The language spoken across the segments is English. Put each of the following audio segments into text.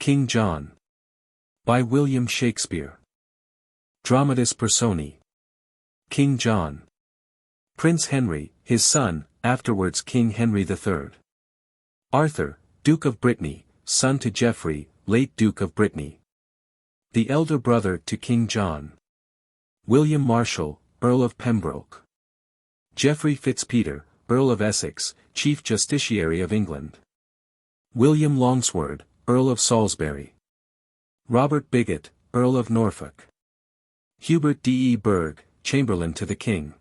King John. By William Shakespeare. Dramatis Personae. King John. Prince Henry, his son, afterwards King Henry III. Arthur, Duke of Brittany, son to Geoffrey, late Duke of Brittany. The elder brother to King John. William Marshal, Earl of Pembroke. Geoffrey Fitzpeter, Earl of Essex, Chief Justiciary of England. William Longsword, Earl of Salisbury. Robert Bigot, Earl of Norfolk. Hubert de Burgh, Chamberlain to the King.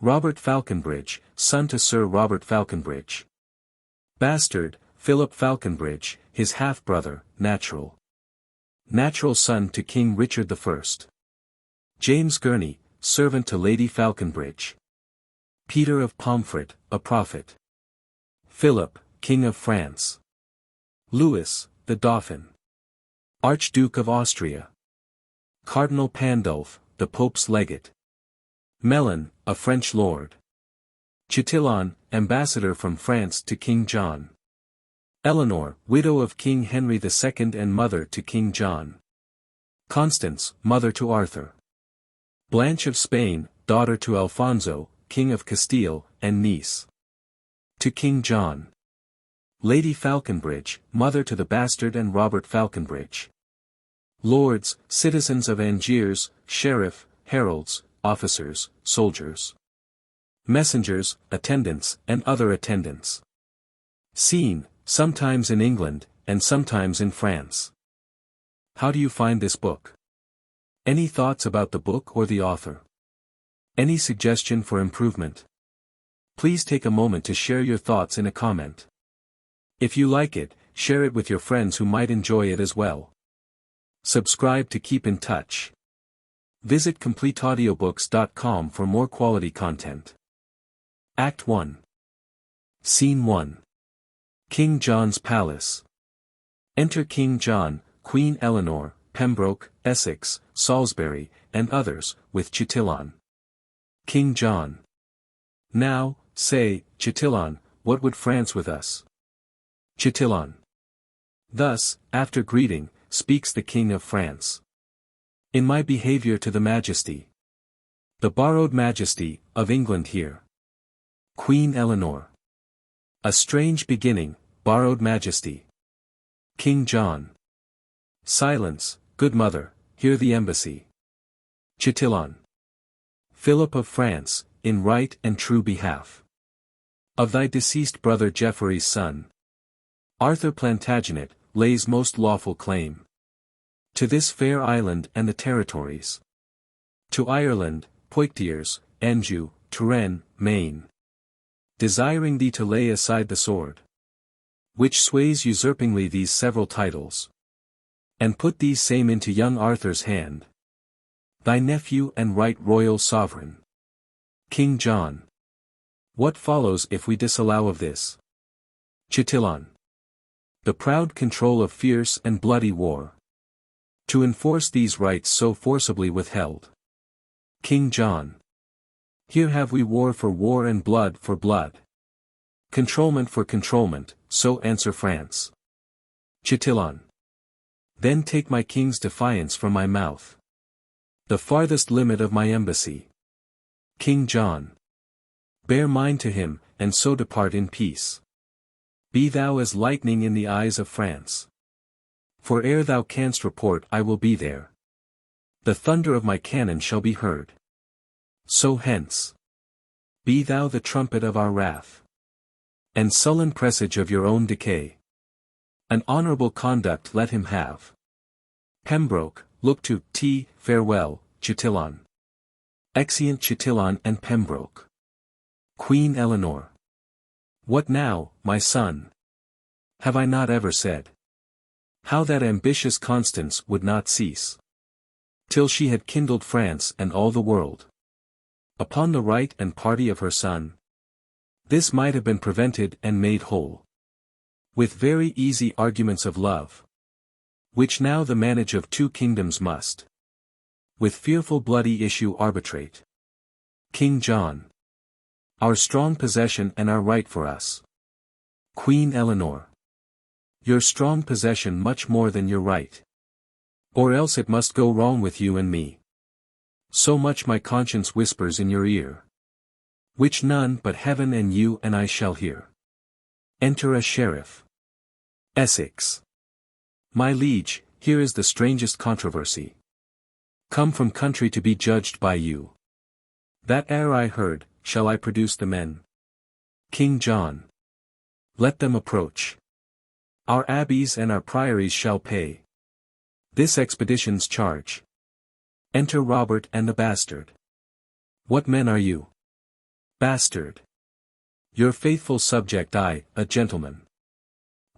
Robert Falconbridge, son to Sir Robert Falconbridge. Bastard, Philip Falconbridge, his half-brother, natural son to King Richard I. James Gurney, servant to Lady Falconbridge. Peter of Pomfret, a prophet. Philip, King of France. Louis, the Dauphin. Archduke of Austria. Cardinal Pandulph, the Pope's legate. Melon, a French lord. Chatillon, ambassador from France to King John. Eleanor, widow of King Henry II and mother to King John. Constance, mother to Arthur. Blanche of Spain, daughter to Alfonso, King of Castile, and niece to King John. Lady Falconbridge, mother to the bastard and Robert Falconbridge. Lords, citizens of Angiers, sheriff, heralds, officers, soldiers. Messengers, attendants, and other attendants. Scene, sometimes in England, and sometimes in France. How do you find this book? Any thoughts about the book or the author? Any suggestion for improvement? Please take a moment to share your thoughts in a comment. If you like it, share it with your friends who might enjoy it as well. Subscribe to keep in touch. Visit CompleteAudiobooks.com for more quality content. Act 1. Scene 1. King John's Palace. Enter King John, Queen Eleanor, Pembroke, Essex, Salisbury, and others, with Chatillon. King John. Now, say, Chatillon, what would France with us? Chatillon. Thus, after greeting, speaks the King of France. In my behavior to the Majesty. The borrowed Majesty, of England here. Queen Eleanor. A strange beginning, borrowed Majesty. King John. Silence, good mother, hear the embassy. Chatillon. Philip of France, in right and true behalf. Of thy deceased brother Geoffrey's son. Arthur Plantagenet, lays most lawful claim. To this fair island and the territories. To Ireland, Poictiers, Anjou, Touraine, Maine. Desiring thee to lay aside the sword. Which sways usurpingly these several titles. And put these same into young Arthur's hand. Thy nephew and right royal sovereign. King John. What follows if we disallow of this? Chatillon. The proud control of fierce and bloody war. To enforce these rights so forcibly withheld. King John. Here have we war for war and blood for blood. Controlment for controlment, so answer France. Chatillon. Then take my king's defiance from my mouth. The farthest limit of my embassy. King John. Bear mine to him, and so depart in peace. Be thou as lightning in the eyes of France. For ere thou canst report I will be there. The thunder of my cannon shall be heard. So hence. Be thou the trumpet of our wrath. And sullen presage of your own decay. An honorable conduct let him have. Pembroke, look to, farewell, Chatillon. Exeunt Chatillon and Pembroke. Queen Eleanor. What now, my son? Have I not ever said? How that ambitious Constance would not cease. Till she had kindled France and all the world. Upon the right and party of her son. This might have been prevented and made whole. With very easy arguments of love. Which now the manage of two kingdoms must. With fearful bloody issue arbitrate. King John. Our strong possession and our right for us. Queen Eleanor. Your strong possession much more than your right. Or else it must go wrong with you and me. So much my conscience whispers in your ear. Which none but heaven and you and I shall hear. Enter a sheriff. Essex. My liege, here is the strangest controversy. Come from country to be judged by you. That ere I heard, shall I produce the men? King John. Let them approach. Our abbeys and our priories shall pay this expedition's charge. Enter Robert and the bastard. What men are you? Bastard. Your faithful subject I, a gentleman.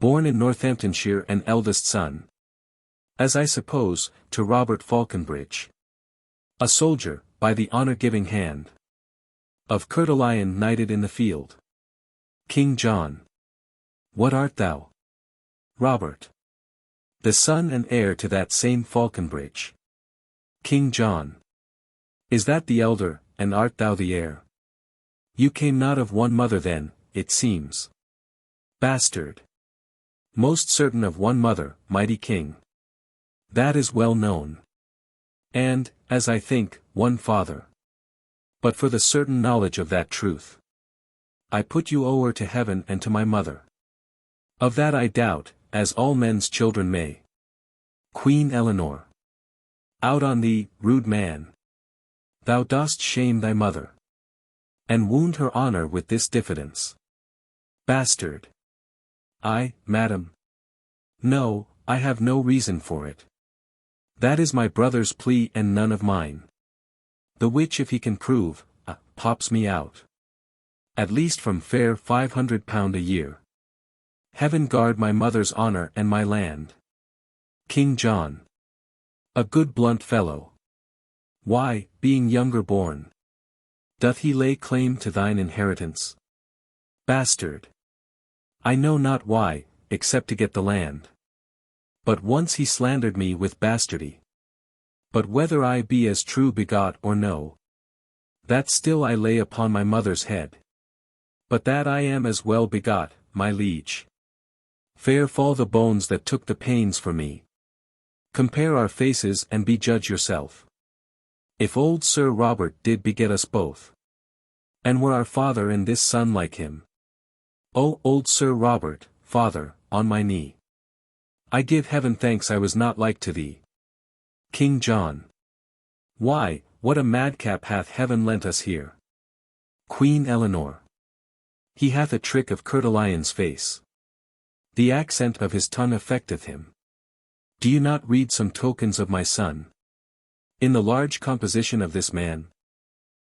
Born in Northamptonshire and eldest son. As I suppose, to Robert Falconbridge. A soldier, by the honour-giving hand. Of Coeur de Lion knighted in the field. King John. What art thou? Robert. The son and heir to that same Falconbridge. King John. Is that the elder, and art thou the heir? You came not of one mother then, it seems. Bastard. Most certain of one mother, mighty king. That is well known. And, as I think, one father. But for the certain knowledge of that truth, I put you o'er to heaven and to my mother. Of that I doubt, as all men's children may. Queen Eleanor. Out on thee, rude man. Thou dost shame thy mother. And wound her honour with this diffidence. Bastard. I, madam. No, I have no reason for it. That is my brother's plea and none of mine. The which if he can prove, pops me out. At least from fair £500 a year. Heaven guard my mother's honour and my land. King John. A good blunt fellow. Why, being younger born, doth he lay claim to thine inheritance? Bastard. I know not why, except to get the land. But once he slandered me with bastardy. But whether I be as true begot or no, that still I lay upon my mother's head. But that I am as well begot, my liege. Fair fall the bones that took the pains for me. Compare our faces and be judge yourself. If old Sir Robert did beget us both, and were our father and this son like him. O old Sir Robert, father, on my knee, I give heaven thanks I was not like to thee. King John. Why, what a madcap hath heaven lent us here. Queen Eleanor. He hath a trick of Coeur de Lion's face. The accent of his tongue affecteth him. Do you not read some tokens of my son? In the large composition of this man?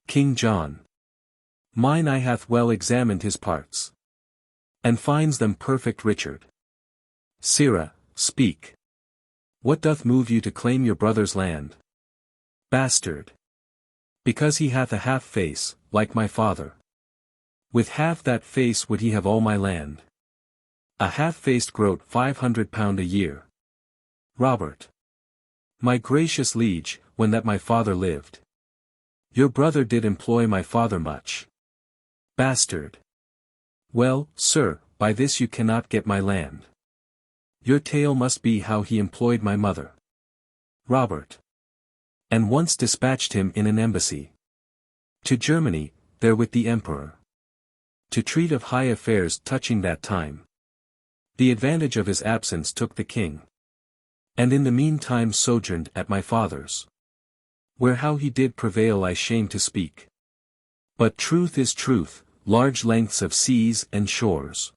King John. Mine eye hath well examined his parts. And finds them perfect Richard. Sirrah, speak. What doth move you to claim your brother's land? Bastard. Because he hath a half face, like my father. With half that face would he have all my land. A half-faced groat £500 a year. Robert. My gracious liege, when that my father lived. Your brother did employ my father much. Bastard. Well, sir, by this you cannot get my land. Your tale must be how he employed my mother. Robert. And once dispatched him in an embassy. To Germany, there with the emperor. To treat of high affairs touching that time. The advantage of his absence took the king. And in the meantime sojourned at my father's. Where how he did prevail I shame to speak. But truth is truth, large lengths of seas and shores.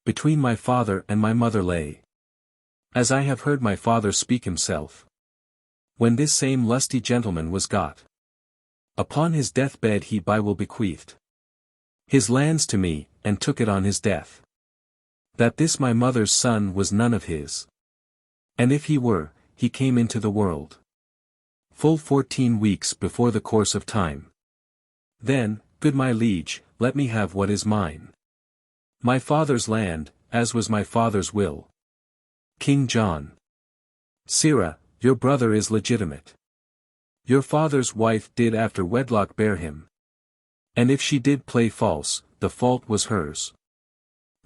Between my father and my mother lay. As I have heard my father speak himself. When this same lusty gentleman was got. Upon his deathbed he by will bequeathed his lands to me, and took it on his death. That this my mother's son was none of his. And if he were, he came into the world full 14 weeks before the course of time. Then, good my liege, let me have what is mine. My father's land, as was my father's will. King John. Sirrah, your brother is legitimate. Your father's wife did after wedlock bear him. And if she did play false, the fault was hers.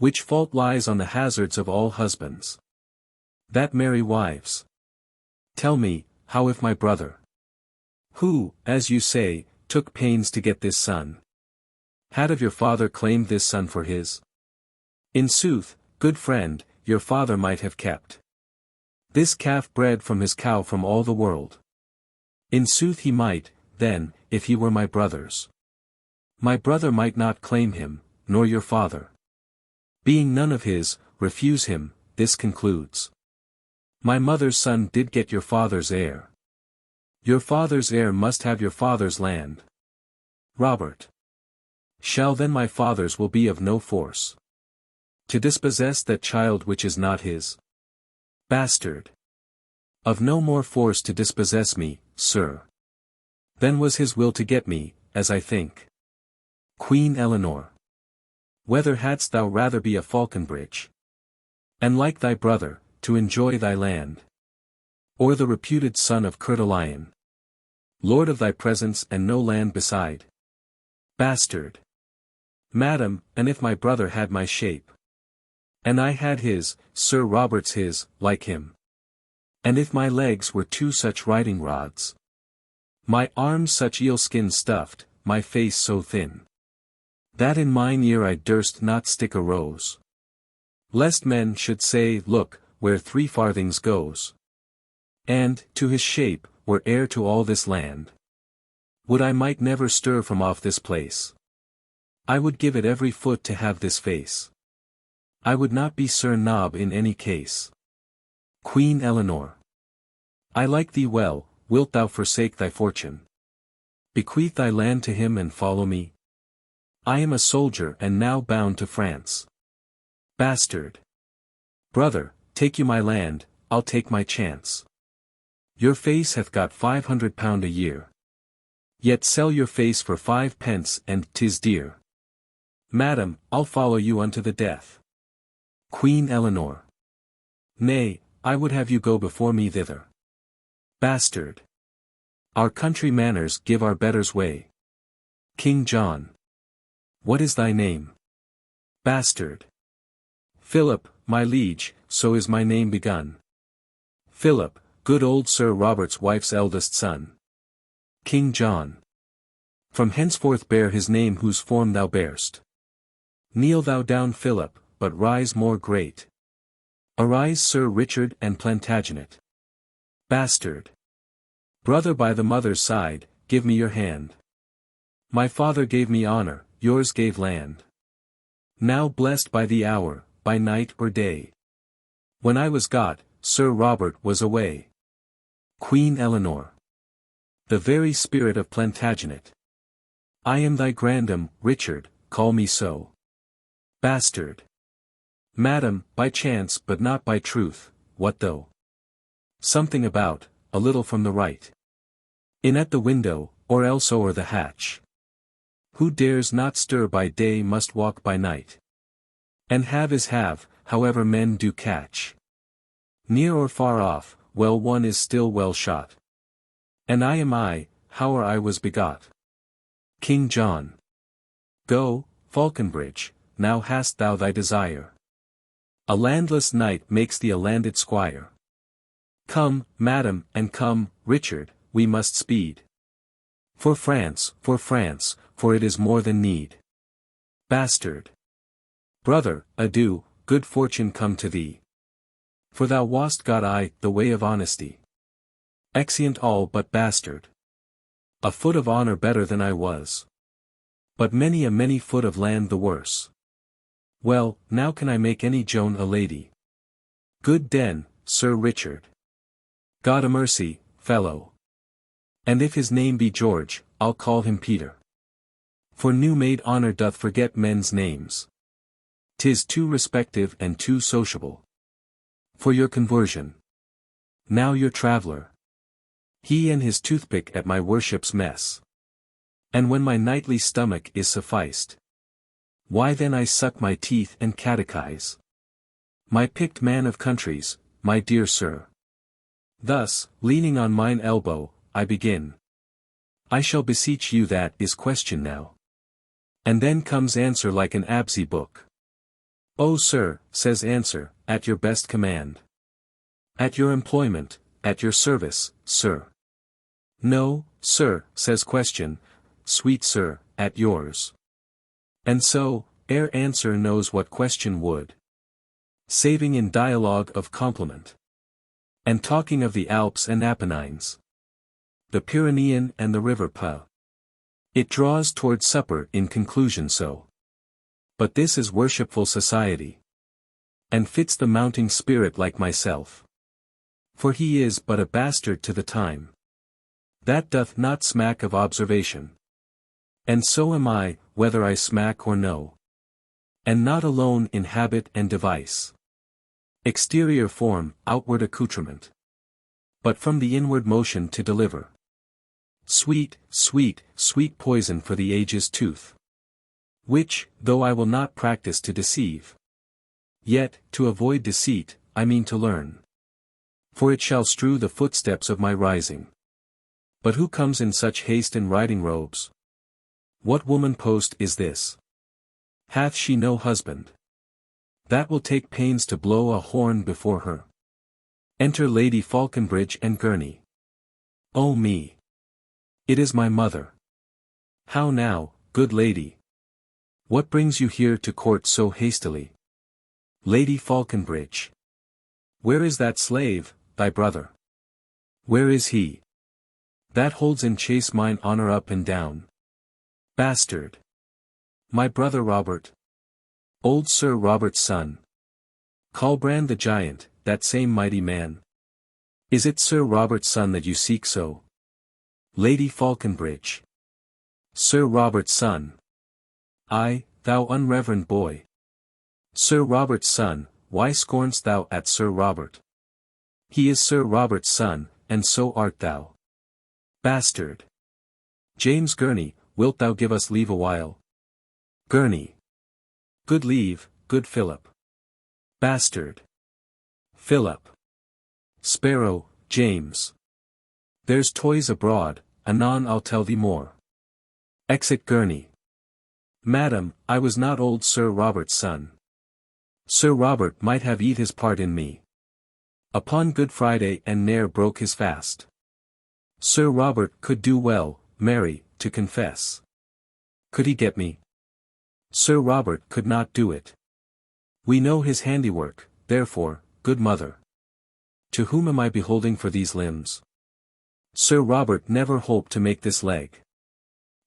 Which fault lies on the hazards of all husbands? That marry wives. Tell me, how if my brother, who, as you say, took pains to get this son, had of your father claimed this son for his? In sooth, good friend, your father might have kept this calf bred from his cow from all the world. In sooth he might, then, if he were my brother's. My brother might not claim him, nor your father. Being none of his, refuse him, this concludes. My mother's son did get your father's heir. Your father's heir must have your father's land. Robert. Shall then my father's will be of no force to dispossess that child which is not his? Bastard. Of no more force to dispossess me, sir. Then was his will to get me, as I think. Queen Eleanor. Whether hadst thou rather be a Falconbridge, and like thy brother, to enjoy thy land? Or the reputed son of Coeur de Lion, lord of thy presence and no land beside? Bastard. Madam, and if my brother had my shape, and I had his, Sir Robert's his, like him. And if my legs were two such riding rods, my arms such eel-skin stuffed, my face so thin, that in mine ear I durst not stick a rose, lest men should say, look, where 3 farthings goes. And, to his shape, were heir to all this land. Would I might never stir from off this place. I would give it every foot to have this face. I would not be Sir Nob in any case. Queen Eleanor. I like thee well, wilt thou forsake thy fortune? Bequeath thy land to him and follow me? I am a soldier and now bound to France. Bastard. Brother, take you my land, I'll take my chance. Your face hath got £500 a year. Yet sell your face for 5 pence and 'tis dear. Madam, I'll follow you unto the death. Queen Eleanor. Nay, I would have you go before me thither. Bastard. Our country manners give our betters way. King John. What is thy name? Bastard. Philip, my liege, so is my name begun. Philip, good old Sir Robert's wife's eldest son. King John. From henceforth bear his name whose form thou bear'st. Kneel thou down Philip, but rise more great. Arise Sir Richard and Plantagenet. Bastard. Brother by the mother's side, give me your hand. My father gave me honor, yours gave land. Now blessed by the hour, by night or day. When I was got, Sir Robert was away. Queen Eleanor. The very spirit of Plantagenet. I am thy grandam, Richard, call me so. Bastard. Madam, by chance but not by truth, what though? Something about, a little from the right. In at the window, or else o'er the hatch. Who dares not stir by day must walk by night. And have is have, however men do catch. Near or far off, well one is still well shot. And I am I, howe'er I was begot. King John. Go, Falconbridge, now hast thou thy desire. A landless knight makes thee a landed squire. Come, madam, and come, Richard, we must speed. For France, for it is more than need. Bastard. Brother, adieu, good fortune come to thee. For thou wast got I, the way of honesty. Exeunt all but bastard. A foot of honor better than I was. But many a many foot of land the worse. Well, now can I make any Joan a lady? Good den, Sir Richard. God a mercy, fellow. And if his name be George, I'll call him Peter. For new-made honor doth forget men's names. 'Tis too respective and too sociable. For your conversion. Now your traveller. He and his toothpick at my worship's mess. And when my nightly stomach is sufficed, why then I suck my teeth and catechize. My picked man of countries, my dear sir. Thus, leaning on mine elbow, I begin. I shall beseech you that is question now. And then comes answer like an absy book. "Oh sir," says answer, "at your best command. At your employment, at your service, sir." "No, sir," says question, "sweet sir, at yours." And so, ere answer knows what question would. Saving in dialogue of compliment. And talking of the Alps and Apennines. The Pyrenean and the river Pa. It draws toward supper in conclusion so. But this is worshipful society. And fits the mounting spirit like myself. For he is but a bastard to the time. That doth not smack of observation. And so am I, whether I smack or no. And not alone in habit and device. Exterior form, outward accoutrement. But from the inward motion to deliver. Sweet, sweet, sweet poison for the age's tooth. Which, though I will not practice to deceive. Yet, to avoid deceit, I mean to learn. For it shall strew the footsteps of my rising. But who comes in such haste in riding robes? What woman post is this? Hath she no husband? That will take pains to blow a horn before her. Enter Lady Falconbridge and Gurney. Oh me! It is my mother. How now, good lady? What brings you here to court so hastily? Lady Falconbridge. Where is that slave, thy brother? Where is he? That holds in chase mine honor up and down. Bastard. My brother Robert. Old Sir Robert's son. Colbrand the giant, that same mighty man. Is it Sir Robert's son that you seek so? Lady Falconbridge. Sir Robert's son. Ay, thou unreverend boy. Sir Robert's son, why scorn'st thou at Sir Robert? He is Sir Robert's son, and so art thou. Bastard. James Gurney, wilt thou give us leave awhile? Gurney. Good leave, good Philip. Bastard. Philip. Sparrow, James. There's toys abroad, anon I'll tell thee more. Exit Gurney. Madam, I was not old Sir Robert's son. Sir Robert might have eat his part in me. Upon Good Friday and ne'er broke his fast. Sir Robert could do well, marry, to confess. Could he get me? Sir Robert could not do it. We know his handiwork, therefore, good mother. To whom am I beholding for these limbs? Sir Robert never hoped to make this leg.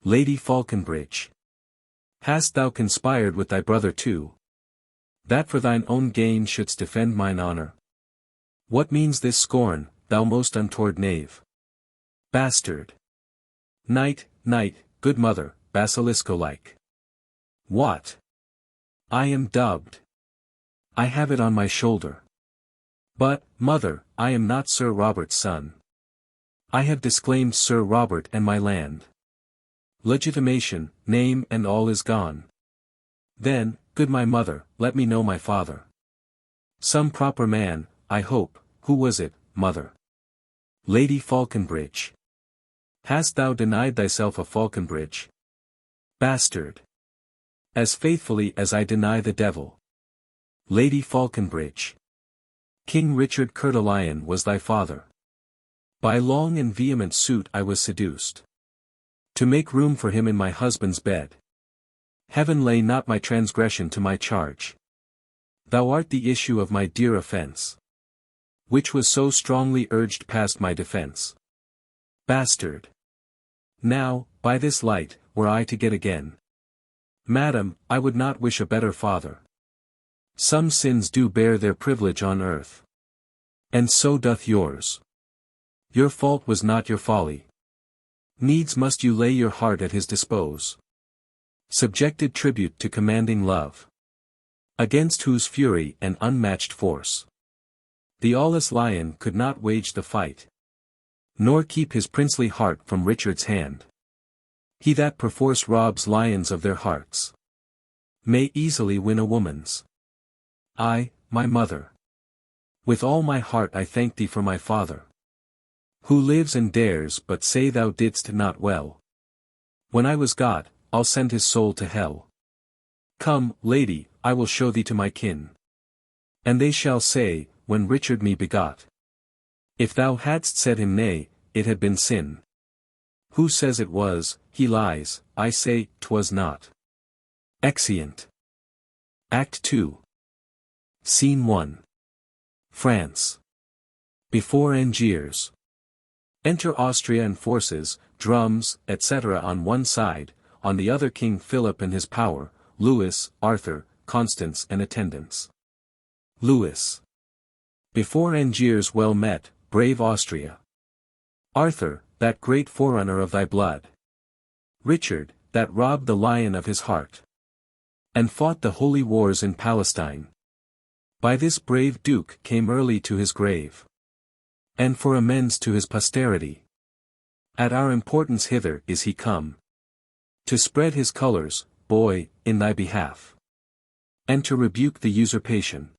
Lady Falconbridge. Hast thou conspired with thy brother too? That for thine own gain shouldst defend mine honor? What means this scorn, thou most untoward knave? Bastard. Knight, knight, good mother, basilisco-like. What? I am dubbed. I have it on my shoulder. But, mother, I am not Sir Robert's son. I have disclaimed Sir Robert and my land. Legitimation, name and all is gone. Then, good my mother, let me know my father. Some proper man, I hope. Who was it, mother? Lady Falconbridge. Hast thou denied thyself a Falconbridge? Bastard. As faithfully as I deny the devil. Lady Falconbridge. King Richard Coeur de Lion was thy father. By long and vehement suit I was seduced. To make room for him in my husband's bed. Heaven lay not my transgression to my charge. Thou art the issue of my dear offense. Which was so strongly urged past my defense. Bastard. Now, by this light, were I to get again. Madam, I would not wish a better father. Some sins do bear their privilege on earth. And so doth yours. Your fault was not your folly. Needs must you lay your heart at his dispose. Subjected tribute to commanding love. Against whose fury and unmatched force. The aweless lion could not wage the fight. Nor keep his princely heart from Richard's hand. He that perforce robs lions of their hearts. May easily win a woman's. I, my mother. With all my heart I thank thee for my father. Who lives and dares but say thou didst not well. When I was got, I'll send his soul to hell. Come, lady, I will show thee to my kin. And they shall say, when Richard me begot. If thou hadst said him nay, it had been sin. Who says it was, he lies, I say, 'twas not. Exeunt. Act 2. Scene 1. France. Before Angiers. Enter Austria and forces, drums, etc. on one side, on the other King Philip and his power, Louis, Arthur, Constance and attendants. Louis. Before Angiers well met, brave Austria. Arthur, that great forerunner of thy blood. Richard, that robbed the lion of his heart. And fought the holy wars in Palestine. By this brave duke came early to his grave. And for amends to his posterity. At our importance hither is he come. To spread his colours, boy, in thy behalf. And to rebuke the usurpation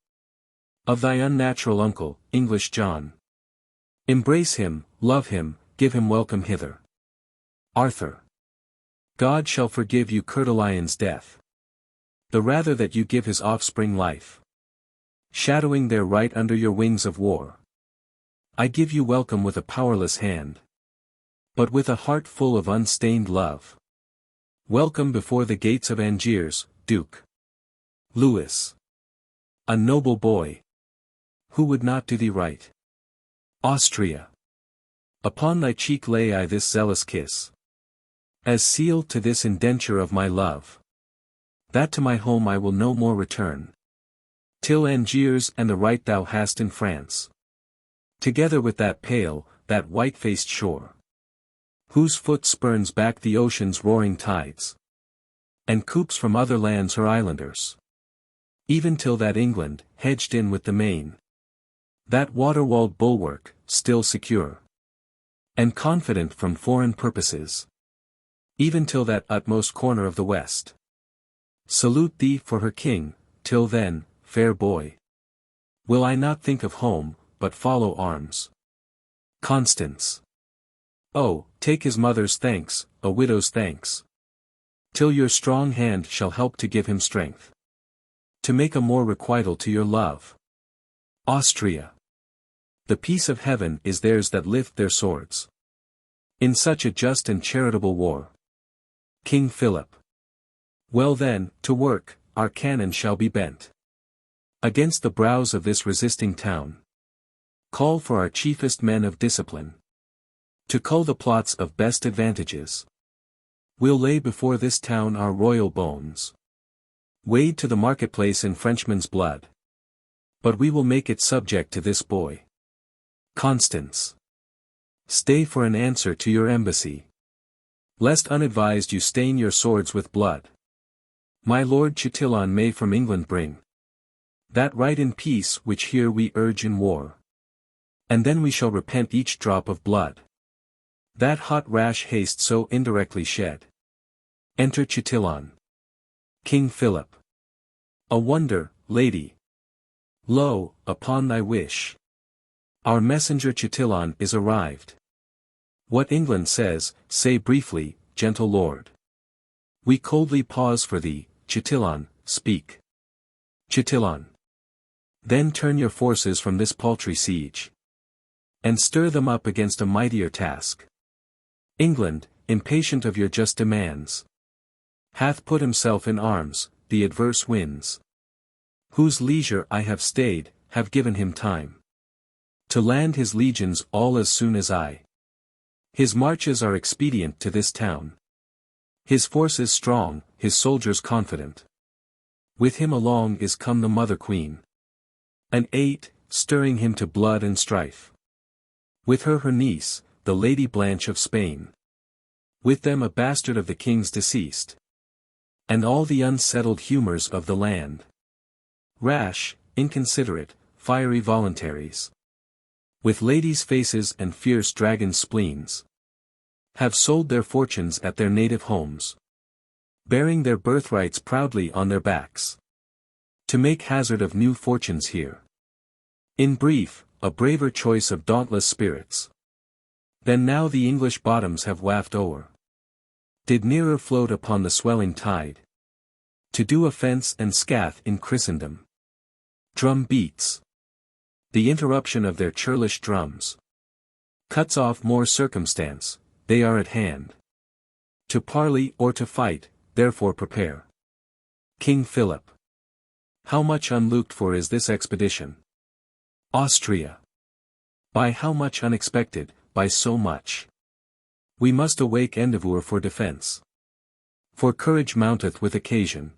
of thy unnatural uncle, English John. Embrace him, love him, give him welcome hither. Arthur. God shall forgive you Coeur de Lion's death. The rather that you give his offspring life. Shadowing their right under your wings of war. I give you welcome with a powerless hand. But with a heart full of unstained love. Welcome before the gates of Angiers, Duke. Louis. A noble boy. Who would not do thee right? Austria. Upon thy cheek lay I this zealous kiss. As seal to this indenture of my love. That to my home I will no more return. Till Angiers and the right thou hast in France. Together with that pale, that white-faced shore. Whose foot spurns back the ocean's roaring tides. And coops from other lands her islanders. Even till that England, hedged in with the main. That water-walled bulwark, still secure. And confident from foreign purposes. Even till that utmost corner of the west. Salute thee for her king, till then, fair boy. Will I not think of home, but follow arms. Constance. Oh, take his mother's thanks, a widow's thanks. Till your strong hand shall help to give him strength. To make a more requital to your love. Austria. The peace of heaven is theirs that lift their swords. In such a just and charitable war. King Philip. Well then, to work, our cannon shall be bent. Against the brows of this resisting town. Call for our chiefest men of discipline. To cull the plots of best advantages. We'll lay before this town our royal bones. Wade to the marketplace in Frenchmen's blood. But we will make it subject to this boy. Constance. Stay for an answer to your embassy. Lest unadvised you stain your swords with blood. My Lord Chatillon may from England bring that right in peace which here we urge in war. And then we shall repent each drop of blood. That hot rash haste so indirectly shed. Enter Chatillon. King Philip. A wonder, lady. Lo, upon thy wish. Our messenger Chatillon is arrived. What England says, say briefly, gentle lord. We coldly pause for thee, Chatillon, speak. Chatillon. Then turn your forces from this paltry siege. And stir them up against a mightier task. England, impatient of your just demands. Hath put himself in arms, the adverse winds. Whose leisure I have stayed, have given him time. To land his legions all as soon as I. His marches are expedient to this town. His forces strong, his soldiers confident. With him along is come the mother queen. An 8, stirring him to blood and strife. With her niece, the Lady Blanche of Spain. With them a bastard of the king's deceased. And all the unsettled humours of the land. Rash, inconsiderate, fiery voluntaries. With ladies' faces and fierce dragon spleens. Have sold their fortunes at their native homes. Bearing their birthrights proudly on their backs. To make hazard of new fortunes here. In brief, a braver choice of dauntless spirits. Than now the English bottoms have wafted o'er. Did nearer float upon the swelling tide. To do offence and scath in Christendom. Drum beats. The interruption of their churlish drums cuts off more circumstance, they are at hand. To parley or to fight, therefore prepare. King Philip. How much unlooked for is this expedition? Austria. By how much unexpected, by so much. We must awake endeavour for defence. For courage mounteth with occasion.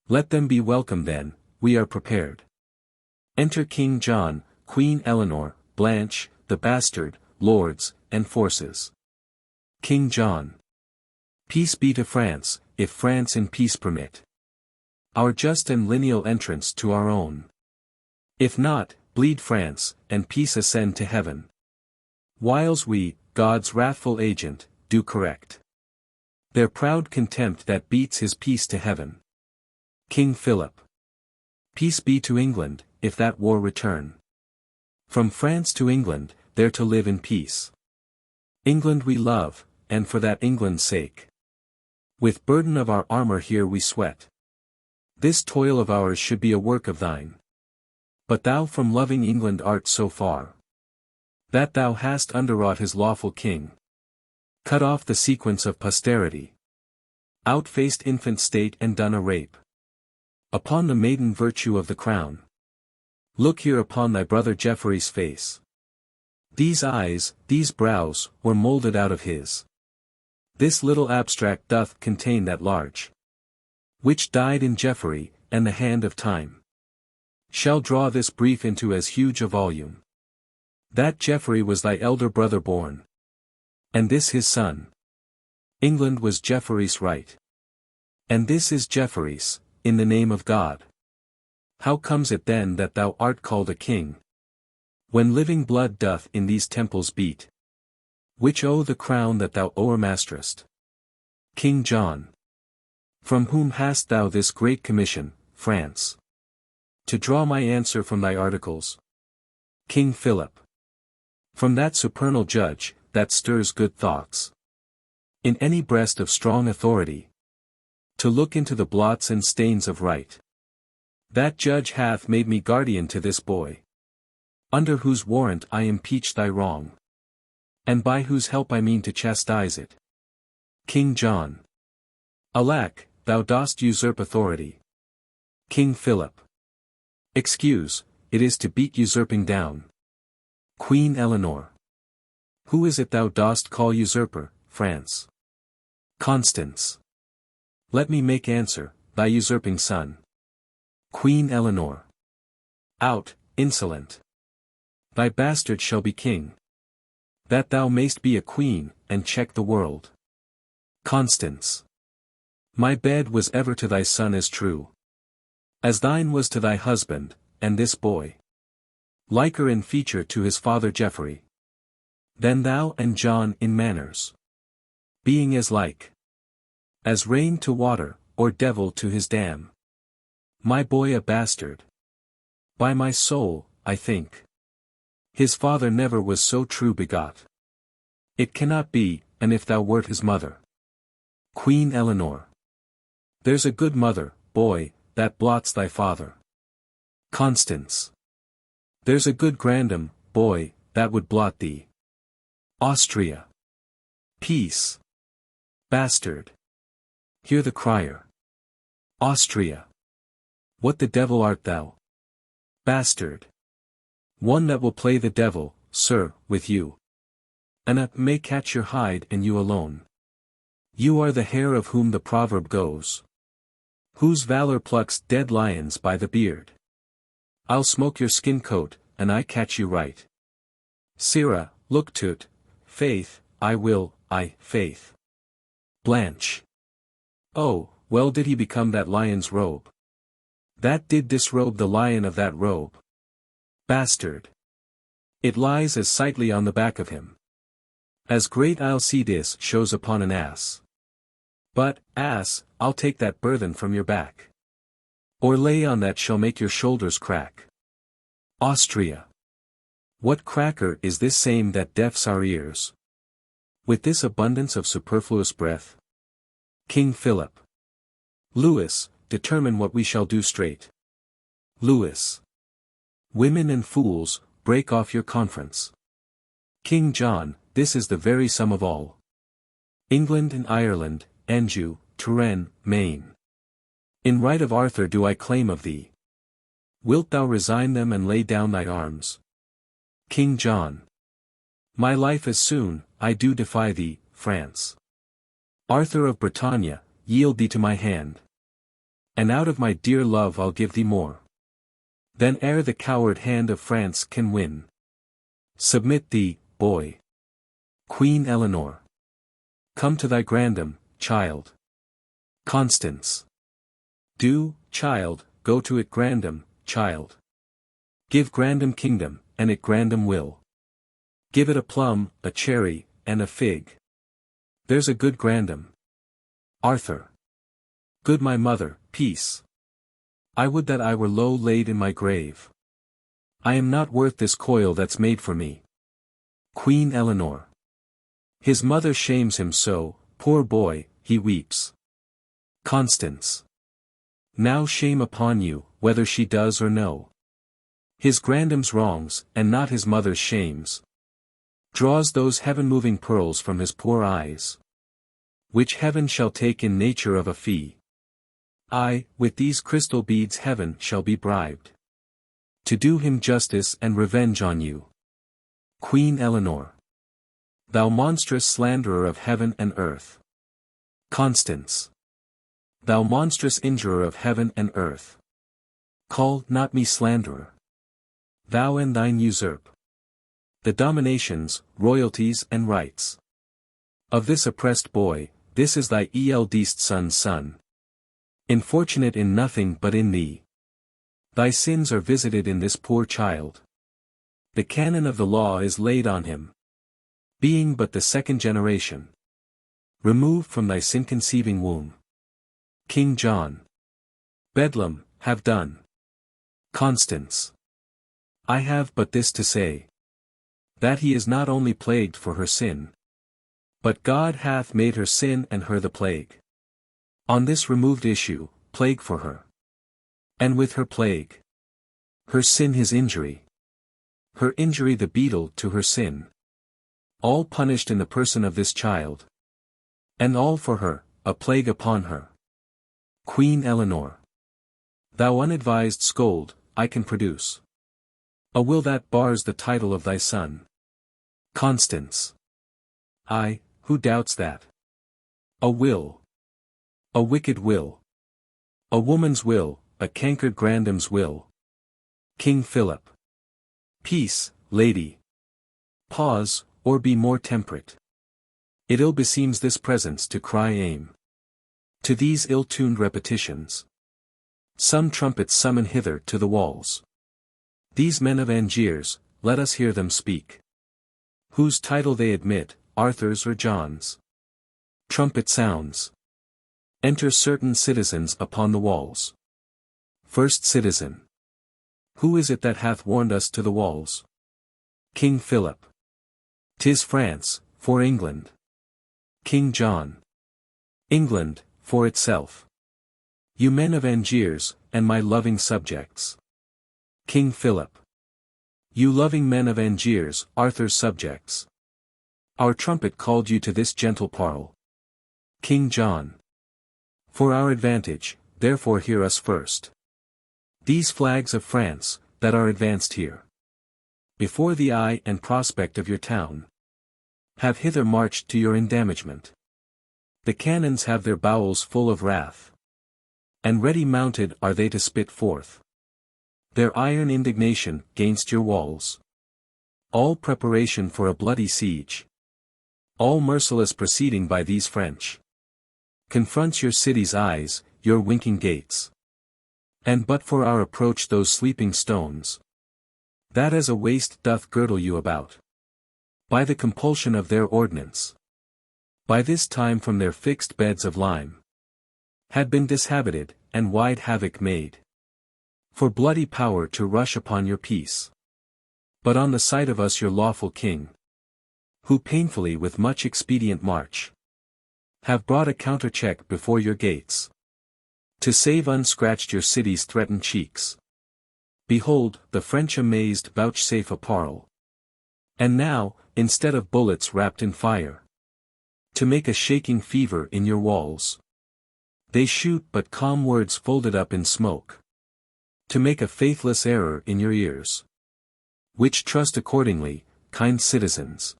Let them be welcome then, we are prepared. Enter King John, Queen Eleanor, Blanche, the bastard, lords, and forces. King John. Peace be to France, if France in peace permit our just and lineal entrance to our own. If not, bleed France, and peace ascend to heaven. Whiles we, God's wrathful agent, do correct their proud contempt that beats his peace to heaven. King Philip. Peace be to England, if that war return. From France to England, there to live in peace. England we love, and for that England's sake. With burden of our armour here we sweat. This toil of ours should be a work of thine. But thou from loving England art so far, that thou hast underwrought his lawful king. Cut off the sequence of posterity. Outfaced infant state and done a rape upon the maiden virtue of the crown. Look here upon thy brother Geoffrey's face. These eyes, these brows, were moulded out of his. This little abstract doth contain that large, which died in Geoffrey, and the hand of time shall draw this brief into as huge a volume. That Geoffrey was thy elder brother born, and this his son. England was Geoffrey's right, and this is Geoffrey's, in the name of God. How comes it then that thou art called a king, when living blood doth in these temples beat, which owe the crown that thou o'ermasterest? King John. From whom hast thou this great commission, France? To draw my answer from thy articles. King Philip. From that supernal judge, that stirs good thoughts in any breast of strong authority, to look into the blots and stains of right. That judge hath made me guardian to this boy, under whose warrant I impeach thy wrong, and by whose help I mean to chastise it. King John. Alack, thou dost usurp authority. King Philip. Excuse, it is to beat usurping down. Queen Eleanor. Who is it thou dost call usurper, France? Constance. Let me make answer, thy usurping son. Queen Eleanor. Out, insolent. Thy bastard shall be king, that thou mayst be a queen, and check the world. Constance. My bed was ever to thy son as true as thine was to thy husband, and this boy liker in feature to his father Geoffrey than thou and John in manners, being as like as rain to water, or devil to his dam. My boy a bastard. By my soul, I think his father never was so true begot. It cannot be, and if thou wert his mother. Queen Eleanor. There's a good mother, boy, that blots thy father. Constance. There's a good grandam, boy, that would blot thee. Austria. Peace. Bastard. Hear the crier. Austria. What the devil art thou? Bastard. One that will play the devil, sir, with you. And may catch your hide and you alone. You are the heir of whom the proverb goes, whose valor plucks dead lions by the beard. I'll smoke your skin coat, and I catch you right. Sirrah, look to't, faith, I will, faith. Blanche. Oh, well did he become that lion's robe. That did disrobe the lion of that robe. Bastard. It lies as sightly on the back of him, as great Alcides shows upon an ass. But, ass, I'll take that burthen from your back, or lay on that shall make your shoulders crack. Austria. What cracker is this same that deafs our ears with this abundance of superfluous breath? King Philip. Louis, determine what we shall do straight. Lewis. Women and fools, break off your conference. King John, this is the very sum of all. England and Ireland, Anjou, Touraine, Maine. In right of Arthur do I claim of thee. Wilt thou resign them and lay down thy arms? King John. My life as soon, I do defy thee, France. Arthur of Bretagne, yield thee to my hand. And out of my dear love I'll give thee more than ere the coward hand of France can win. Submit thee, boy. Queen Eleanor. Come to thy grandam, child. Constance. Do, child, go to it grandam, child. Give grandam kingdom, and it grandam will. Give it a plum, a cherry, and a fig. There's a good grandam. Arthur. Good my mother, peace. I would that I were low laid in my grave. I am not worth this coil that's made for me. Queen Eleanor. His mother shames him so, poor boy, he weeps. Constance. Now shame upon you, whether she does or no. His grandam's wrongs, and not his mother's shames, draws those heaven-moving pearls from his poor eyes, which heaven shall take in nature of a fee. I, with these crystal beads heaven shall be bribed to do him justice and revenge on you. Queen Eleanor. Thou monstrous slanderer of heaven and earth. Constance. Thou monstrous injurer of heaven and earth. Call not me slanderer. Thou and thine usurp the dominations, royalties and rights of this oppressed boy. This is thy eldest son's son. Infortunate in nothing but in thee. Thy sins are visited in this poor child. The canon of the law is laid on him, being but the second generation removed from thy sin-conceiving womb. King John. Bedlam, have done. Constance. I have but this to say, that he is not only plagued for her sin, but God hath made her sin and her the plague. On this removed issue, plague for her. And with her plague, her sin his injury. Her injury the beetle to her sin. All punished in the person of this child. And all for her, a plague upon her. Queen Eleanor. Thou unadvised scold, I can produce a will that bars the title of thy son. Constance. I, who doubts that? A will. A wicked will. A woman's will, a cankered grandam's will. King Philip. Peace, lady. Pause, or be more temperate. It ill beseems this presence to cry aim to these ill-tuned repetitions. Some trumpets summon hither to the walls these men of Angiers, let us hear them speak. Whose title they admit, Arthur's or John's. Trumpet sounds. Enter certain citizens upon the walls. First citizen. Who is it that hath warned us to the walls? King Philip. 'Tis France, for England. King John. England, for itself. You men of Angiers, and my loving subjects. King Philip. You loving men of Angiers, Arthur's subjects. Our trumpet called you to this gentle parle. King John. For our advantage, therefore hear us first. These flags of France, that are advanced here, before the eye and prospect of your town, have hither marched to your endamagement. The cannons have their bowels full of wrath, and ready mounted are they to spit forth their iron indignation gainst your walls. All preparation for a bloody siege, all merciless proceeding by these French, confronts your city's eyes, your winking gates. And but for our approach those sleeping stones, that as a waist doth girdle you about, by the compulsion of their ordnance, by this time from their fixed beds of lime, had been dishabited, and wide havoc made, for bloody power to rush upon your peace. But on the sight of us your lawful king, who painfully with much expedient march, have brought a counter-check before your gates. To save unscratched your city's threatened cheeks. Behold, the French amazed vouchsafe a parle. And now, instead of bullets wrapped in fire, to make a shaking fever in your walls, they shoot but calm words folded up in smoke, to make a faithless error in your ears. Which trust accordingly, kind citizens.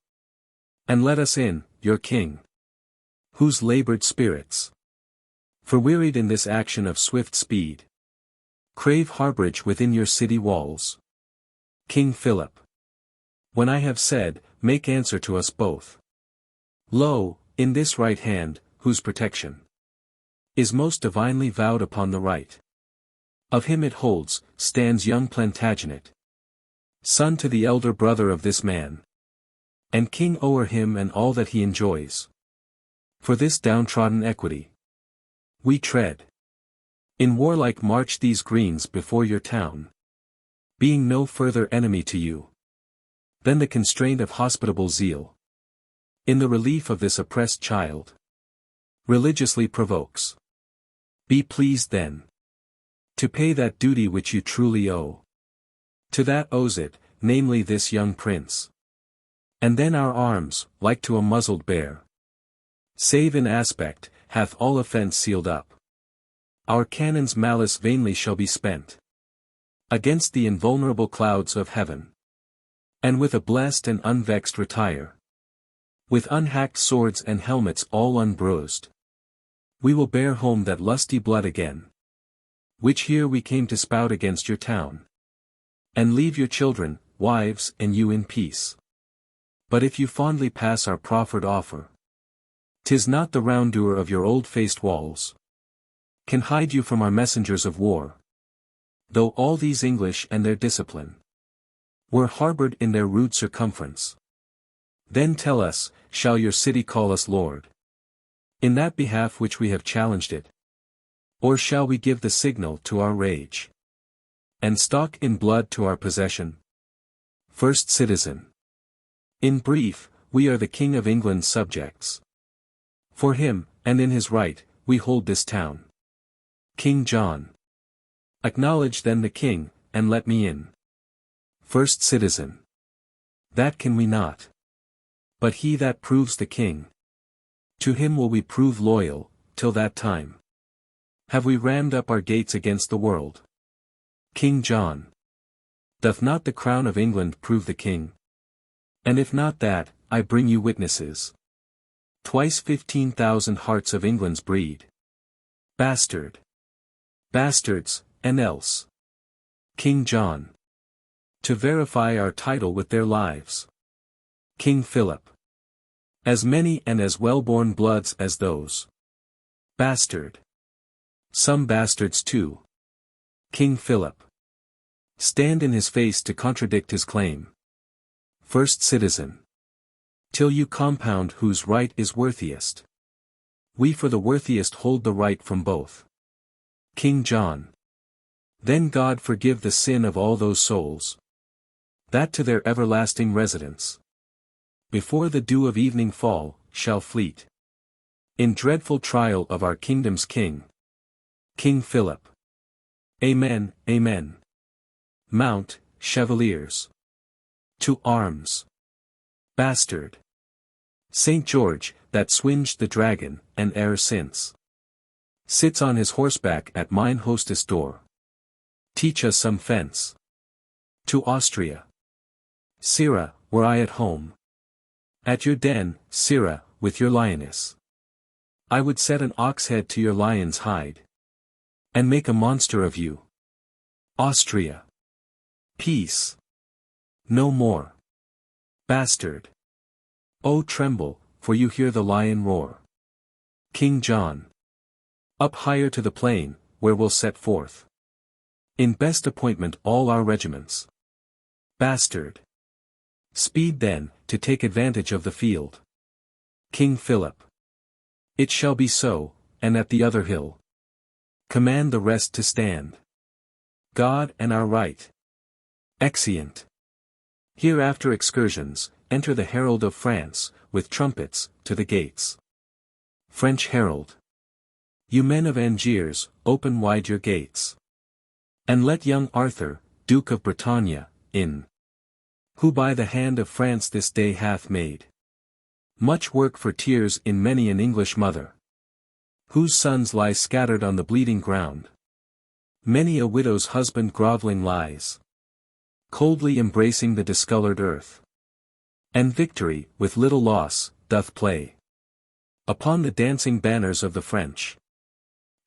And let us in, your king, whose labored spirits, for wearied in this action of swift speed, crave harborage within your city walls. King Philip, when I have said, make answer to us both. Lo, in this right hand, whose protection is most divinely vowed upon the right of him it holds, stands young Plantagenet, son to the elder brother of this man, and king o'er him and all that he enjoys. For this downtrodden equity we tread in warlike march these greens before your town, being no further enemy to you than the constraint of hospitable zeal in the relief of this oppressed child religiously provokes. Be pleased then to pay that duty which you truly owe to that owes it, namely this young prince. And then our arms, like to a muzzled bear, save in aspect, hath all offence sealed up. Our cannon's malice vainly shall be spent against the invulnerable clouds of heaven, and with a blessed and unvexed retire. With unhacked swords and helmets all unbruised, we will bear home that lusty blood again, which here we came to spout against your town, and leave your children, wives, and you in peace. But if you fondly pass our proffered offer, 'tis not the roundour of your old-faced walls can hide you from our messengers of war. Though all these English and their discipline were harbored in their rude circumference, then tell us, shall your city call us lord, in that behalf which we have challenged it? Or shall we give the signal to our rage, and stalk in blood to our possession? First Citizen. In brief, we are the King of England's subjects. For him, and in his right, we hold this town. King John. Acknowledge then the king, and let me in. First Citizen. That can we not. But he that proves the king, to him will we prove loyal, till that time. Have we rammed up our gates against the world? King John. Doth not the crown of England prove the king? And if not that, I bring you witnesses. Twice 15,000 hearts of England's breed. Bastard. Bastards, and else. King John. To verify our title with their lives. King Philip. As many and as well-born bloods as those. Bastard. Some bastards too. King Philip. Stand in his face to contradict his claim. First Citizen. Till you compound whose right is worthiest. We for the worthiest hold the right from both. King John. Then God forgive the sin of all those souls, that to their everlasting residence, before the dew of evening fall, shall fleet. In dreadful trial of our kingdom's king. King Philip. Amen, amen. Mount, chevaliers. To arms. Bastard. St. George, that swinged the dragon, and e'er since sits on his horseback at mine hostess door. Teach us some fence. To Austria. Sirrah, were I at home, at your den, Sirrah, with your lioness, I would set an ox head to your lion's hide, and make a monster of you. Austria. Peace. No more. Bastard. Oh tremble, for you hear the lion roar. King John. Up higher to the plain, where we'll set forth, in best appointment all our regiments. Bastard. Speed then, to take advantage of the field. King Philip. It shall be so, and at the other hill command the rest to stand. God and our right. Exeunt. Hereafter excursions, enter the herald of France, with trumpets, to the gates. French herald. You men of Angiers, open wide your gates. And let young Arthur, Duke of Bretagne, in. Who by the hand of France this day hath made much work for tears in many an English mother, whose sons lie scattered on the bleeding ground. Many a widow's husband grovelling lies, coldly embracing the discolored earth. And victory, with little loss, doth play upon the dancing banners of the French,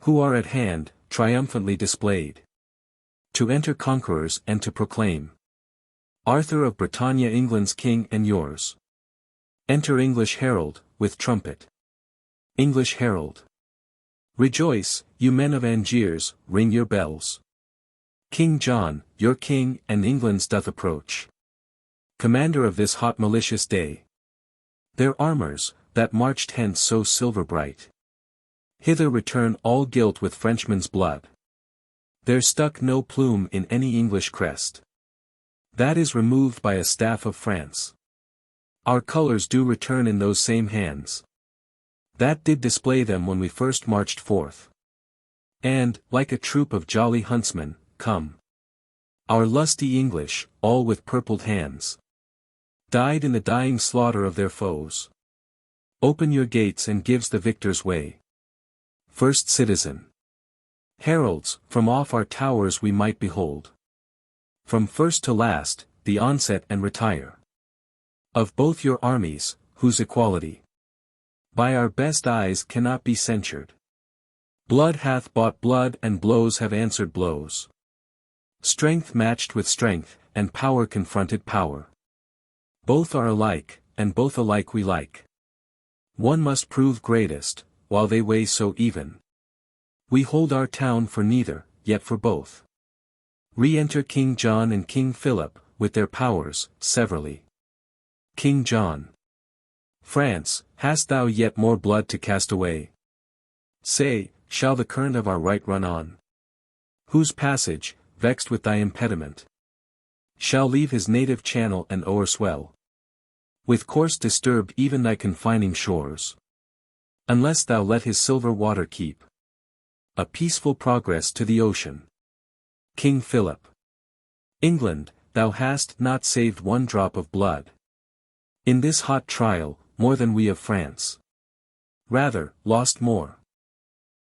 who are at hand, triumphantly displayed, to enter conquerors and to proclaim Arthur of Bretagne England's king and yours. Enter English herald, with trumpet. English herald. Rejoice, you men of Angiers, ring your bells. King John, your king and England's doth approach, commander of this hot malicious day. Their armours, that marched hence so silver bright, hither return all gilt with Frenchmen's blood. There stuck no plume in any English crest, that is removed by a staff of France. Our colours do return in those same hands, that did display them when we first marched forth. And, like a troop of jolly huntsmen, come our lusty English, all with purpled hands, died in the dying slaughter of their foes. Open your gates and gives the victor's way. First citizen. Heralds, from off our towers we might behold, from first to last, the onset and retire of both your armies, whose equality by our best eyes cannot be censured. Blood hath bought blood and blows have answered blows. Strength matched with strength, and power confronted power. Both are alike, and both alike we like. One must prove greatest, while they weigh so even. We hold our town for neither, yet for both. Re-enter King John and King Philip, with their powers, severally. King John. France, hast thou yet more blood to cast away? Say, shall the current of our right run on? Whose passage, vexed with thy impediment, shall leave his native channel and o'erswell with course disturbed even thy confining shores? Unless thou let his silver water keep a peaceful progress to the ocean. King Philip. England, thou hast not saved one drop of blood in this hot trial, more than we of France. Rather, lost more.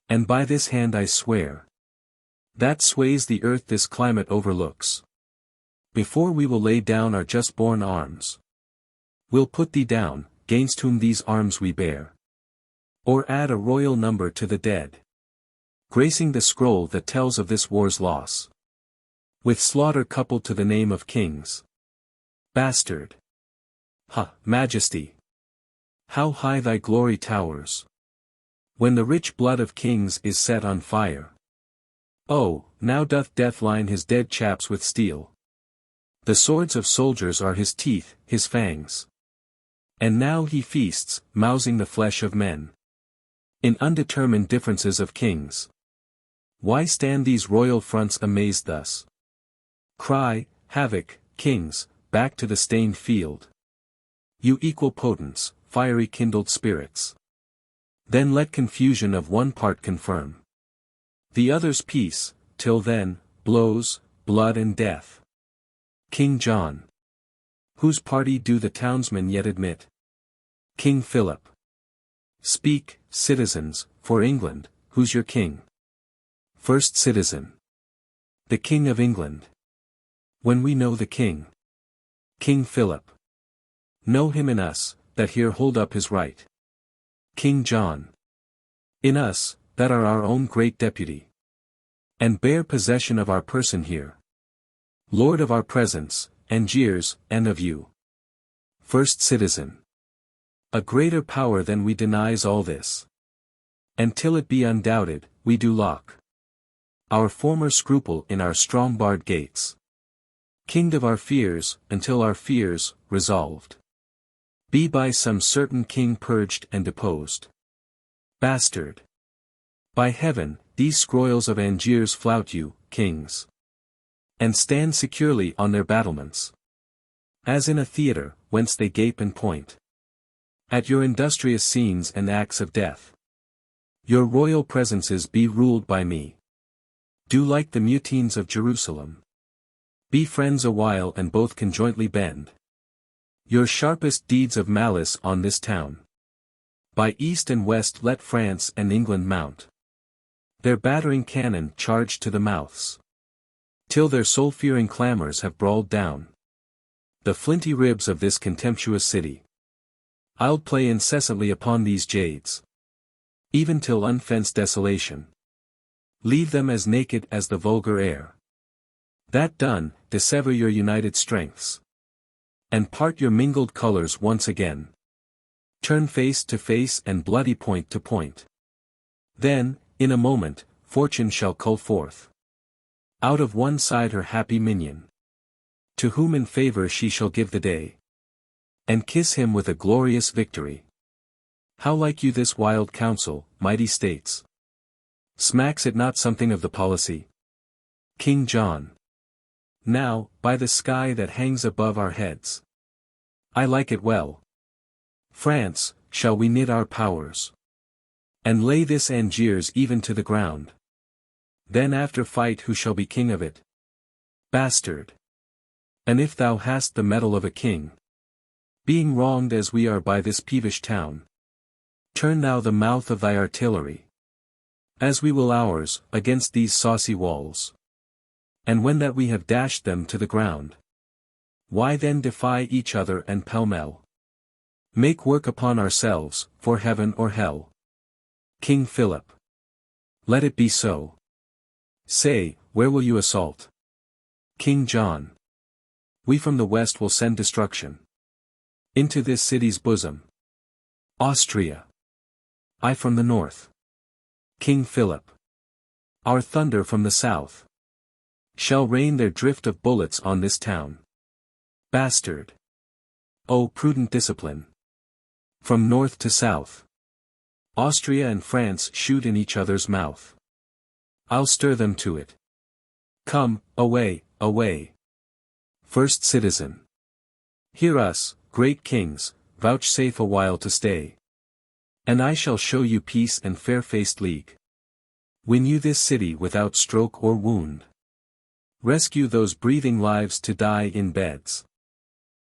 And by this hand I swear, that sways the earth this climate overlooks, before we will lay down our just-born arms, we'll put thee down, gainst whom these arms we bear, or add a royal number to the dead, gracing the scroll that tells of this war's loss, with slaughter coupled to the name of kings. Bastard. Ha, Majesty! How high thy glory towers, when the rich blood of kings is set on fire. Oh, now doth death line his dead chaps with steel. The swords of soldiers are his teeth, his fangs. And now he feasts, mousing the flesh of men, in undetermined differences of kings. Why stand these royal fronts amazed thus? Cry, havoc, kings, back to the stained field. You equal potents, fiery kindled spirits. Then let confusion of one part confirm the other's peace, till then, blows, blood and death. King John. Whose party do the townsmen yet admit? King Philip. Speak, citizens, for England, who's your king? First citizen. The King of England. When we know the king. King Philip. Know him in us, that here hold up his right. King John. In us, that are our own great deputy, and bear possession of our person here. Lord of our presence, Angiers, and of you. First citizen. A greater power than we denies all this. And till it be undoubted, we do lock our former scruple in our strong barred gates. King of our fears, until our fears, resolved, be by some certain king purged and deposed. Bastard. By heaven, these scroils of Angiers flout you, kings, and stand securely on their battlements, as in a theatre, whence they gape and point at your industrious scenes and acts of death. Your royal presences be ruled by me. Do like the mutines of Jerusalem. Be friends a while and both conjointly bend your sharpest deeds of malice on this town. By east and west let France and England mount their battering cannon charged to the mouths, till their soul-fearing clamors have brawled down the flinty ribs of this contemptuous city. I'll play incessantly upon these jades, even till unfenced desolation leave them as naked as the vulgar air. That done, dissever your united strengths, and part your mingled colors once again. Turn face to face and bloody point to point. Then, in a moment, fortune shall cull forth out of one side her happy minion, to whom in favor she shall give the day, and kiss him with a glorious victory. How like you this wild counsel, mighty states? Smacks it not something of the policy? King John. Now, by the sky that hangs above our heads, I like it well. France, shall we knit our powers, and lay this Angiers even to the ground? Then after fight who shall be king of it? Bastard! And if thou hast the mettle of a king, being wronged as we are by this peevish town, turn thou the mouth of thy artillery, as we will ours, against these saucy walls. And when that we have dashed them to the ground, why then defy each other and pell-mell make work upon ourselves, for heaven or hell? King Philip. Let it be so. Say, where will you assault? King John. We from the west will send destruction into this city's bosom. Austria. I from the north. King Philip. Our thunder from the south shall rain their drift of bullets on this town. Bastard. O prudent discipline. From north to south, Austria and France shoot in each other's mouth. I'll stir them to it. Come, away, away. First citizen. Hear us, great kings, vouchsafe a while to stay, and I shall show you peace and fair-faced league. Win you this city without stroke or wound. Rescue those breathing lives to die in beds,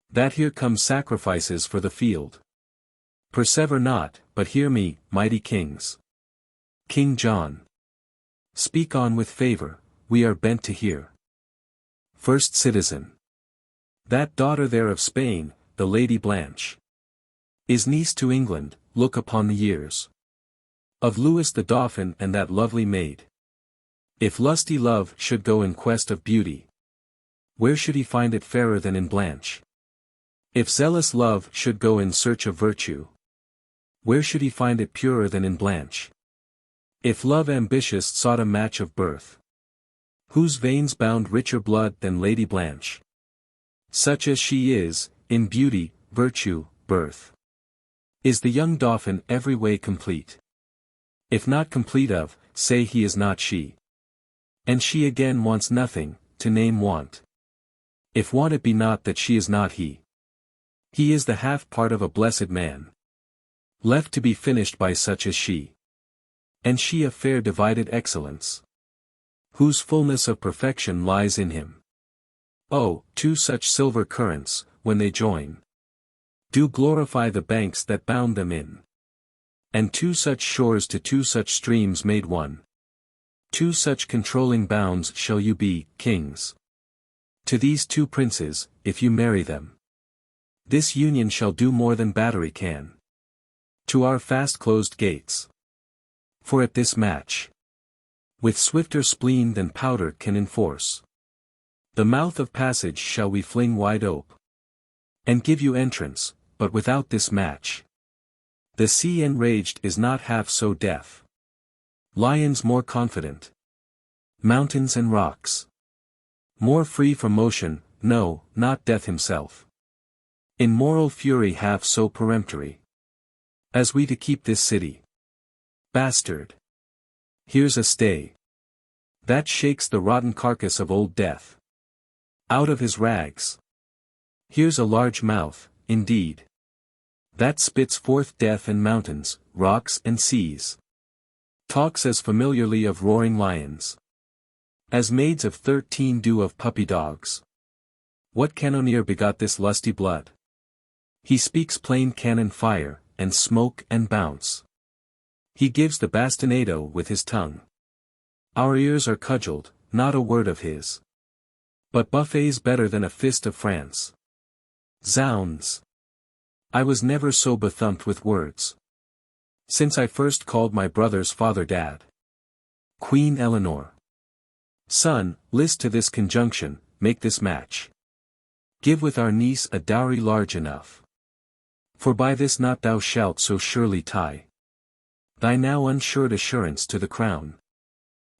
that here come sacrifices for the field. Persever not, but hear me, mighty kings. King John. Speak on with favor, we are bent to hear. First citizen. That daughter there of Spain, the Lady Blanche, is niece to England. Look upon the years of Louis the Dauphin and that lovely maid. If lusty love should go in quest of beauty, where should he find it fairer than in Blanche? If zealous love should go in search of virtue, where should he find it purer than in Blanche? If love ambitious sought a match of birth, whose veins bound richer blood than Lady Blanche? Such as she is, in beauty, virtue, birth, is the young Dauphin every way complete. If not complete of, say he is not she. And she again wants nothing, to name want. If want it be not that she is not he. He is the half part of a blessed man, left to be finished by such as she. And she a fair divided excellence, whose fullness of perfection lies in him. Oh, two such silver currents, when they join, do glorify the banks that bound them in. And two such shores to two such streams made one. Two such controlling bounds shall you be, kings. To these two princes, if you marry them, this union shall do more than battery can to our fast-closed gates. For at this match, with swifter spleen than powder can enforce, the mouth of passage shall we fling wide ope, and give you entrance, but without this match, the sea enraged is not half so deaf. Lions more confident, mountains and rocks, more free from motion, no, not death himself, in moral fury half so peremptory, as we to keep this city. Bastard. Here's a stay that shakes the rotten carcass of old death out of his rags. Here's a large mouth, indeed, that spits forth death and mountains, rocks and seas. talks as familiarly of roaring lions as maids of 13 do of puppy dogs. What cannoneer begot this lusty blood? He speaks plain cannon fire, and smoke and bounce. He gives the bastinado with his tongue. Our ears are cudgelled, not a word of his. But buffet's better than a fist of France. Zounds! I was never so bethumped with words since I first called my brother's father dad. Queen Eleanor. Son, list to this conjunction, make this match. Give with our niece a dowry large enough. For by this not thou shalt so surely tie thy now unsured assurance to the crown,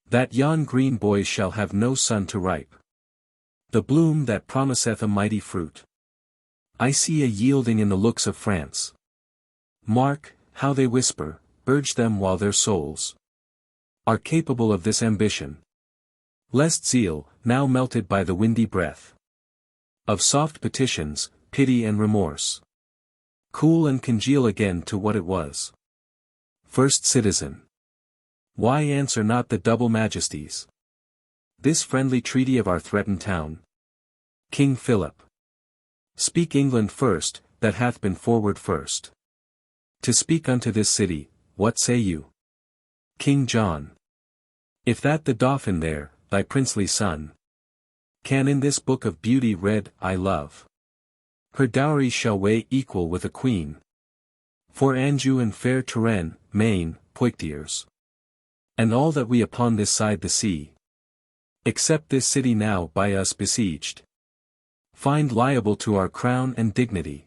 that yon green boy shall have no son to ripe the bloom that promiseth a mighty fruit. I see a yielding in the looks of France. Mark, how they whisper, urge them while their souls are capable of this ambition. Lest zeal, now melted by the windy breath of soft petitions, pity and remorse, cool and congeal again to what it was. First Citizen. Why answer not the double majesties this friendly treaty of our threatened town? King Philip. Speak England first, that hath been forward first to speak unto this city, what say you? King John. If that the Dauphin there, thy princely son, can in this book of beauty read, I love, her dowry shall weigh equal with a queen. For Anjou and fair Touraine, Maine, Poictiers, and all that we upon this side the sea, except this city now by us besieged, find liable to our crown and dignity,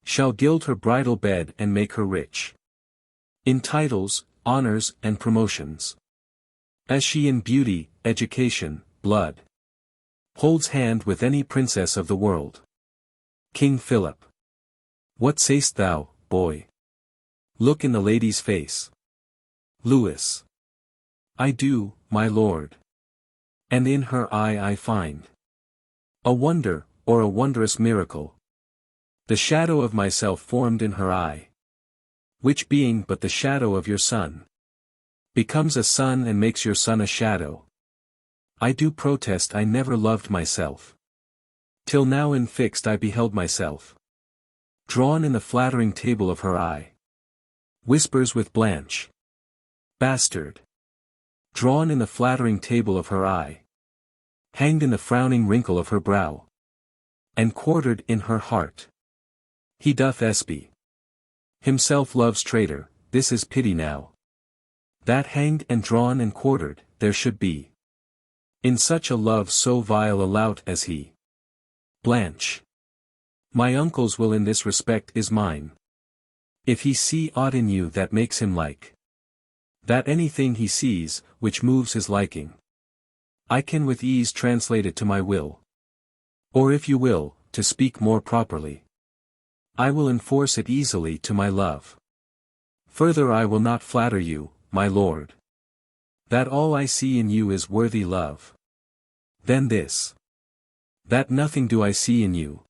shall gild her bridal bed and make her rich in titles, honors and promotions, as she in beauty, education, blood holds hand with any princess of the world. King Philip. What say'st thou, boy? Look in the lady's face. Lewis. I do, my lord. And in her eye I find a wonder, or a wondrous miracle. The shadow of myself formed in her eye, which being but the shadow of your son, becomes a sun and makes your son a shadow. I do protest I never loved myself, till now in fixed I beheld myself, drawn in the flattering table of her eye. Whispers with Blanche. Bastard. Drawn in the flattering table of her eye, hanged in the frowning wrinkle of her brow, and quartered in her heart. He doth espy himself love's traitor, this is pity now, that hanged and drawn and quartered, there should be in such a love so vile a lout as he. Blanche. My uncle's will in this respect is mine. If he see aught in you that makes him like that anything he sees, which moves his liking, I can with ease translate it to my will. Or if you will, to speak more properly, I will enforce it easily to my love. Further I will not flatter you, my lord, that all I see in you is worthy love. Then this, that nothing do I see in you,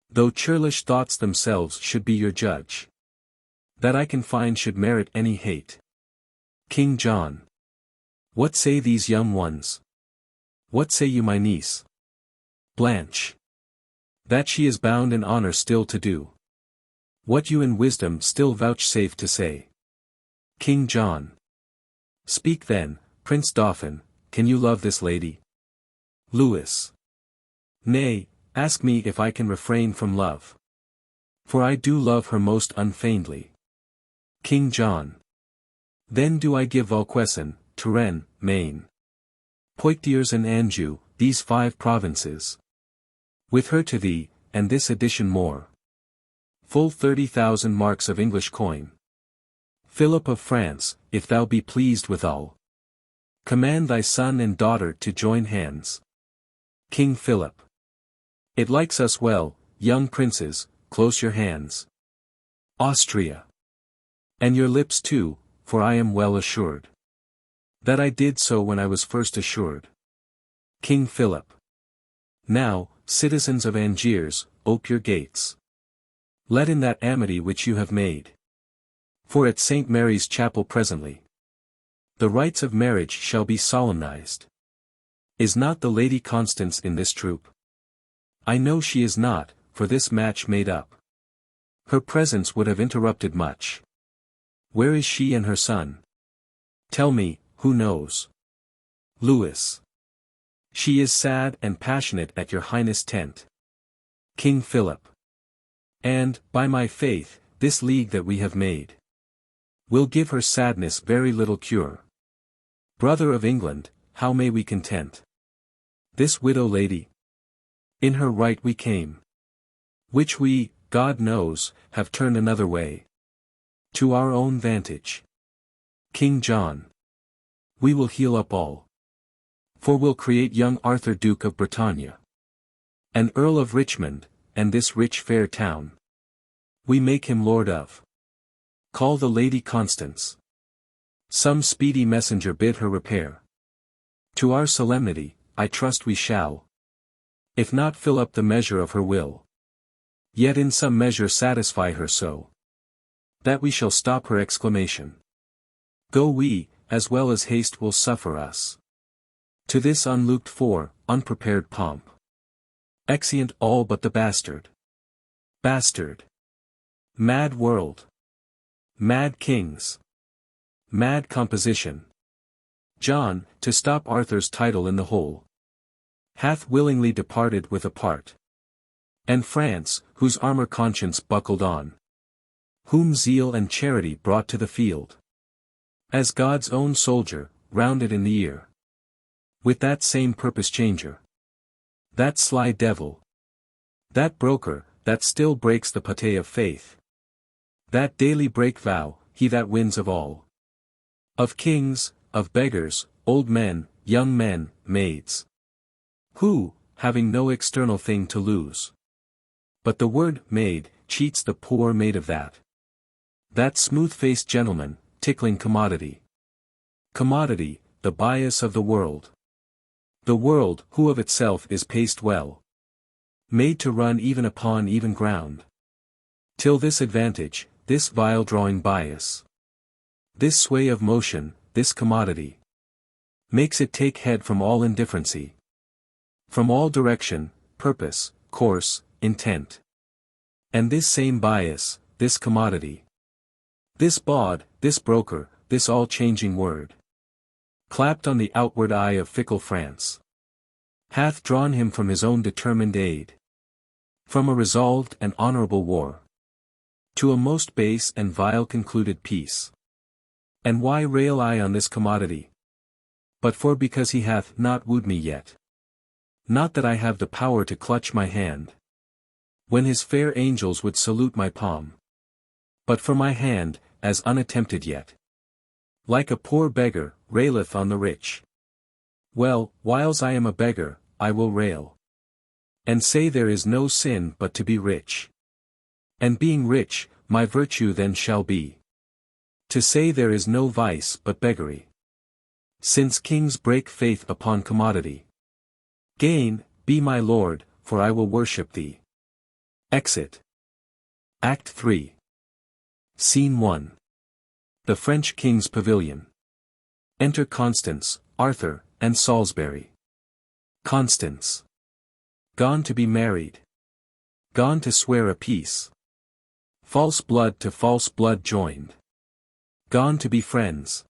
though churlish thoughts themselves should be your judge, that I can find should merit any hate. King John. What say these young ones? What say you, my niece? Blanche. That she is bound in honor still to do what you in wisdom still vouchsafe to say. King John. Speak then, Prince Dauphin, can you love this lady? Lewis. Nay, ask me if I can refrain from love, for I do love her most unfeignedly. King John. Then do I give Vauquesson, Touraine, Maine, Poictiers and Anjou, these 5 provinces, with her to thee, and this addition more, full 30,000 marks of English coin. Philip of France, if thou be pleased withal, command thy son and daughter to join hands. King Philip. It likes us well, young princes, close your hands. Austria. And your lips too, for I am well assured that I did so when I was first assured. King Philip. Now, citizens of Angiers, ope your gates. Let in that amity which you have made. For at St. Mary's Chapel presently The rites of marriage shall be solemnized. Is not the Lady Constance in this troop? I know she is not, for this match made up. Her presence would have interrupted much. Where is she and her son? Tell me, who knows? Louis. She is sad and passionate at your highness' tent. King Philip. And, by my faith, this league that we have made will give her sadness very little cure. Brother of England, how may we content this widow lady? In her right we came, which we, God knows, have turned another way, to our own vantage. King John. We will heal up all. For we'll create young Arthur Duke of Bretagne, an Earl of Richmond, and this rich fair town we make him lord of. Call the Lady Constance. Some speedy messenger bid her repair. To our solemnity, I trust we shall, if not fill up the measure of her will, yet in some measure satisfy her so, that we shall stop her exclamation. Go we, as well as haste will suffer us, to this unlooked for, unprepared pomp. Exeunt all but the bastard. Bastard. Mad world. Mad kings. Mad composition. John, to stop Arthur's title in the whole, hath willingly departed with a part. And France, whose armor conscience buckled on, whom zeal and charity brought to the field, as God's own soldier, rounded in the ear, with that same purpose changer, that sly devil, that broker, that still breaks the pate of faith, that daily break vow, he that wins of all, of kings, of beggars, old men, young men, maids, who, having no external thing to lose, but the word maid, cheats the poor maid of that smooth-faced gentleman, tickling commodity. Commodity, the bias of the world. The world, who of itself is paced well, made to run even upon even ground, till this advantage, this vile drawing bias, this sway of motion, this commodity, makes it take head from all indifferency, from all direction, purpose, course, intent. And this same bias, this commodity, this bawd, this broker, this all-changing word, clapped on the outward eye of fickle France, hath drawn him from his own determined aid, from a resolved and honorable war, to a most base and vile concluded peace. And why rail I on this commodity? But for because he hath not wooed me yet. Not that I have the power to clutch my hand, when his fair angels would salute my palm, but for my hand, as unattempted yet, like a poor beggar, raileth on the rich. Well, whiles I am a beggar, I will rail, and say there is no sin but to be rich. And being rich, my virtue then shall be, to say there is no vice but beggary. Since kings break faith upon commodity. Gain, be my lord, for I will worship thee. Exit. Act 3. Scene 1. The French King's Pavilion. Enter Constance, Arthur, and Salisbury. Constance. Gone to be married. Gone to swear a peace. False blood to false blood joined. Gone to be friends.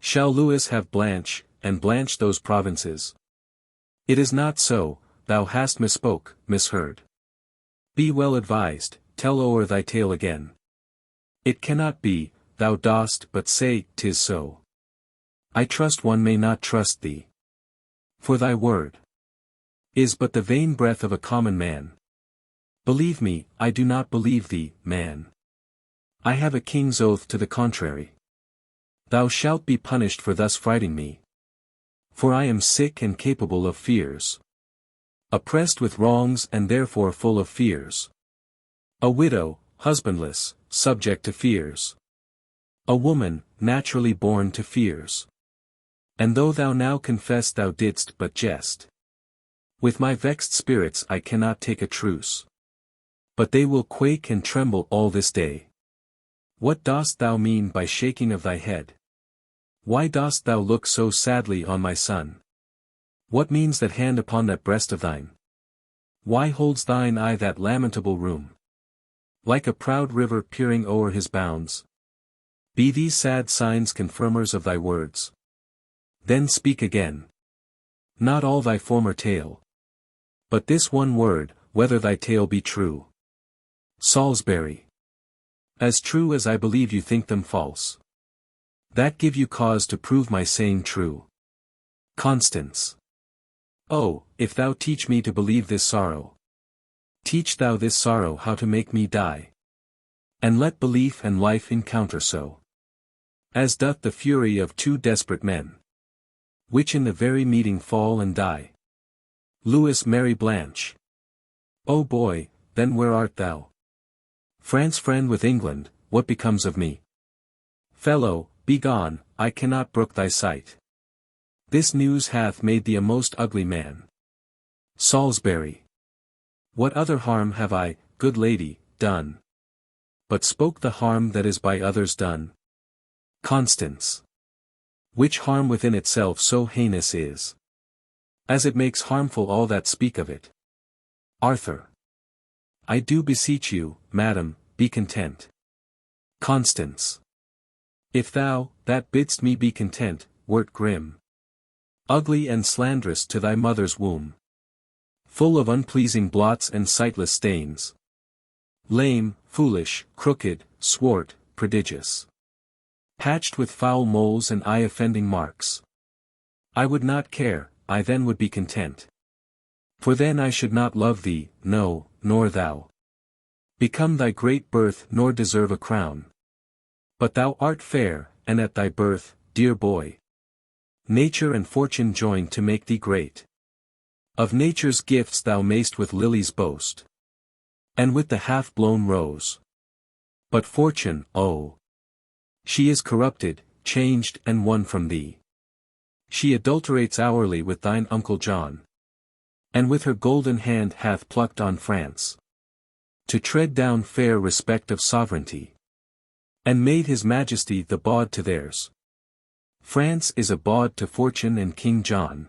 Shall Louis have Blanche, and Blanche those provinces? It is not so, thou hast misspoke, misheard. Be well advised, tell o'er thy tale again. It cannot be, thou dost but say, 'tis so. I trust one may not trust thee. For thy word is but the vain breath of a common man. Believe me, I do not believe thee, man. I have a king's oath to the contrary. Thou shalt be punished for thus frighting me. For I am sick and capable of fears. Oppressed with wrongs and therefore full of fears. A widow, husbandless, subject to fears. A woman, naturally born to fears. And though thou now confess thou didst but jest, with my vexed spirits I cannot take a truce. But they will quake and tremble all this day. What dost thou mean by shaking of thy head? Why dost thou look so sadly on my son? What means that hand upon that breast of thine? Why holds thine eye that lamentable room? Like a proud river peering o'er his bounds. Be these sad signs confirmers of thy words? Then speak again. Not all thy former tale. But this one word, whether thy tale be true. Salisbury. As true as I believe you think them false. That give you cause to prove my saying true. Constance. Oh, if thou teach me to believe this sorrow. Teach thou this sorrow how to make me die. And let belief and life encounter so. As doth the fury of two desperate men. Which in the very meeting fall and die. Louis Mary Blanche. O boy, then where art thou? France friend with England, what becomes of me? Fellow, be gone, I cannot brook thy sight. This news hath made thee a most ugly man. Salisbury. What other harm have I, good lady, done? But spoke the harm that is by others done. Constance. Which harm within itself so heinous is, as it makes harmful all that speak of it. Arthur. I do beseech you, madam, be content. Constance. If thou, that bidst me be content, wert grim, ugly and slanderous to thy mother's womb, full of unpleasing blots and sightless stains, lame, foolish, crooked, swart, prodigious, patched with foul moles and eye-offending marks, I would not care, I then would be content. For then I should not love thee, no, nor thou become thy great birth nor deserve a crown. But thou art fair, and at thy birth, dear boy, nature and fortune joined to make thee great. Of nature's gifts thou mayst with lilies boast, and with the half-blown rose. But fortune, oh! She is corrupted, changed and won from thee. She adulterates hourly with thine uncle John, and with her golden hand hath plucked on France, to tread down fair respect of sovereignty, and made his majesty the bawd to theirs. France is a bawd to fortune and King John.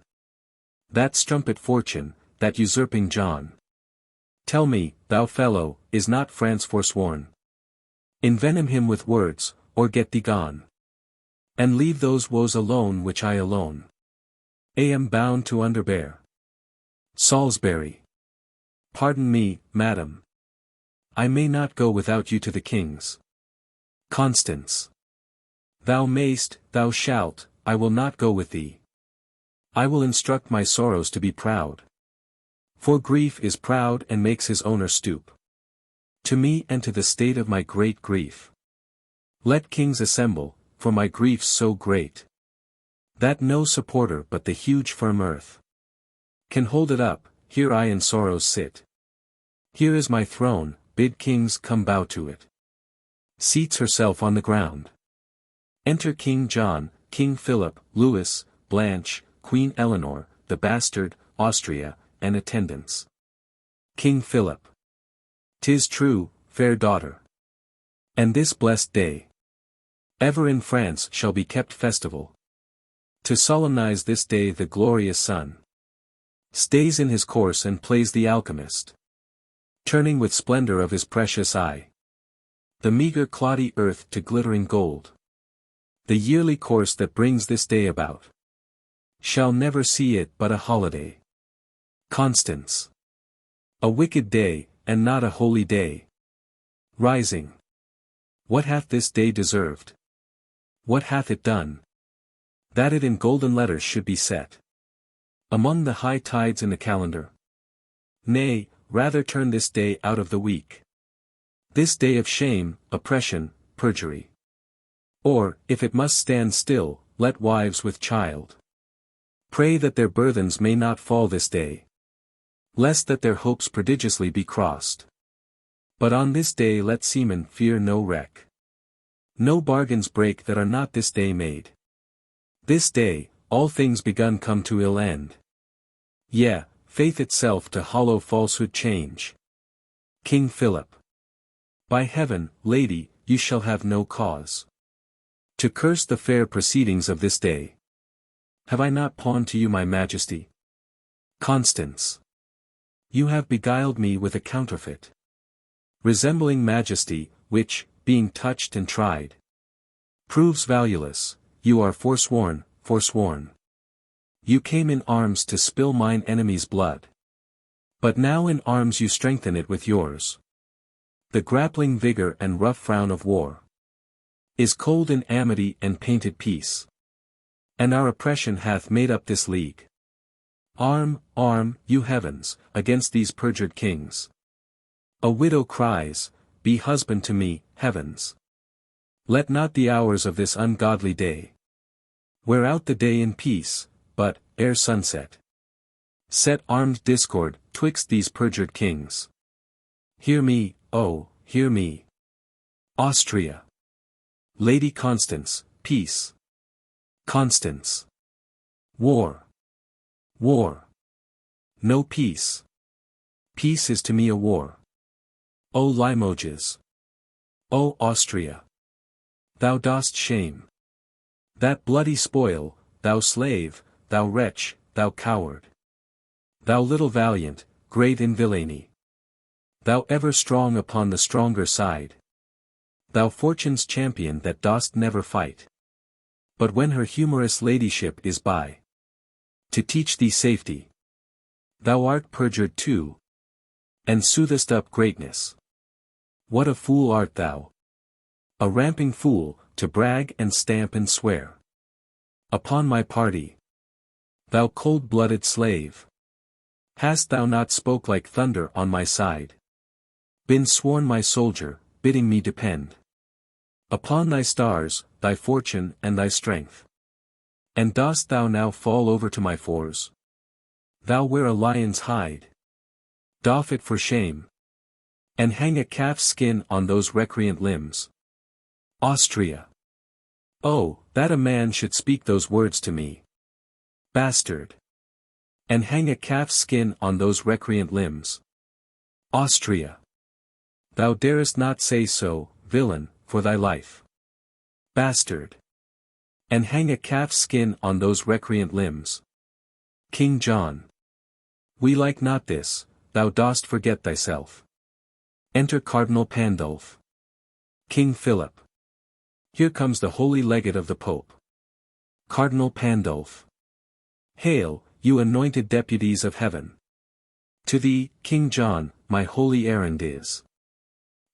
That strumpet fortune, that usurping John. Tell me, thou fellow, is not France forsworn? Envenom him with words, or get thee gone. And leave those woes alone which I alone am bound to underbear. Salisbury. Pardon me, madam. I may not go without you to the king's. Constance. Thou mayst, thou shalt, I will not go with thee. I will instruct my sorrows to be proud. For grief is proud and makes his owner stoop. To me and to the state of my great grief. Let kings assemble, for my grief's so great, that no supporter but the huge firm earth can hold it up. Here I in sorrows sit. Here is my throne, bid kings come bow to it. Seats herself on the ground. Enter King John, King Philip, Louis, Blanche, Queen Eleanor, the bastard, Austria, and attendants. King Philip. 'Tis true, fair daughter. And this blessed day, ever in France shall be kept festival. To solemnize this day the glorious sun stays in his course and plays the alchemist, turning with splendor of his precious eye the meager cloddy earth to glittering gold. The yearly course that brings this day about shall never see it but a holiday. Constance. A wicked day, and not a holy day. Rising. What hath this day deserved? What hath it done? That it in golden letters should be set among the high tides in the calendar. Nay, rather turn this day out of the week. This day of shame, oppression, perjury. Or, if it must stand still, let wives with child pray that their burthens may not fall this day, lest that their hopes prodigiously be crossed. But on this day let seamen fear no wreck. No bargains break that are not this day made. This day, all things begun come to ill end. Yea, faith itself to hollow falsehood change. King Philip. By heaven, lady, you shall have no cause To curse the fair proceedings of this day. Have I not pawned to you my majesty? Constance. You have beguiled me with a counterfeit. Resembling majesty, which, being touched and tried, proves valueless, you are forsworn, forsworn. You came in arms to spill mine enemy's blood. But now in arms you strengthen it with yours. The grappling vigor and rough frown of war is cold in amity and painted peace. And our oppression hath made up this league. Arm, arm, you heavens, against these perjured kings. A widow cries, be husband to me, heavens. Let not the hours of this ungodly day wear out the day in peace, but, ere sunset, set armed discord twixt these perjured kings. Hear me, oh, hear me. Austria. Lady Constance, peace. Constance. War. War. No peace. Peace is to me a war. O Limoges. O Austria. Thou dost shame. That bloody spoil, thou slave, thou wretch, thou coward. Thou little valiant, great in villainy. Thou ever strong upon the stronger side. Thou fortune's champion that dost never fight. But when her humorous ladyship is by, to teach thee safety, thou art perjured too, and soothest up greatness. What a fool art thou! A ramping fool, to brag and stamp and swear upon my party. Thou cold-blooded slave! Hast thou not spoke like thunder on my side? Been sworn my soldier, bidding me depend upon thy stars, thy fortune and thy strength? And dost thou now fall over to my fours? Thou wear a lion's hide. Doff it for shame. And hang a calf's skin on those recreant limbs. Austria. Oh, that a man should speak those words to me. Bastard. And hang a calf's skin on those recreant limbs. Austria. Thou darest not say so, villain, for thy life. Bastard. And hang a calf's skin on those recreant limbs. King John. We like not this, thou dost forget thyself. Enter Cardinal Pandulph. King Philip. Here comes the holy legate of the Pope. Cardinal Pandulph. Hail, you anointed deputies of heaven. To thee, King John, my holy errand is.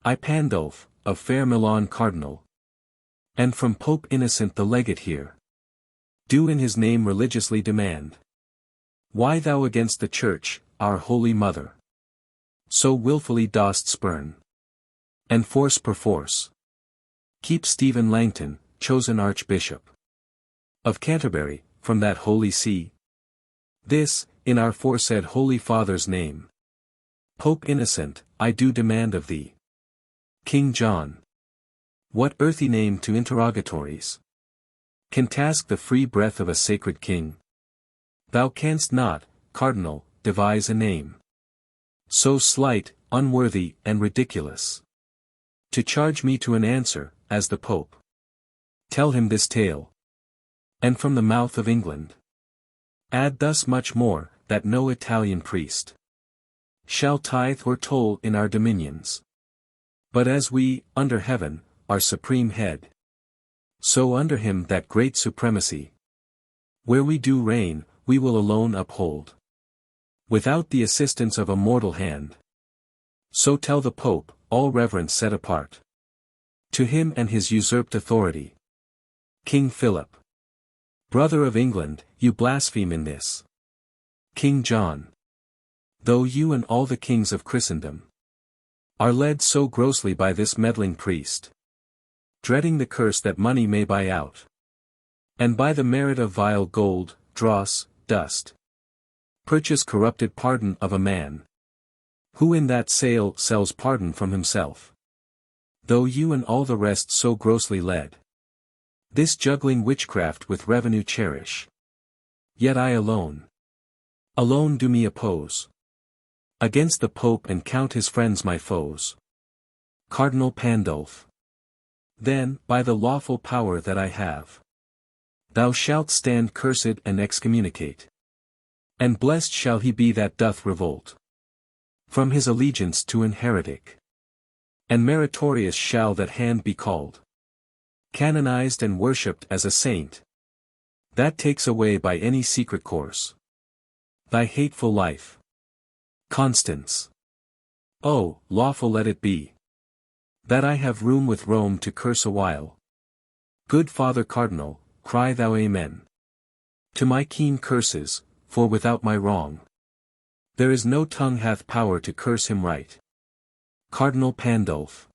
I Pandulph, of fair Milan Cardinal. And from Pope Innocent the legate here. Do in his name religiously demand. Why thou against the Church, our holy mother, so wilfully dost spurn, and force perforce, keep Stephen Langton, chosen Archbishop of Canterbury, from that holy see? This, in our foresaid Holy Father's name. Pope Innocent, I do demand of thee. King John. What earthy name to interrogatories can task the free breath of a sacred king? Thou canst not, Cardinal, devise a name so slight, unworthy, and ridiculous, to charge me to an answer, as the Pope. Tell him this tale. And from the mouth of England. Add thus much more, that no Italian priest shall tithe or toll in our dominions. But as we, under heaven, are supreme head, so under him that great supremacy, where we do reign, we will alone uphold, without the assistance of a mortal hand. So tell the Pope, all reverence set apart to him and his usurped authority. King Philip. Brother of England, you blaspheme in this. King John. Though you and all the kings of Christendom are led so grossly by this meddling priest, dreading the curse that money may buy out, and by the merit of vile gold, dross, dust, purchase corrupted pardon of a man, who in that sale sells pardon from himself. Though you and all the rest so grossly led this juggling witchcraft with revenue cherish, yet I alone do me oppose against the Pope and count his friends my foes. Cardinal Pandulph. Then, by the lawful power that I have, thou shalt stand cursed and excommunicate. And blessed shall he be that doth revolt from his allegiance to an heretic. And meritorious shall that hand be called, canonized and worshipped as a saint, that takes away by any secret course thy hateful life. Constance. Oh, lawful let it be, that I have room with Rome to curse a while. Good Father Cardinal, cry thou Amen to my keen curses, for without my wrong, there is no tongue hath power to curse him right. Cardinal Pandulph.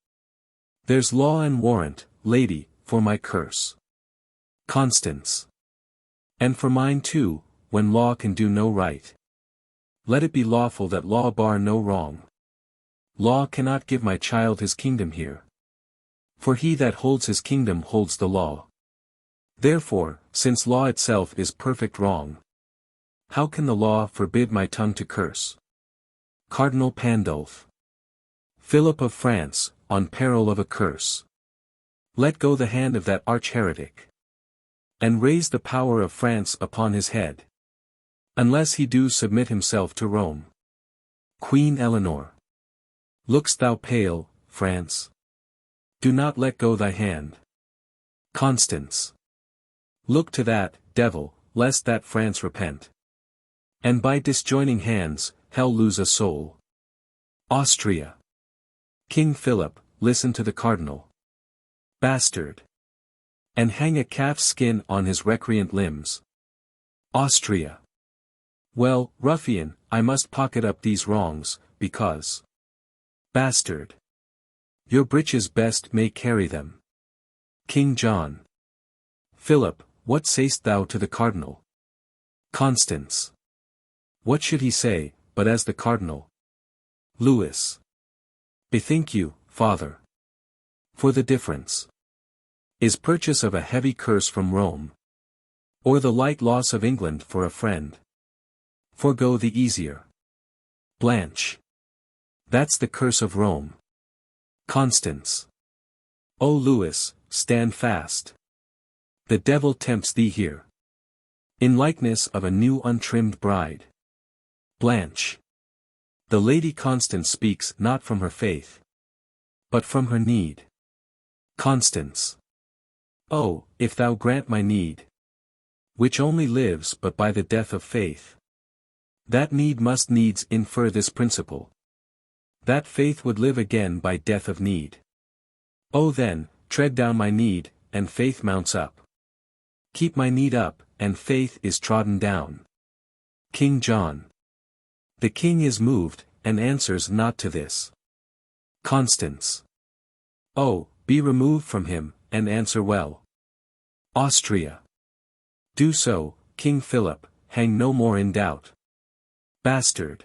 There's law and warrant, lady, for my curse. Constance. And for mine too, when law can do no right. Let it be lawful that law bar no wrong. Law cannot give my child his kingdom here. For he that holds his kingdom holds the law. Therefore, since law itself is perfect wrong, how can the law forbid my tongue to curse? Cardinal Pandulph. Philip of France, on peril of a curse, let go the hand of that arch-heretic, and raise the power of France upon his head, unless he do submit himself to Rome. Queen Eleanor. Look'st thou pale, France? Do not let go thy hand. Constance. Look to that, devil, lest that France repent, and by disjoining hands, hell lose a soul. Austria. King Philip, listen to the cardinal. Bastard. And hang a calf's skin on his recreant limbs. Austria. Well, ruffian, I must pocket up these wrongs, because. Bastard. Your breeches best may carry them. King John. Philip, what say'st thou to the cardinal? Constance. What should he say, but as the cardinal? Louis. Bethink you, father. For the difference is purchase of a heavy curse from Rome, or the light loss of England for a friend. Forego the easier. Blanche. That's the curse of Rome. Constance. O Louis, stand fast. The devil tempts thee here, in likeness of a new untrimmed bride. Blanche. The Lady Constance speaks not from her faith, but from her need. Constance. Oh, if thou grant my need, which only lives but by the death of faith, that need must needs infer this principle, that faith would live again by death of need. Oh then, tread down my need, and faith mounts up. Keep my need up, and faith is trodden down. King John. The king is moved, and answers not to this. Constance. Oh, be removed from him, and answer well. Austria. Do so, King Philip, hang no more in doubt. Bastard.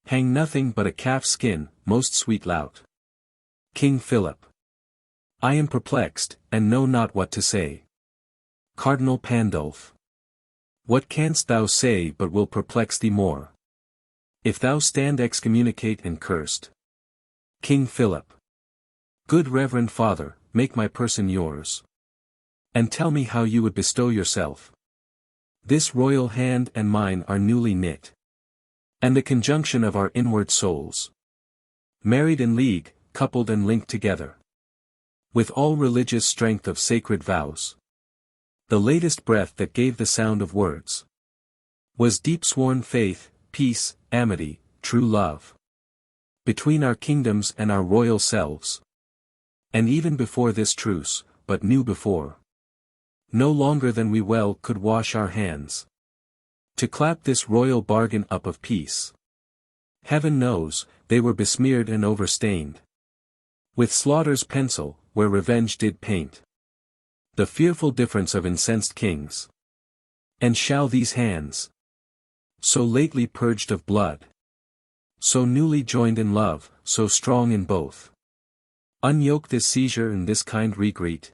Hang nothing but a calf's skin, most sweet lout. King Philip. I am perplexed, and know not what to say. Cardinal Pandulph. What canst thou say but will perplex thee more, if thou stand excommunicate and cursed? King Philip. Good reverend father, make my person yours, and tell me how you would bestow yourself. This royal hand and mine are newly knit, and the conjunction of our inward souls, married in league, coupled and linked together, with all religious strength of sacred vows. The latest breath that gave the sound of words was deep-sworn faith, peace, amity, true love, between our kingdoms and our royal selves. And even before this truce, but knew before, no longer than we well could wash our hands, to clap this royal bargain up of peace. Heaven knows, they were besmeared and overstained with slaughter's pencil, where revenge did paint the fearful difference of incensed kings. And shall these hands, so lately purged of blood, so newly joined in love, so strong in both, unyoke this seizure and this kind regreet,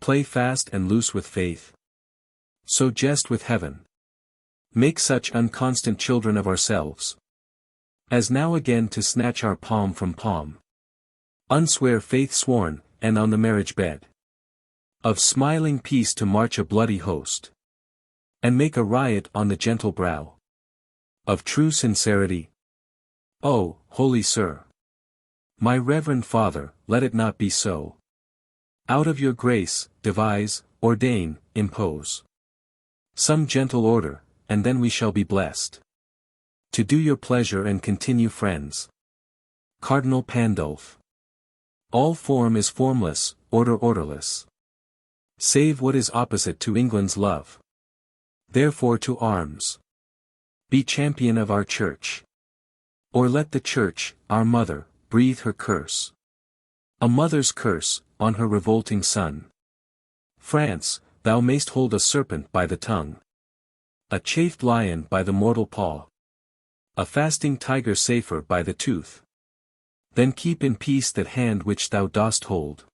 play fast and loose with faith, so jest with heaven, make such unconstant children of ourselves, as now again to snatch our palm from palm, unswear faith sworn, and on the marriage bed of smiling peace to march a bloody host, and make a riot on the gentle brow of true sincerity? Oh, holy sir, my reverend father, let it not be so. Out of your grace, devise, ordain, impose some gentle order, and then we shall be blessed to do your pleasure and continue friends. Cardinal Pandulph. All form is formless, order orderless, save what is opposite to England's love. Therefore to arms. Be champion of our Church. Or let the Church, our mother, breathe her curse. A mother's curse, on her revolting son. France, thou mayst hold a serpent by the tongue, a chafed lion by the mortal paw, a fasting tiger safer by the tooth. Then keep in peace that hand which thou dost hold.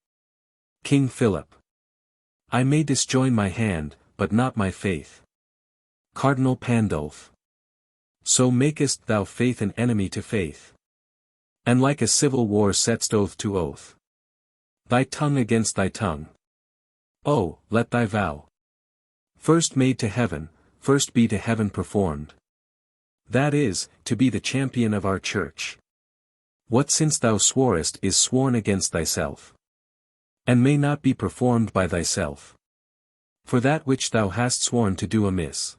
King Philip. I may disjoin my hand, but not my faith. Cardinal Pandulph. So makest thou faith an enemy to faith, and like a civil war set'st oath to oath, thy tongue against thy tongue. Oh, let thy vow, first made to heaven, first be to heaven performed. That is, to be the champion of our Church. What since thou sworest is sworn against thyself, and may not be performed by thyself. For that which thou hast sworn to do amiss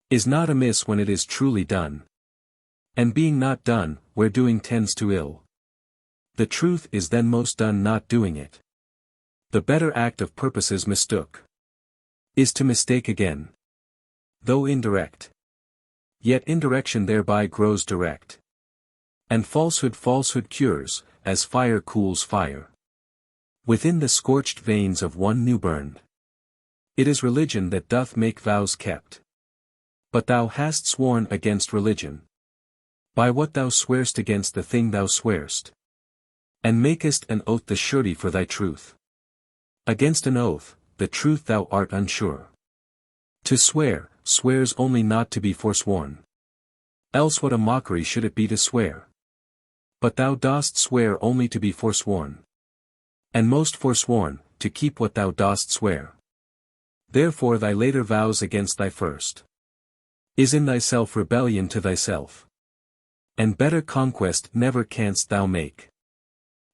is not amiss when it is truly done. And being not done, where doing tends to ill, the truth is then most done not doing it. The better act of purposes mistook is to mistake again, though indirect. Yet indirection thereby grows direct. And falsehood cures, as fire cools fire within the scorched veins of one new burned. It is religion that doth make vows kept. But thou hast sworn against religion, by what thou swear'st against the thing thou swear'st, and makest an oath the surety for thy truth. Against an oath, the truth thou art unsure. To swear, swears only not to be forsworn. Else what a mockery should it be to swear? But thou dost swear only to be forsworn. And most forsworn, to keep what thou dost swear. Therefore thy later vows against thy first is in thyself rebellion to thyself. And better conquest never canst thou make.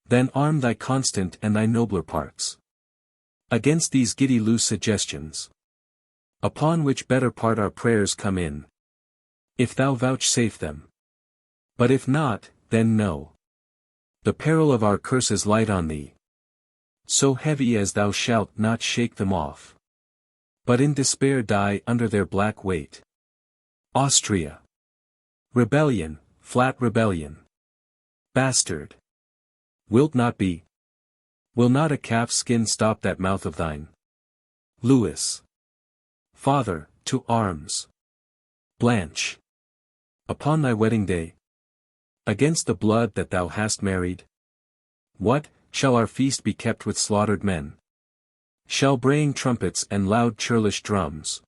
Then arm thy constant and thy nobler parts against these giddy loose suggestions, upon which better part our prayers come in, if thou vouchsafe them. But if not, then know the peril of our curses light on thee, so heavy as thou shalt not shake them off, but in despair die under their black weight. Austria. Rebellion, flat rebellion. Bastard. Wilt not be? Will not a calf's skin stop that mouth of thine? Louis. Father, to arms. Blanche. Upon thy wedding day, against the blood that thou hast married. What, shall our feast be kept with slaughtered men? Shall braying trumpets and loud churlish drums,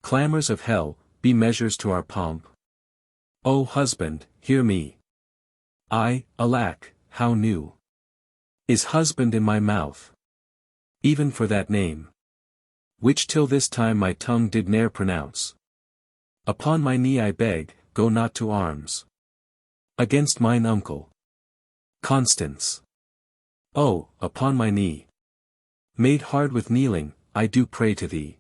clamors of hell, be measures to our pomp? O husband, hear me. Alack, how new is husband in my mouth, even for that name, which till this time my tongue did ne'er pronounce. Upon my knee I beg, go not to arms against mine uncle Constance. Oh, upon my knee, made hard with kneeling, I do pray to thee.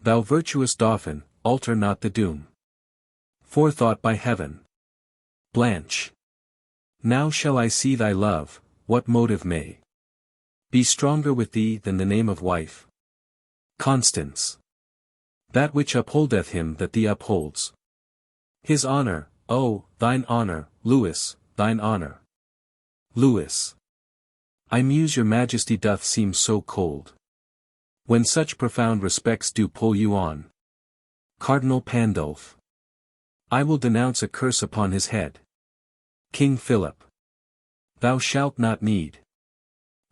Thou virtuous dauphin, alter not the doom forethought by heaven. Blanche. Now shall I see thy love, what motive may be stronger with thee than the name of wife? Constance. That which upholdeth him that thee upholds. His honor, oh, thine honor, Louis, thine honor. Louis. I muse your majesty doth seem so cold, when such profound respects do pull you on. Cardinal Pandulph. I will denounce a curse upon his head. King Philip. Thou shalt not need.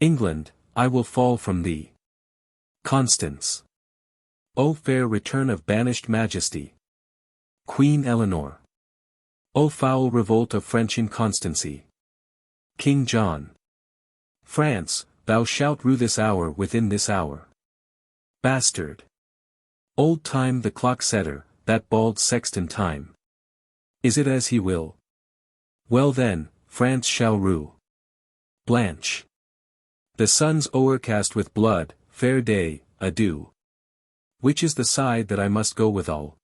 England, I will fall from thee. Constance. O fair return of banished majesty. Queen Eleanor. O foul revolt of French inconstancy. King John. France, thou shalt rue this hour within this hour. Bastard. Old Time the clock setter, that bald sexton Time. Is it as he will? Well then, France shall rue. Blanche. The sun's o'ercast with blood, fair day, adieu. Which is the side that I must go withal?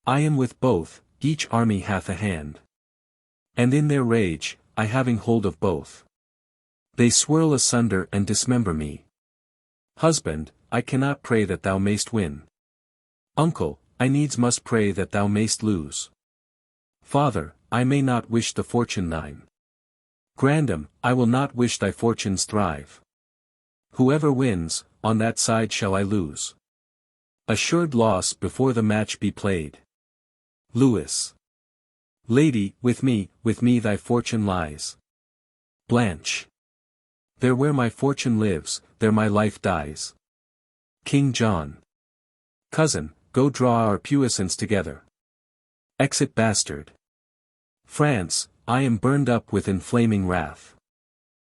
I am with both, each army hath a hand. And in their rage, I having hold of both. They swirl asunder and dismember me. Husband, I cannot pray that thou mayst win. Uncle, I needs must pray that thou mayst lose. Father, I may not wish the fortune thine. Grandam, I will not wish thy fortunes thrive. Whoever wins, on that side shall I lose. Assured loss before the match be played. Lewis. Lady, with me thy fortune lies. Blanche. There where my fortune lives, there my life dies. King John. Cousin, go draw our puissance together. Exit Bastard. France, I am burned up with inflaming wrath.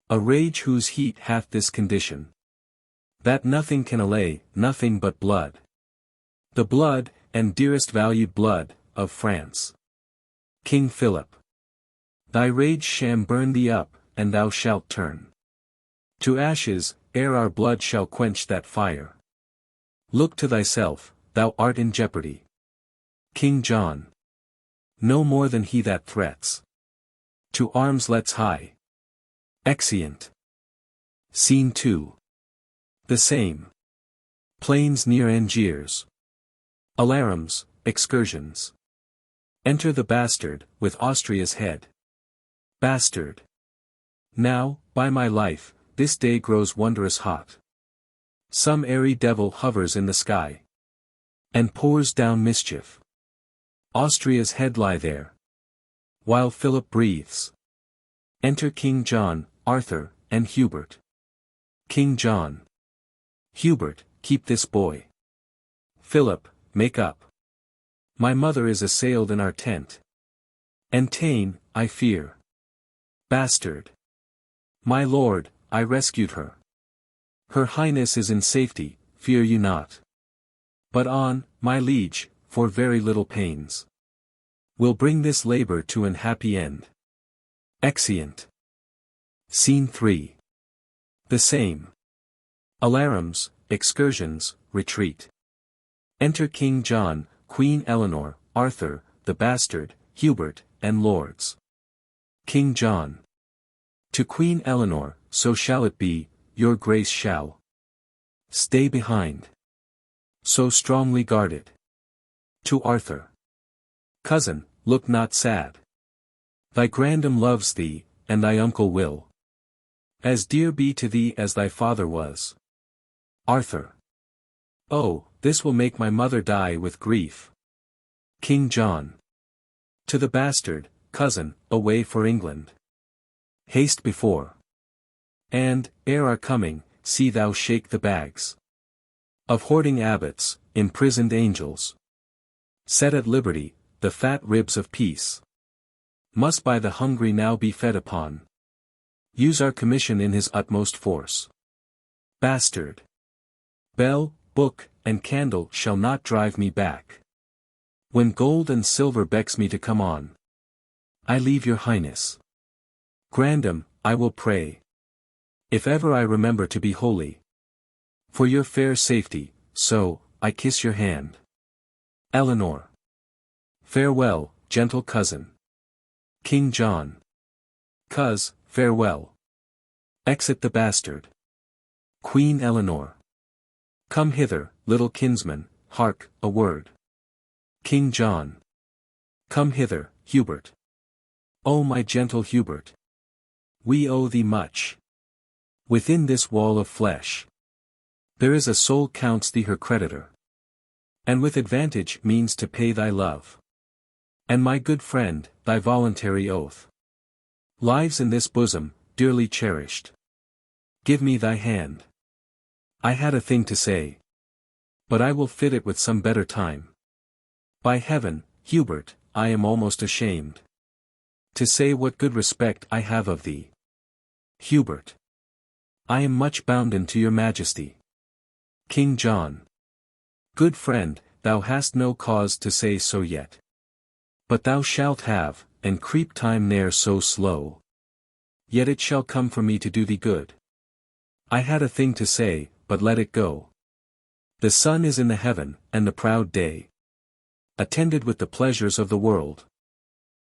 A rage whose heat hath this condition. That nothing can allay, nothing but blood. The blood, and dearest valued blood, of France. King Philip. Thy rage shall burn thee up, and thou shalt turn to ashes, ere our blood shall quench that fire. Look to thyself, thou art in jeopardy. King John. No more than he that threats. To arms let's hie. Exeunt. Scene 2. The same. Plains near Angiers. Alarums, excursions. Enter the Bastard, with Austria's head. Bastard. Now, by my life, this day grows wondrous hot. Some airy devil hovers in the sky. And pours down mischief. Austria's head lie there. While Philip breathes. Enter King John, Arthur, and Hubert. King John. Hubert, keep this boy. Philip, make up. My mother is assailed in our tent. And ta'en, I fear. Bastard. My lord, I rescued her. Her highness is in safety, fear you not. But on, my liege, for very little pains. Will bring this labor to an happy end. Exeunt. Scene 3. The same. Alarums, excursions, retreat. Enter King John, Queen Eleanor, Arthur, the Bastard, Hubert, and lords. King John. To Queen Eleanor, so shall it be, your grace shall stay behind. So strongly guarded. To Arthur. Cousin, look not sad. Thy grandam loves thee, and thy uncle will as dear be to thee as thy father was. Arthur. Oh, this will make my mother die with grief. King John. To the Bastard, cousin, away for England. Haste before. And, ere our coming, see thou shake the bags of hoarding abbots, imprisoned angels. Set at liberty, the fat ribs of peace. Must by the hungry now be fed upon. Use our commission in his utmost force. Bastard. Bell, book, and candle shall not drive me back. When gold and silver becks me to come on, I leave your highness. Grandam, I will pray. If ever I remember to be holy. For your fair safety, so, I kiss your hand. Eleanor. Farewell, gentle cousin. King John. Cuz, farewell. Exit the Bastard. Queen Eleanor. Come hither, little kinsman, hark, a word. King John. Come hither, Hubert. O my gentle Hubert. We owe thee much. Within this wall of flesh. There is a soul counts thee her creditor. And with advantage means to pay thy love. And my good friend, thy voluntary oath. Lives in this bosom, dearly cherished. Give me thy hand. I had a thing to say. But I will fit it with some better time. By heaven, Hubert, I am almost ashamed to say what good respect I have of thee. Hubert. I am much bounden to your majesty. King John. Good friend, thou hast no cause to say so yet. But thou shalt have, and creep time ne'er so slow. Yet it shall come for me to do thee good. I had a thing to say, but let it go. The sun is in the heaven, and the proud day, attended with the pleasures of the world,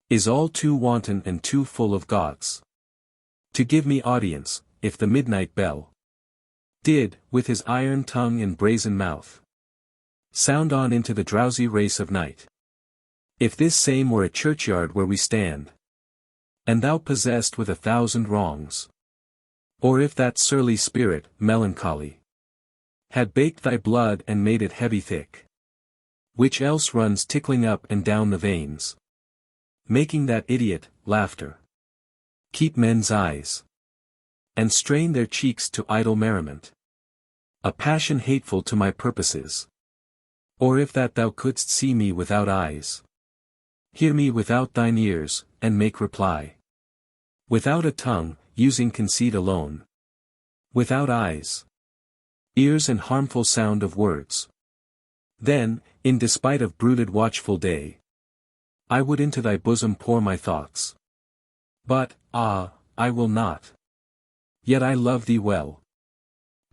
is all too wanton and too full of gods, to give me audience, if the midnight bell did, with his iron tongue and brazen mouth, sound on into the drowsy race of night. If this same were a churchyard where we stand, and thou possessed with 1,000 wrongs, or if that surly spirit, melancholy, had baked thy blood and made it heavy thick, which else runs tickling up and down the veins, making that idiot, laughter, keep men's eyes, and strain their cheeks to idle merriment, a passion hateful to my purposes. Or if that thou couldst see me without eyes, hear me without thine ears, and make reply, without a tongue, using conceit alone, without eyes, ears and harmful sound of words, then, in despite of brooded watchful day, I would into thy bosom pour my thoughts. But, I will not. Yet I love thee well.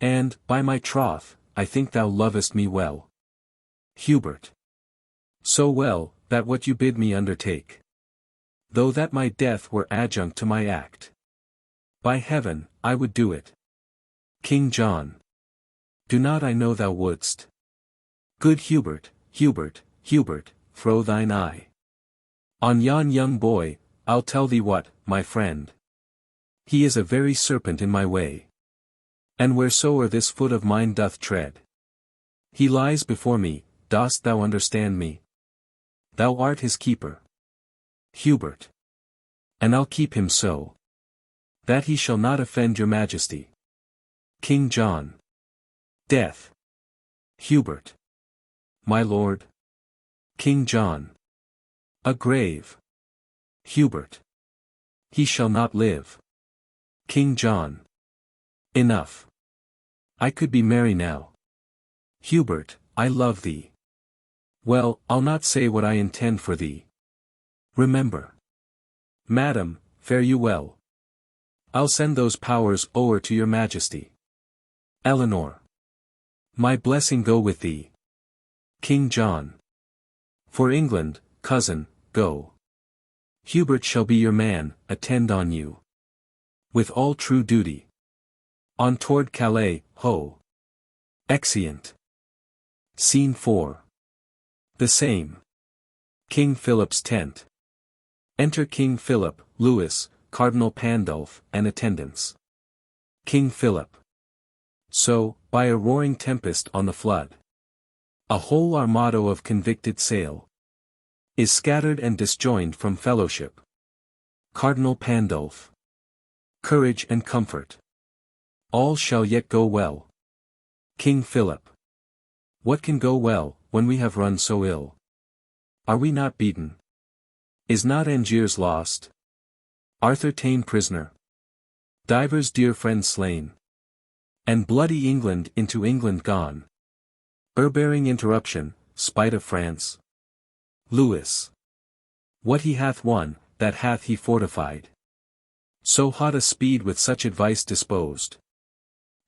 And, by my troth, I think thou lovest me well. Hubert. So well, that what you bid me undertake, though that my death were adjunct to my act, by heaven, I would do it. King John. Do not I know thou wouldst? Good Hubert, Hubert, Hubert, throw thine eye on yon young boy. I'll tell thee what, my friend. He is a very serpent in my way. And wheresoe'er this foot of mine doth tread, he lies before me. Dost thou understand me? Thou art his keeper, Hubert. And I'll keep him so, that he shall not offend your majesty. King John. Death. Hubert. My lord. King John. A grave. Hubert. He shall not live. King John. Enough. I could be merry now. Hubert, I love thee. Well, I'll not say what I intend for thee. Remember. Madam, fare you well. I'll send those powers o'er to your majesty. Eleanor. My blessing go with thee. King John. For England, cousin, go. Hubert shall be your man, attend on you, with all true duty. On toward Calais, ho! Exeunt. Scene 4. The same. King Philip's tent. Enter King Philip, Louis, Cardinal Pandulph, and attendants. King Philip. So, by a roaring tempest on the flood, a whole armado of convicted sail is scattered and disjoined from fellowship. Cardinal Pandulph. Courage and comfort. All shall yet go well. King Philip. What can go well, when we have run so ill? Are we not beaten? Is not Angiers lost? Arthur ta'en prisoner? Divers dear friends slain? And bloody England into England gone? Bearing interruption, spite of France? Louis. What he hath won, that hath he fortified. So hot a speed with such advice disposed,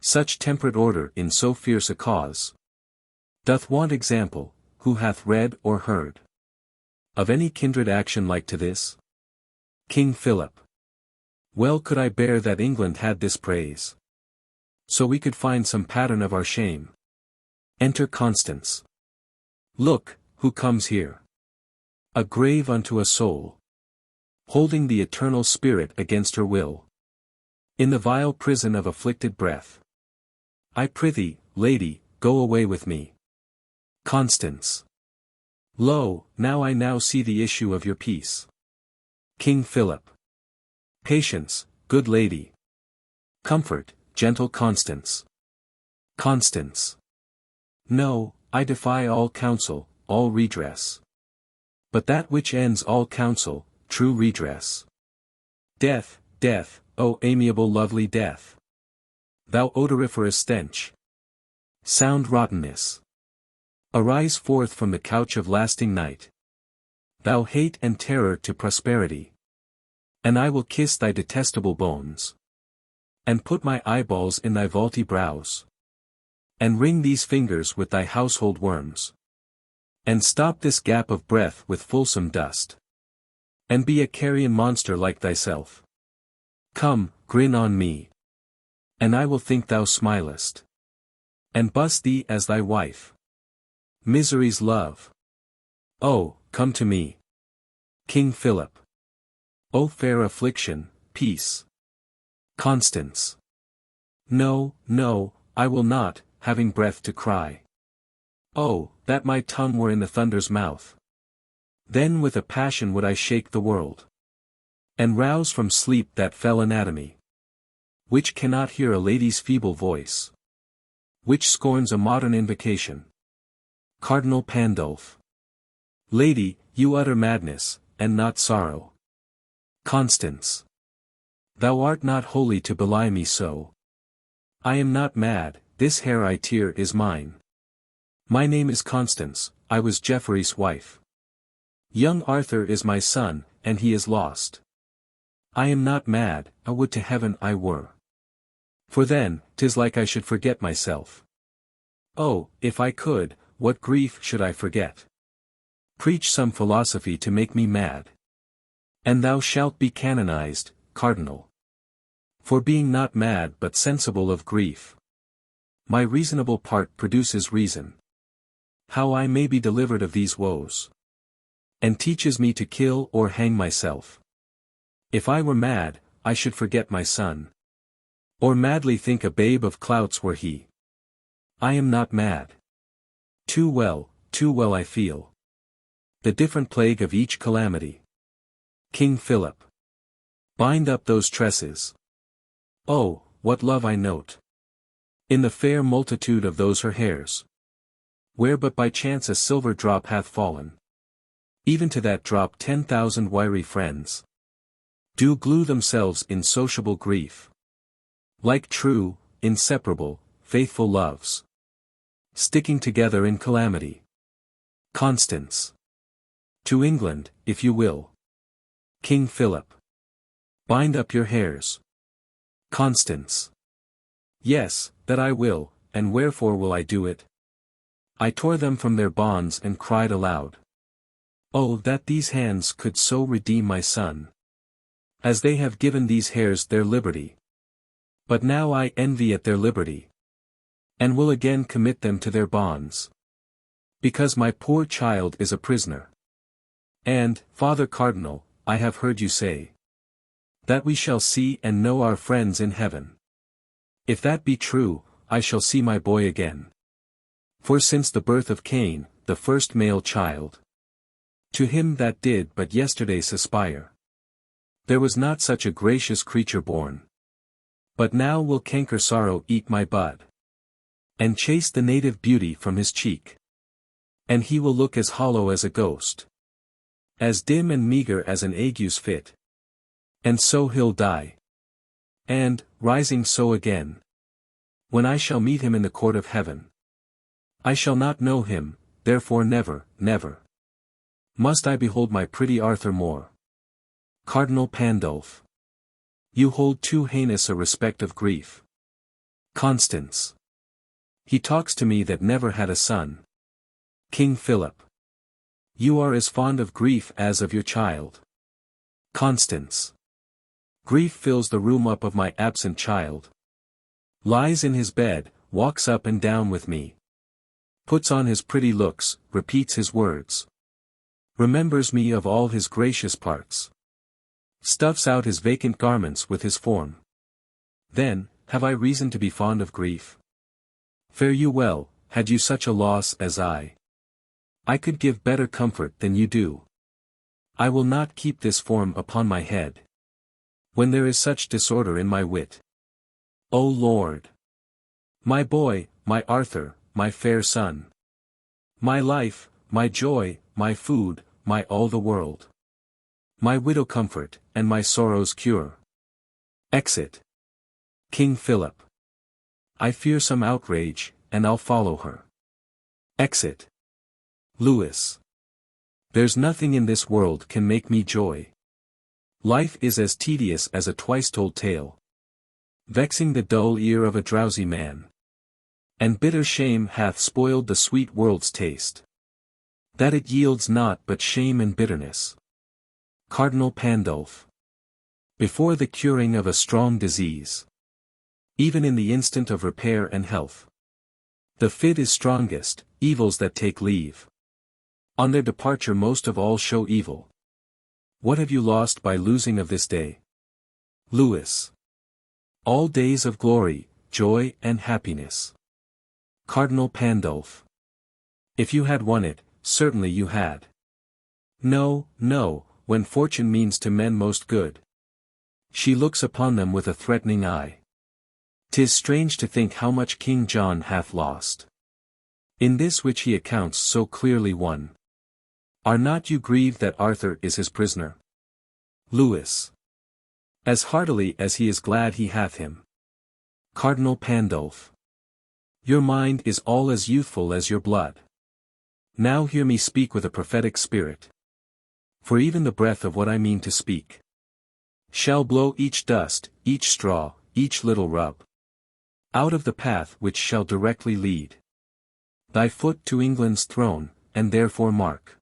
such temperate order in so fierce a cause, doth want example, who hath read or heard of any kindred action like to this? King Philip. Well could I bear that England had this praise, so we could find some pattern of our shame. Enter Constance. Look, who comes here. A grave unto a soul, holding the eternal spirit against her will, in the vile prison of afflicted breath. I prithee, lady, go away with me. Constance. Lo, now I see the issue of your peace. King Philip. Patience, good lady. Comfort, gentle Constance. Constance. No, I defy all counsel, all redress. But that which ends all counsel, true redress. Death, death, O amiable lovely death. thou odoriferous stench! Sound rottenness! Arise forth from the couch of lasting night! Thou hate and terror to prosperity! And I will kiss thy detestable bones, and put my eyeballs in thy vaulty brows, and wring these fingers with thy household worms, and stop this gap of breath with fulsome dust, and be a carrion monster like thyself. Come, grin on me, and I will think thou smilest, and bust thee as thy wife. Misery's love! Oh, come to me, King Philip! O fair affliction, peace! Constance! No, no, I will not, having breath to cry. Oh, that my tongue were in the thunder's mouth! Then with a passion would I shake the world, and rouse from sleep that fell anatomy, which cannot hear a lady's feeble voice, which scorns a modern invocation. Cardinal Pandulph. Lady, you utter madness, and not sorrow. Constance. Thou art not holy to belie me so. I am not mad, this hair I tear is mine. My name is Constance, I was Geoffrey's wife. Young Arthur is my son, and he is lost. I am not mad, I would to heaven I were. For then, 'tis like I should forget myself. Oh, if I could, what grief should I forget? Preach some philosophy to make me mad, and thou shalt be canonized, Cardinal, for being not mad but sensible of grief. My reasonable part produces reason, how I may be delivered of these woes, and teaches me to kill or hang myself. If I were mad, I should forget my son, or madly think a babe of clouts were he. I am not mad. Too well I feel the different plague of each calamity. King Philip. Bind up those tresses. Oh, what love I note in the fair multitude of those her hairs, where but by chance a silver drop hath fallen. Even to that drop 10,000 wiry friends do glue themselves in sociable grief, like true, inseparable, faithful loves, sticking together in calamity. Constance. To England, if you will. King Philip. Bind up your hairs. Constance. Yes, that I will, and wherefore will I do it? I tore them from their bonds and cried aloud. Oh, that these hands could so redeem my son, as they have given these hairs their liberty. But now I envy at their liberty, and will again commit them to their bonds, because my poor child is a prisoner. And, Father Cardinal, I have heard you say that we shall see and know our friends in heaven. If that be true, I shall see my boy again. For since the birth of Cain, the first male child, to him that did but yesterday suspire, there was not such a gracious creature born. But now will canker sorrow eat my bud, and chase the native beauty from his cheek. And he will look as hollow as a ghost, as dim and meager as an ague's fit. And so he'll die, and, rising so again, when I shall meet him in the court of heaven, I shall not know him, therefore never, never must I behold my pretty Arthur more. Cardinal Pandulph. You hold too heinous a respect of grief. Constance. He talks to me that never had a son. King Philip. You are as fond of grief as of your child. Constance. Grief fills the room up of my absent child. Lies in his bed, walks up and down with me. Puts on his pretty looks, repeats his words. Remembers me of all his gracious parts. Stuffs out his vacant garments with his form. Then, have I reason to be fond of grief? Fare you well, had you such a loss as I. I could give better comfort than you do. I will not keep this form upon my head, when there is such disorder in my wit. O Lord! My boy, my Arthur, my fair son. My life, my joy, my food, my all the world. My widow comfort, and my sorrow's cure. Exit. King Philip. I fear some outrage, and I'll follow her. Exit. Lewis. There's nothing in this world can make me joy. Life is as tedious as a twice-told tale, vexing the dull ear of a drowsy man. And bitter shame hath spoiled the sweet world's taste, that it yields not but shame and bitterness. Cardinal Pandulph. Before the curing of a strong disease, even in the instant of repair and health, the fit is strongest, evils that take leave, on their departure most of all show evil. What have you lost by losing of this day? Lewis. All days of glory, joy and happiness. Cardinal Pandulph. If you had won it, certainly you had. No, no, when fortune means to men most good, she looks upon them with a threatening eye. 'Tis strange to think how much King John hath lost, in this which he accounts so clearly won. Are not you grieved that Arthur is his prisoner? Lewis. As heartily as he is glad he hath him. Cardinal Pandulph. Your mind is all as youthful as your blood. Now hear me speak with a prophetic spirit. For even the breath of what I mean to speak shall blow each dust, each straw, each little rub, out of the path which shall directly lead thy foot to England's throne, and therefore mark.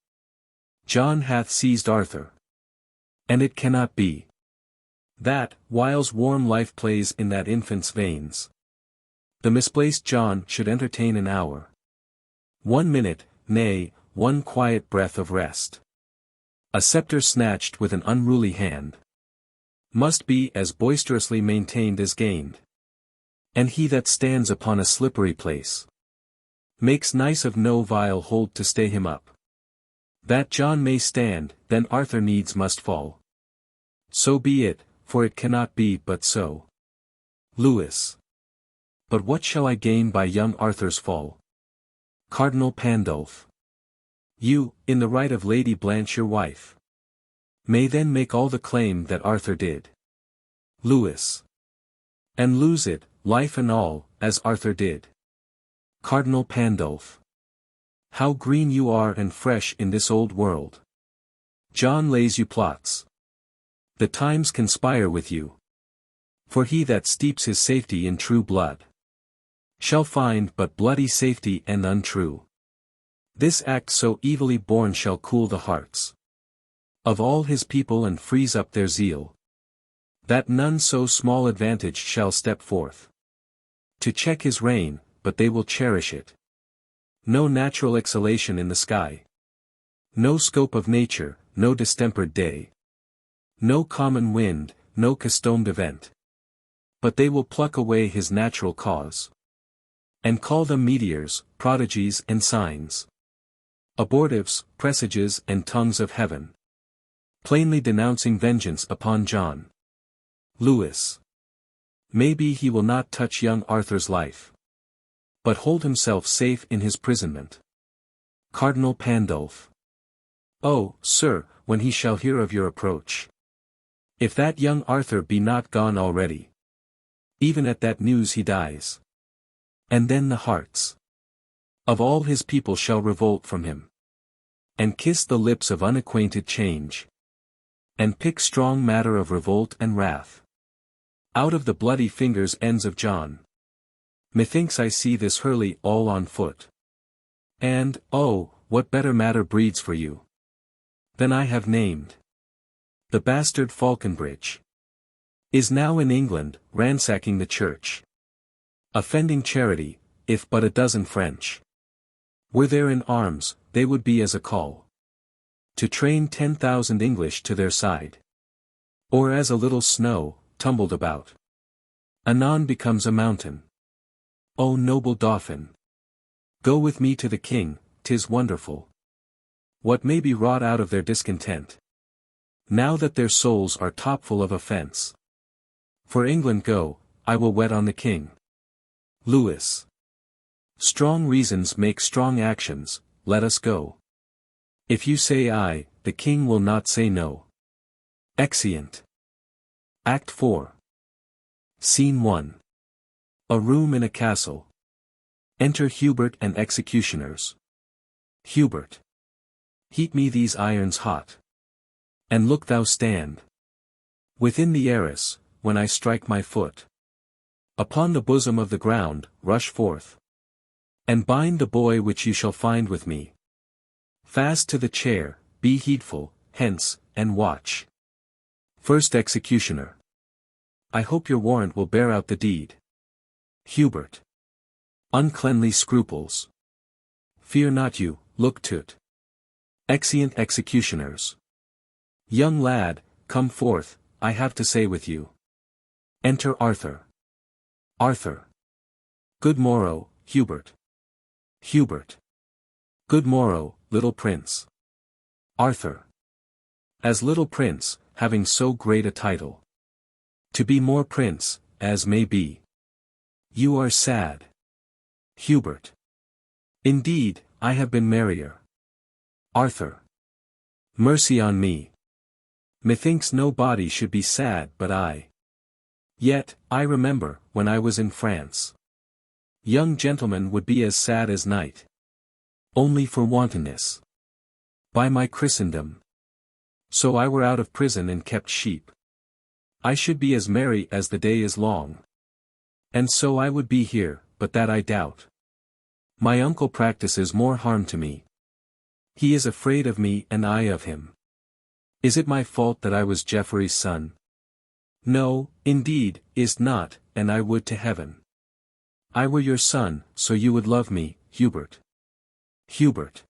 John hath seized Arthur. And it cannot be that, whiles warm life plays in that infant's veins, the misplaced John should entertain an hour, 1 minute, nay, 1 quiet breath of rest. A scepter snatched with an unruly hand must be as boisterously maintained as gained. And he that stands upon a slippery place makes nice of no vile hold to stay him up. That John may stand, then Arthur needs must fall. So be it, for it cannot be but so. Lewis. But what shall I gain by young Arthur's fall? Cardinal Pandulph. You, in the right of Lady Blanche your wife, may then make all the claim that Arthur did. Lewis. And lose it, life and all, as Arthur did. Cardinal Pandulph. How green you are and fresh in this old world. John lays you plots. The times conspire with you. For he that steeps his safety in true blood shall find but bloody safety and untrue. This act so evilly born shall cool the hearts of all his people and freeze up their zeal, that none so small advantage shall step forth to check his reign, but they will cherish it. No natural exhalation in the sky, no scope of nature, no distempered day, no common wind, no customed event, but they will pluck away his natural cause, and call them meteors, prodigies and signs, abortives, presages and tongues of heaven, plainly denouncing vengeance upon John. Lewis. Maybe he will not touch young Arthur's life, but hold himself safe in his prisonment. Cardinal Pandulph. Oh, sir, when he shall hear of your approach, if that young Arthur be not gone already, even at that news he dies. And then the hearts of all his people shall revolt from him, and kiss the lips of unacquainted change, and pick strong matter of revolt and wrath out of the bloody fingers ends of John. Methinks I see this hurly all on foot. And, oh, what better matter breeds for you than I have named? The bastard Falconbridge is now in England, ransacking the church, offending charity. If but a dozen French were there in arms, they would be as a call to train 10,000 English to their side, or as a little snow, tumbled about, anon becomes a mountain. O noble Dauphin, go with me to the king. 'Tis wonderful what may be wrought out of their discontent, now that their souls are topfull of offence. For England go, I will wed on the king. Lewis. Strong reasons make strong actions, let us go. If you say aye, the king will not say no. Exeunt. Act 4. Scene 1. A room in a castle. Enter Hubert and executioners. Hubert. Heat me these irons hot. And look thou stand within the arras, when I strike my foot upon the bosom of the ground, rush forth, and bind the boy which you shall find with me fast to the chair. Be heedful, hence, and watch. First executioner. I hope your warrant will bear out the deed. Hubert. Uncleanly scruples. Fear not you, look to't. Exeunt executioners. Young lad, come forth, I have to say with you. Enter Arthur. Arthur. Good morrow, Hubert. Hubert. Good morrow, little prince. Arthur. As little prince, having so great a title. To be more prince, as may be. You are sad. Hubert. Indeed, I have been merrier. Arthur. Mercy on me. Methinks no body should be sad but I. Yet, I remember, when I was in France. Young gentlemen would be as sad as night. Only for wantonness. By my Christendom. So I were out of prison and kept sheep. I should be as merry as the day is long. And so I would be here, but that I doubt. My uncle practices more harm to me. He is afraid of me and I of him. Is it my fault that I was Geoffrey's son? No, indeed, is't not, and I would to heaven I were your son, so you would love me, Hubert. Hubert.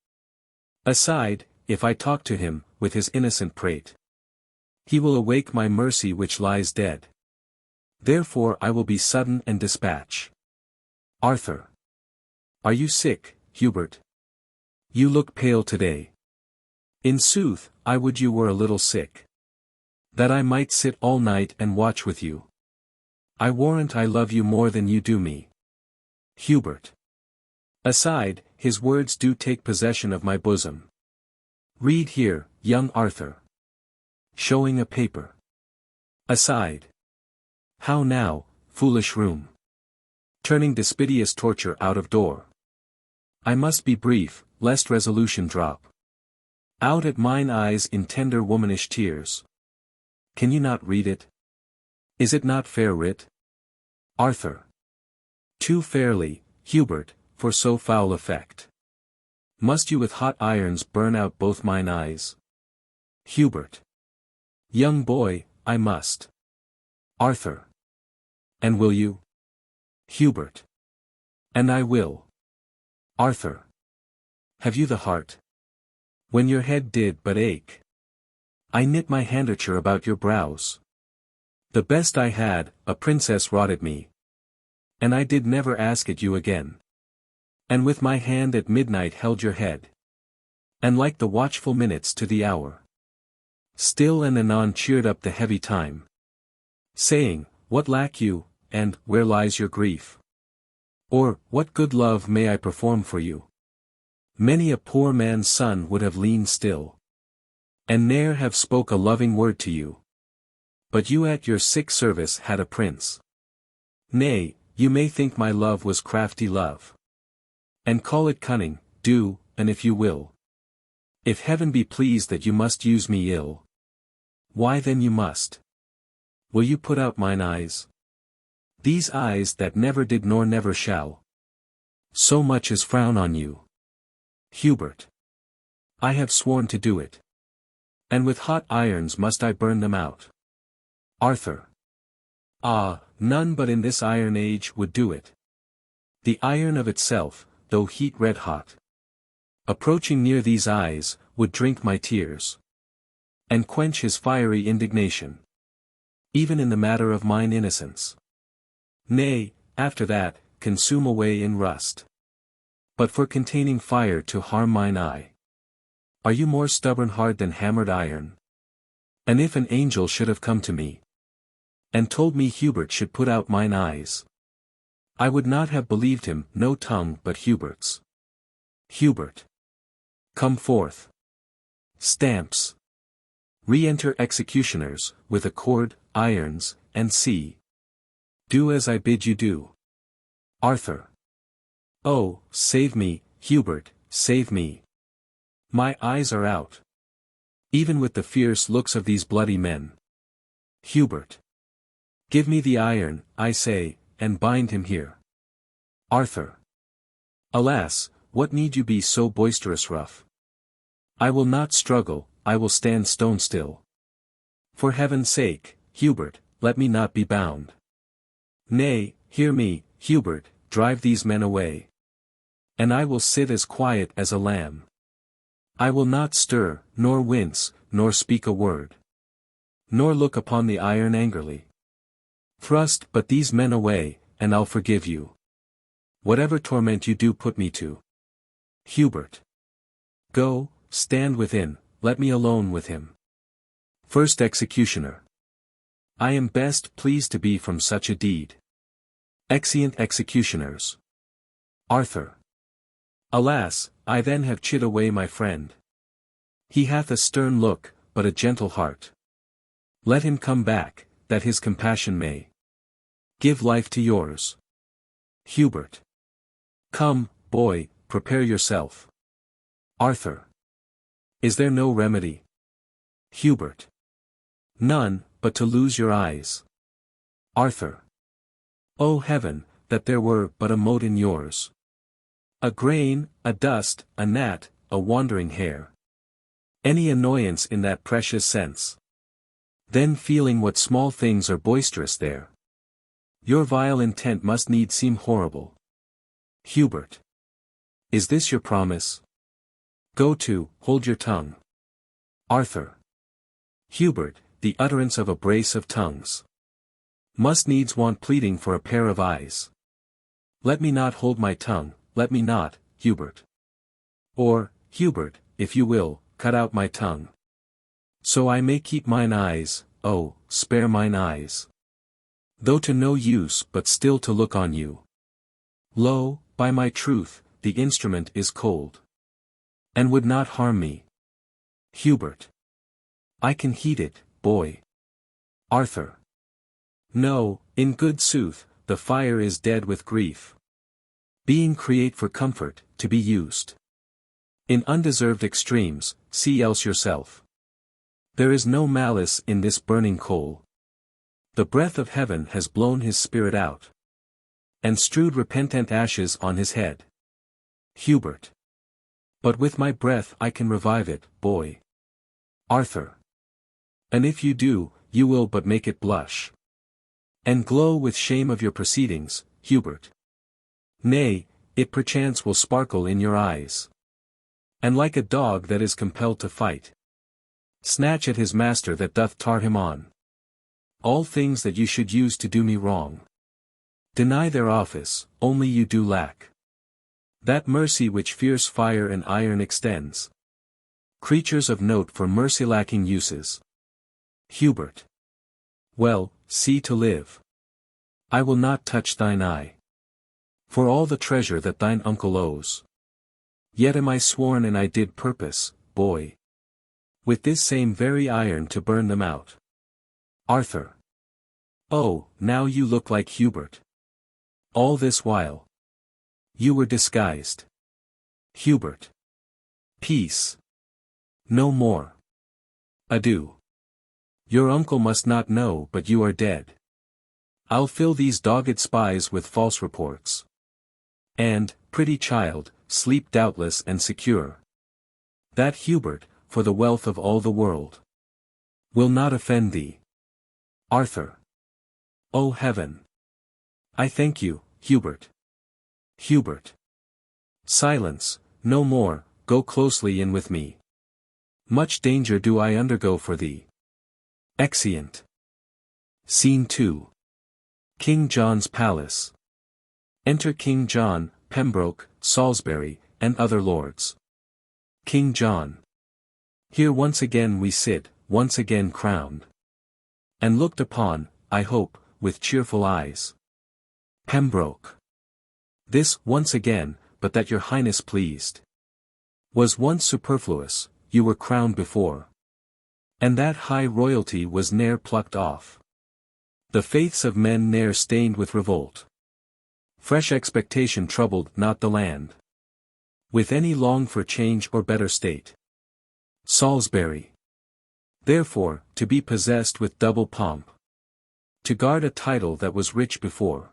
Aside, if I talk to him, with his innocent prate, he will awake my mercy which lies dead. Therefore I will be sudden and dispatch. Arthur. Are you sick, Hubert? You look pale today. In sooth, I would you were a little sick. That I might sit all night and watch with you. I warrant I love you more than you do me. Hubert. Aside, his words do take possession of my bosom. Read here, young Arthur. Showing a paper. Aside. How now, foolish room. Turning despidious torture out of door. I must be brief, lest resolution drop out at mine eyes in tender womanish tears. Can you not read it? Is it not fair writ? Arthur. Too fairly, Hubert, for so foul effect. Must you with hot irons burn out both mine eyes? Hubert. Young boy, I must. Arthur. And will you? Hubert. And I will. Arthur. Have you the heart? When your head did but ache, I knit my handkerchief about your brows. The best I had, a princess wrought at me. And I did never ask it you again. And with my hand at midnight held your head. And like the watchful minutes to the hour, still and anon cheered up the heavy time, saying, what lack you, and where lies your grief? Or, what good love may I perform for you? Many a poor man's son would have leaned still, and ne'er have spoke a loving word to you. But you at your sick service had a prince. Nay, you may think my love was crafty love, and call it cunning, do, and if you will. If heaven be pleased that you must use me ill, why then you must. Will you put out mine eyes? These eyes that never did nor never shall so much as frown on you. Hubert. I have sworn to do it. And with hot irons must I burn them out. Arthur. Ah, none but in this iron age would do it. The iron of itself, though heat red hot, approaching near these eyes, would drink my tears, and quench his fiery indignation, even in the matter of mine innocence. Nay, after that, consume away in rust. But for containing fire to harm mine eye, are you more stubborn hard than hammered iron? And if an angel should have come to me, and told me Hubert should put out mine eyes, I would not have believed him, no tongue but Hubert's. Hubert. Come forth. Stamps. Re-enter executioners, with a cord, irons, and see. Do as I bid you do. Arthur. Oh, save me, Hubert, save me. My eyes are out. Even with the fierce looks of these bloody men. Hubert. Give me the iron, I say, and bind him here. Arthur. Alas, what need you be so boisterous rough? I will not struggle, I will stand stone still. For heaven's sake, Hubert, let me not be bound. Nay, hear me, Hubert, drive these men away. And I will sit as quiet as a lamb. I will not stir, nor wince, nor speak a word. Nor look upon the iron angrily. Thrust but these men away, and I'll forgive you. Whatever torment you do put me to. Hubert. Go, stand within, let me alone with him. First Executioner. I am best pleased to be from such a deed. Exeunt executioners. Arthur. Alas, I then have chid away my friend. He hath a stern look, but a gentle heart. Let him come back, that his compassion may give life to yours. Hubert. Come, boy, prepare yourself. Arthur. Is there no remedy? Hubert. None, but to lose your eyes. Arthur. O heaven, that there were but a mote in yours. A grain, a dust, a gnat, a wandering hair. Any annoyance in that precious sense. Then feeling what small things are boisterous there. Your vile intent must needs seem horrible. Hubert. Is this your promise? Go to, hold your tongue. Arthur. Hubert, the utterance of a brace of tongues. Must needs want pleading for a pair of eyes. Let me not hold my tongue, let me not, Hubert. Or, Hubert, if you will, cut out my tongue. So I may keep mine eyes, oh, spare mine eyes. Though to no use but still to look on you. Lo, by my truth, the instrument is cold. And would not harm me. Hubert. I can heat it, boy. Arthur. No, in good sooth, the fire is dead with grief. Being create for comfort, to be used. In undeserved extremes, see else yourself. There is no malice in this burning coal. The breath of heaven has blown his spirit out. And strewed repentant ashes on his head. Hubert. But with my breath I can revive it, boy. Arthur. And if you do, you will but make it blush. And glow with shame of your proceedings, Hubert. Nay, it perchance will sparkle in your eyes. And like a dog that is compelled to fight, snatch at his master that doth tar him on. All things that you should use to do me wrong. Deny their office, only you do lack. That mercy which fierce fire and iron extends. Creatures of note for mercy-lacking uses. Hubert. Well, see to live. I will not touch thine eye. For all the treasure that thine uncle owes. Yet am I sworn and I did purpose, boy. With this same very iron to burn them out. Arthur. Oh, now you look like Hubert. All this while. You were disguised. Hubert. Peace. No more. Adieu. Your uncle must not know but you are dead. I'll fill these dogged spies with false reports. And, pretty child, sleep doubtless and secure. That Hubert, for the wealth of all the world, will not offend thee. Arthur. O heaven. I thank you, Hubert. Hubert. Silence, no more, go closely in with me. Much danger do I undergo for thee. Exeunt. Scene 2. King John's Palace. Enter King John, Pembroke, Salisbury, and other lords. King John. Here once again we sit, once again crowned. And looked upon, I hope, with cheerful eyes. Pembroke. This, once again, but that your highness pleased. Was once superfluous, you were crowned before. And that high royalty was ne'er plucked off. The faiths of men ne'er stained with revolt. Fresh expectation troubled not the land. With any long for change or better state. Salisbury. Therefore, to be possessed with double pomp. To guard a title that was rich before.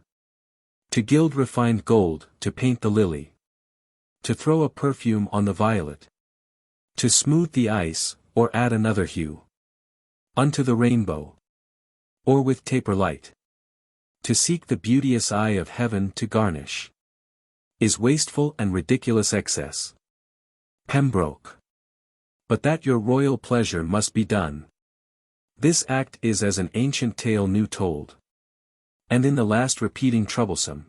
To gild refined gold, to paint the lily. To throw a perfume on the violet. To smooth the ice, or add another hue. Unto the rainbow. Or with taper light. To seek the beauteous eye of heaven to garnish. Is wasteful and ridiculous excess. Pembroke. But that your royal pleasure must be done. This act is as an ancient tale new told. And in the last repeating troublesome.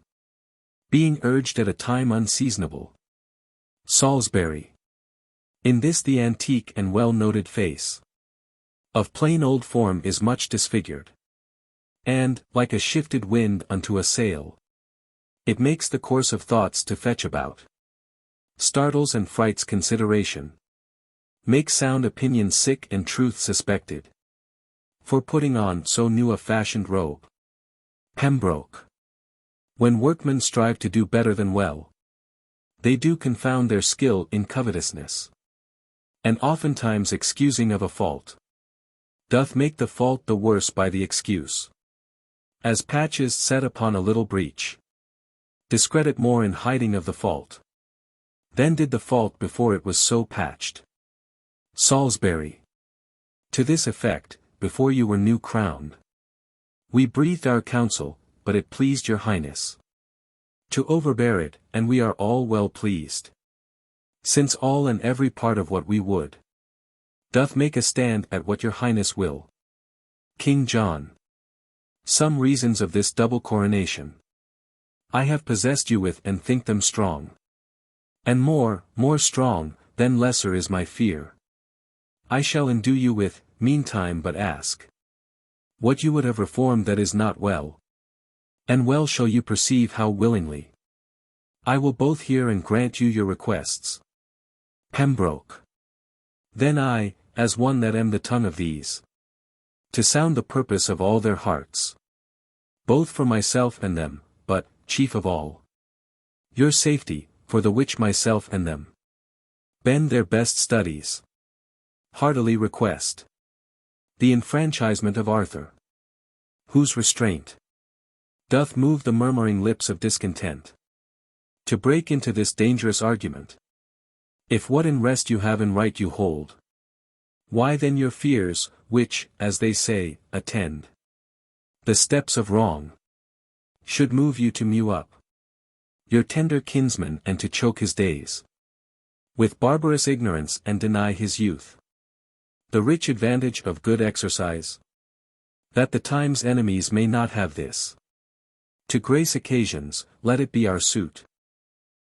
Being urged at a time unseasonable. Salisbury. In this the antique and well-noted face. Of plain old form is much disfigured. And, like a shifted wind unto a sail. It makes the course of thoughts to fetch about. Startles and frights consideration. Makes sound opinion sick and truth suspected. For putting on so new a fashioned robe. Pembroke. When workmen strive to do better than well. They do confound their skill in covetousness. And oftentimes excusing of a fault. Doth make the fault the worse by the excuse. As patches set upon a little breach. Discredit more in hiding of the fault. Than did the fault before it was so patched. Salisbury. To this effect, before you were new crowned. We breathed our counsel, but it pleased your highness. To overbear it, and we are all well pleased. Since all and every part of what we would. Doth make a stand at what your highness will. King John. Some reasons of this double coronation. I have possessed you with and think them strong. And more strong, than lesser is my fear. I shall endue you with, meantime but ask. What you would have reformed that is not well. And well shall you perceive how willingly. I will both hear and grant you your requests. Pembroke. Then I, as one that am the tongue of these. To sound the purpose of all their hearts. Both for myself and them, but, chief of all. Your safety, for the which myself and them. Bend their best studies. Heartily request. The enfranchisement of Arthur. Whose restraint. Doth move the murmuring lips of discontent. To break into this dangerous argument. If what in rest you have in right you hold. Why then your fears, which, as they say, attend. The steps of wrong. Should move you to mew up. Your tender kinsman and to choke his days. With barbarous ignorance and deny his youth. The rich advantage of good exercise. That the time's enemies may not have this. To grace occasions, let it be our suit.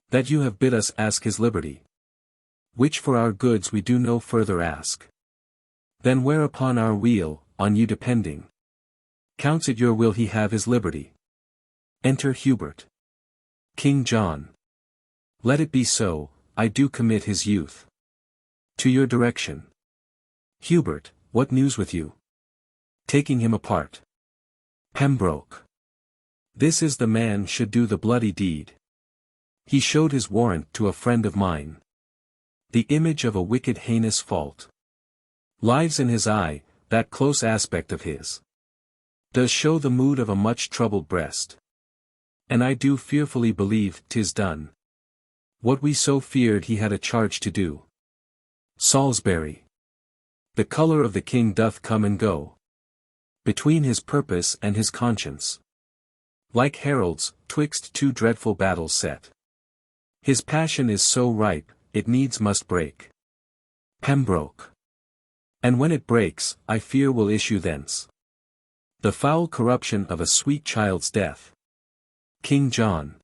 That you have bid us ask his liberty. Which for our goods we do no further ask. Then whereupon our weal, on you depending. Counts it your will he have his liberty. Enter Hubert. King John. Let it be so, I do commit his youth. To your direction. Hubert, what news with you? Taking him apart. Pembroke. This is the man should do the bloody deed. He showed his warrant to a friend of mine. The image of a wicked heinous fault. Lives in his eye, that close aspect of his. Does show the mood of a much troubled breast. And I do fearfully believe 'tis done. What we so feared he had a charge to do. Salisbury. The colour of the king doth come and go. Between his purpose and his conscience. Like heralds, twixt two dreadful battles set. His passion is so ripe, it needs must break. Pembroke. And when it breaks, I fear will issue thence. The foul corruption of a sweet child's death. King John.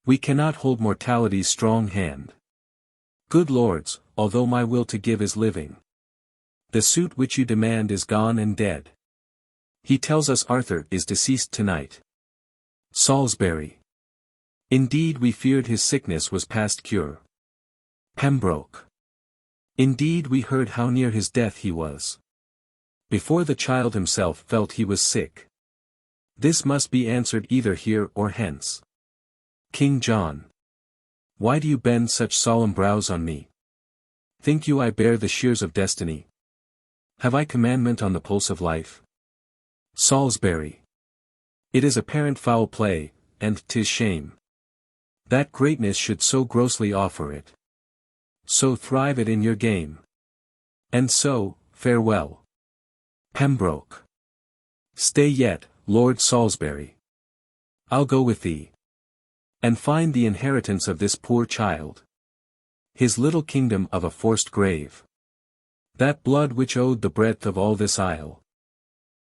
We cannot hold mortality's strong hand. Good lords, although my will to give is living. The suit which you demand is gone and dead. He tells us Arthur is deceased tonight. Salisbury. Indeed we feared his sickness was past cure. Pembroke. Indeed we heard how near his death he was. Before the child himself felt he was sick. This must be answered either here or hence. King John. Why do you bend such solemn brows on me? Think you I bear the shears of destiny? Have I commandment on the pulse of life? Salisbury. It is apparent foul play, and 'tis shame. That greatness should so grossly offer it. So thrive it in your game. And so, farewell. Pembroke. Stay yet, Lord Salisbury. I'll go with thee. And find the inheritance of this poor child. His little kingdom of a forced grave. That blood which owed the breadth of all this isle.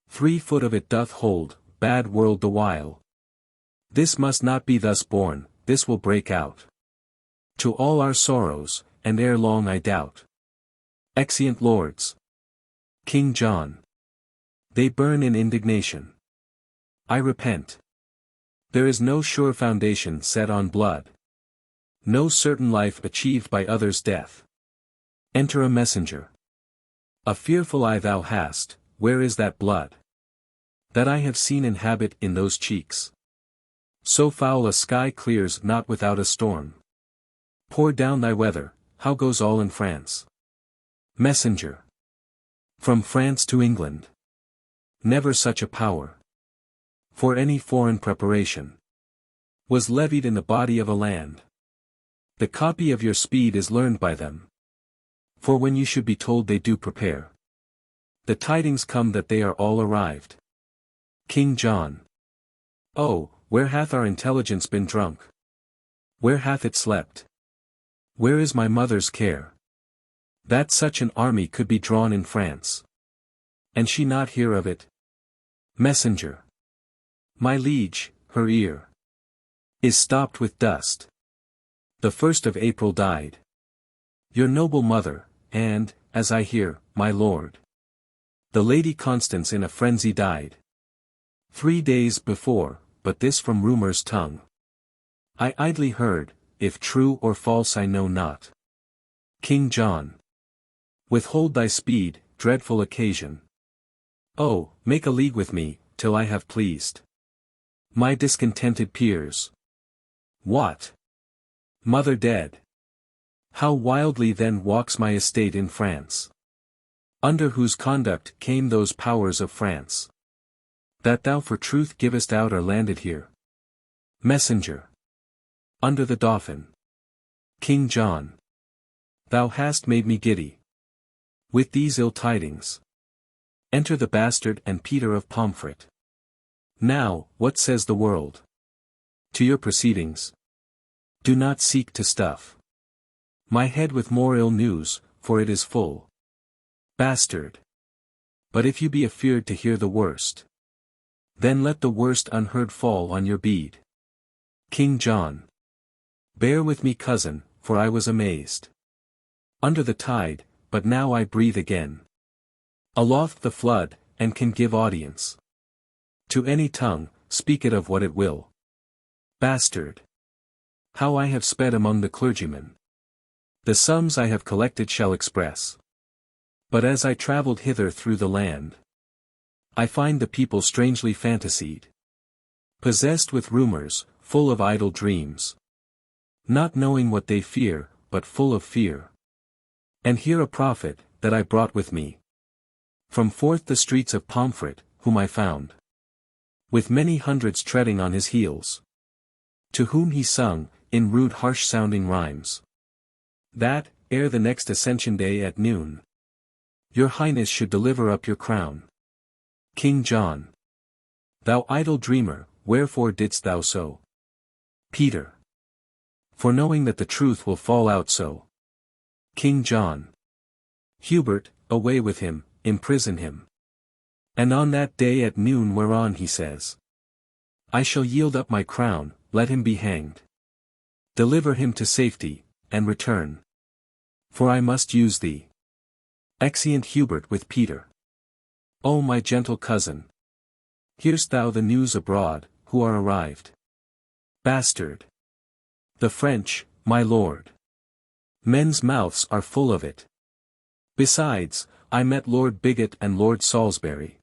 3 foot of it doth hold, bad world the while. This must not be thus born, this will break out. To all our sorrows, and ere long I doubt. Exeunt lords. King John. They burn in indignation. I repent. There is no sure foundation set on blood. No certain life achieved by others' death. Enter a messenger. A fearful eye thou hast, where is that blood? That I have seen inhabit in those cheeks. So foul a sky clears not without a storm. Pour down thy weather, how goes all in France? Messenger. From France to England. Never such a power. For any foreign preparation. Was levied in the body of a land. The copy of your speed is learned by them. For when you should be told they do prepare. The tidings come that they are all arrived. King John. Oh, where hath our intelligence been drunk? Where hath it slept? Where is my mother's care? That such an army could be drawn in France. And she not hear of it? Messenger. My liege, her ear is stopped with dust. The 1st of April died your noble mother, and, as I hear, my lord, the Lady Constance in a frenzy died. 3 days before, but this from rumor's tongue. I idly heard, if true or false I know not. King John. Withhold thy speed, dreadful occasion. Oh, make a league with me, till I have pleased my discontented peers. What? Mother dead? How wildly then walks my estate in France? Under whose conduct came those powers of France? That thou for truth givest out are landed here. Messenger. Under the Dauphin. King John. Thou hast made me giddy. With these ill tidings. Enter the bastard and Peter of Pomfret. Now, what says the world? To your proceedings. Do not seek to stuff my head with more ill news, for it is full. Bastard. But if you be afeard to hear the worst, then let the worst unheard fall on your bead. King John. Bear with me, cousin, for I was amazed. Under the tide, but now I breathe again. Aloft the flood, and can give audience. To any tongue, speak it of what it will. Bastard. How I have sped among the clergymen. The sums I have collected shall express. But as I travelled hither through the land, I find the people strangely fantasied. Possessed with rumors, full of idle dreams. Not knowing what they fear, but full of fear. And here a prophet, that I brought with me. From forth the streets of Pomfret, whom I found. With many hundreds treading on his heels. To whom he sung, in rude harsh-sounding rhymes. That, ere the next Ascension Day at noon, your Highness should deliver up your crown. King John. Thou idle dreamer, wherefore didst thou so? Peter. For knowing that the truth will fall out so. King John. Hubert, away with him, imprison him. And on that day at noon whereon he says, I shall yield up my crown, let him be hanged. Deliver him to safety, and return. For I must use thee. Exeunt Hubert with Peter. O my gentle cousin! Hear'st thou the news abroad, who are arrived? Bastard! The French, my lord. Men's mouths are full of it. Besides, I met Lord Bigot and Lord Salisbury.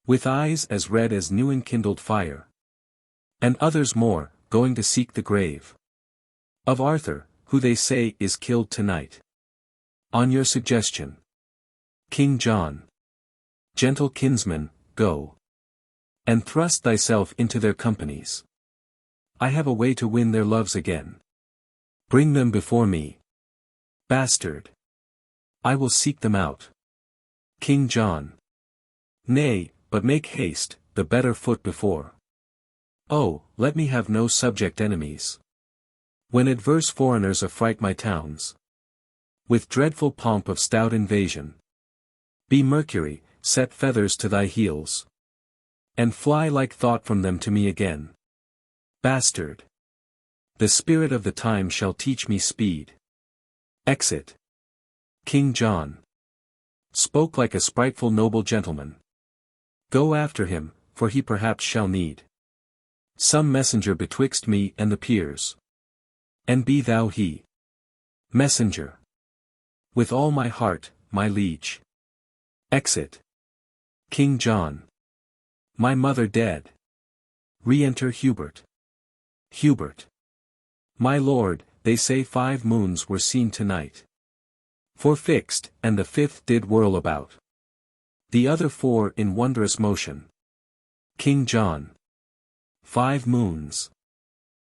With eyes as red as new enkindled fire. And others more, going to seek the grave of Arthur, who they say is killed tonight. On your suggestion, King John, gentle kinsman, go and thrust thyself into their companies. I have a way to win their loves again. Bring them before me. Bastard. I will seek them out. King John. Nay, but make haste, the better foot before. Oh, let me have no subject enemies. When adverse foreigners affright my towns with dreadful pomp of stout invasion. Be Mercury, set feathers to thy heels, and fly like thought from them to me again. Bastard. The spirit of the time shall teach me speed. Exit. King John spoke like a spriteful noble gentleman. Go after him, for he perhaps shall need some messenger betwixt me and the peers. And be thou he. Messenger. With all my heart, my liege. Exit. King John. My mother dead. Re-enter Hubert. Hubert. My lord, they say 5 moons were seen tonight. 4 fixed, and the 5th did whirl about. The other 4 in wondrous motion. King John. 5 moons.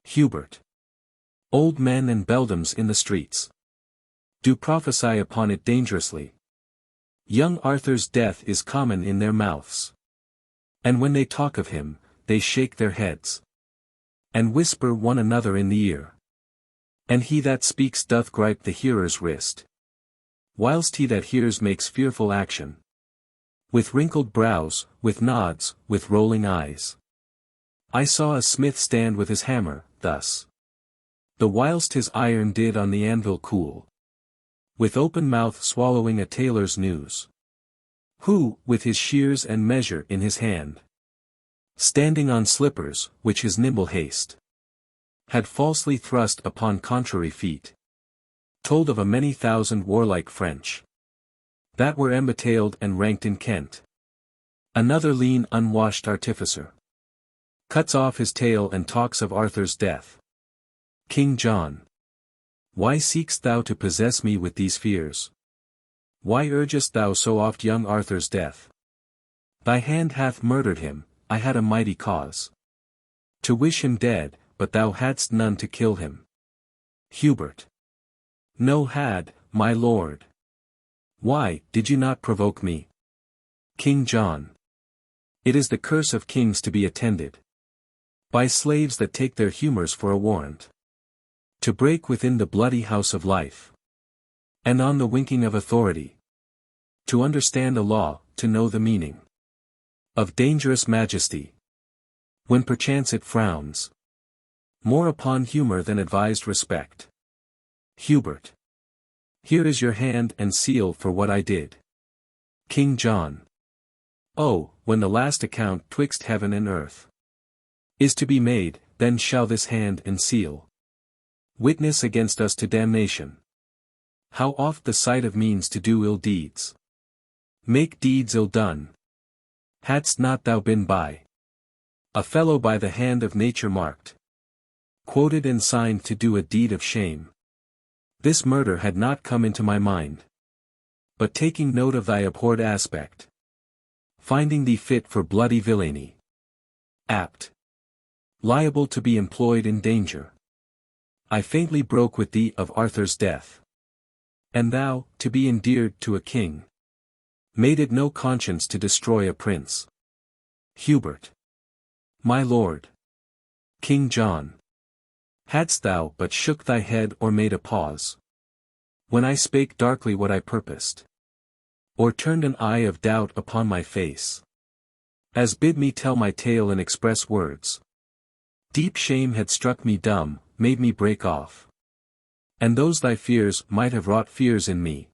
Hubert. Old men and beldams in the streets do prophesy upon it dangerously. Young Arthur's death is common in their mouths. And when they talk of him, they shake their heads, and whisper one another in the ear. And he that speaks doth gripe the hearer's wrist, whilst he that hears makes fearful action. With wrinkled brows, with nods, with rolling eyes. I saw a smith stand with his hammer, thus. The whilst his iron did on the anvil cool. With open mouth swallowing a tailor's news. Who, with his shears and measure in his hand, standing on slippers, which his nimble haste had falsely thrust upon contrary feet, told of a many thousand warlike French that were embatailed and ranked in Kent. Another lean unwashed artificer cuts off his tail and talks of Arthur's death. King John. Why seek'st thou to possess me with these fears? Why urgest thou so oft young Arthur's death? Thy hand hath murdered him, I had a mighty cause to wish him dead, but thou hadst none to kill him. Hubert. No had, my lord. Why, did you not provoke me? King John. It is the curse of kings to be attended by slaves that take their humours for a warrant, to break within the bloody house of life, and on the winking of authority, to understand a law, to know the meaning of dangerous majesty, when perchance it frowns more upon humour than advised respect. Hubert. Here is your hand and seal for what I did. King John. Oh, when the last account twixt heaven and earth is to be made, then shall this hand and seal witness against us to damnation. How oft the sight of means to do ill deeds make deeds ill done. Hadst not thou been by a fellow by the hand of nature marked, quoted and signed to do a deed of shame, this murder had not come into my mind. But taking note of thy abhorred aspect, finding thee fit for bloody villainy, apt, liable to be employed in danger, I faintly broke with thee of Arthur's death. And thou, to be endeared to a king, made it no conscience to destroy a prince. Hubert. My lord. King John. Hadst thou but shook thy head or made a pause, when I spake darkly what I purposed, or turned an eye of doubt upon my face, as bid me tell my tale in express words, deep shame had struck me dumb, made me break off. And those thy fears might have wrought fears in me.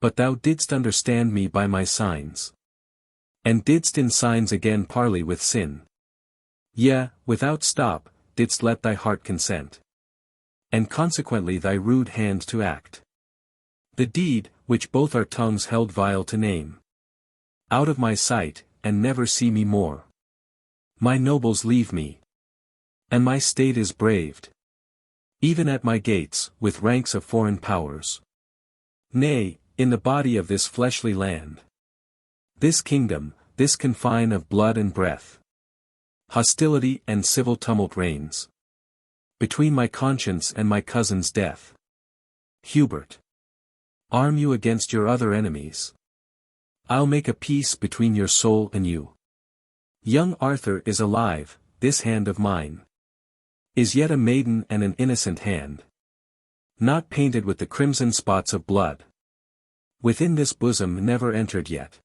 But thou didst understand me by my signs, and didst in signs again parley with sin. Yea, without stop, didst let thy heart consent, and consequently thy rude hand to act the deed, which both our tongues held vile to name. Out of my sight, and never see me more. My nobles leave me. And my state is braved. Even at my gates, with ranks of foreign powers. Nay, in the body of this fleshly land. This kingdom, this confine of blood and breath. Hostility and civil tumult reigns. Between my conscience and my cousin's death. Hubert. Arm you against your other enemies. I'll make a peace between your soul and you. Young Arthur is alive, this hand of mine. Is yet a maiden and an innocent hand. Not painted with the crimson spots of blood. Within this bosom never entered yet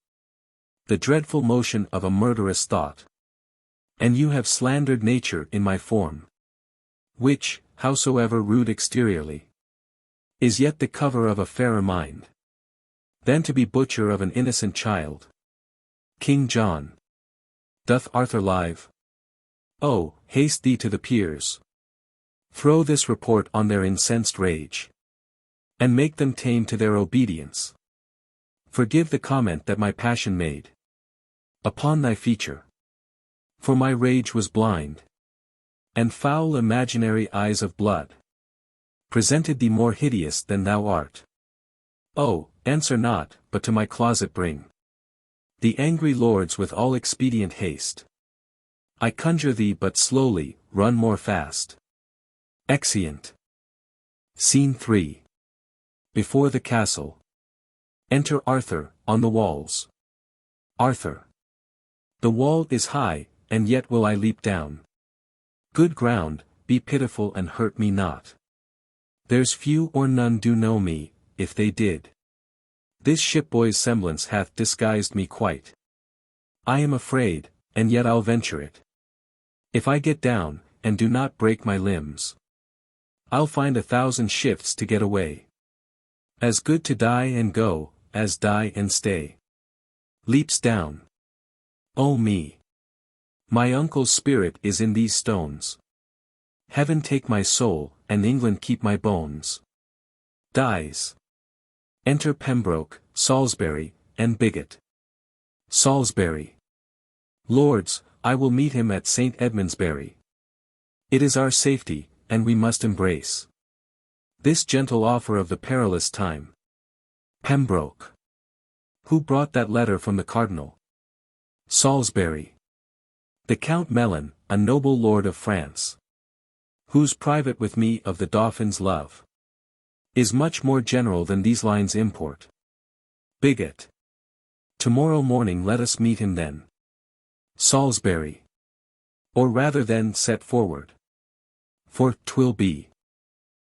the dreadful motion of a murderous thought. And you have slandered nature in my form. Which, howsoever rude exteriorly, is yet the cover of a fairer mind. Than to be butcher of an innocent child. King John. Doth Arthur live? Oh, haste thee to the peers. Throw this report on their incensed rage. And make them tame to their obedience. Forgive the comment that my passion made. Upon thy feature. For my rage was blind. And foul imaginary eyes of blood. Presented thee more hideous than thou art. Oh, answer not, but to my closet bring. The angry lords with all expedient haste. I conjure thee but slowly, run more fast. Exeunt. Scene 3. Before the castle. Enter Arthur, on the walls. Arthur. The wall is high, and yet will I leap down. Good ground, be pitiful and hurt me not. There's few or none do know me, if they did. This shipboy's semblance hath disguised me quite. I am afraid, and yet I'll venture it. If I get down, and do not break my limbs, I'll find 1,000 shifts to get away. As good to die and go, as die and stay. Leaps down. Oh me! My uncle's spirit is in these stones. Heaven take my soul, and England keep my bones. Dies. Enter Pembroke, Salisbury, and Bigot. Salisbury. Lords, I will meet him at St. Edmundsbury. It is our safety, and we must embrace this gentle offer of the perilous time. Pembroke. Who brought that letter from the Cardinal? Salisbury. The Count Melon, a noble lord of France. Whose private with me of the Dauphin's love is much more general than these lines import. Bigot. Tomorrow morning let us meet him then. Salisbury. Or rather then set forward. For 'twill be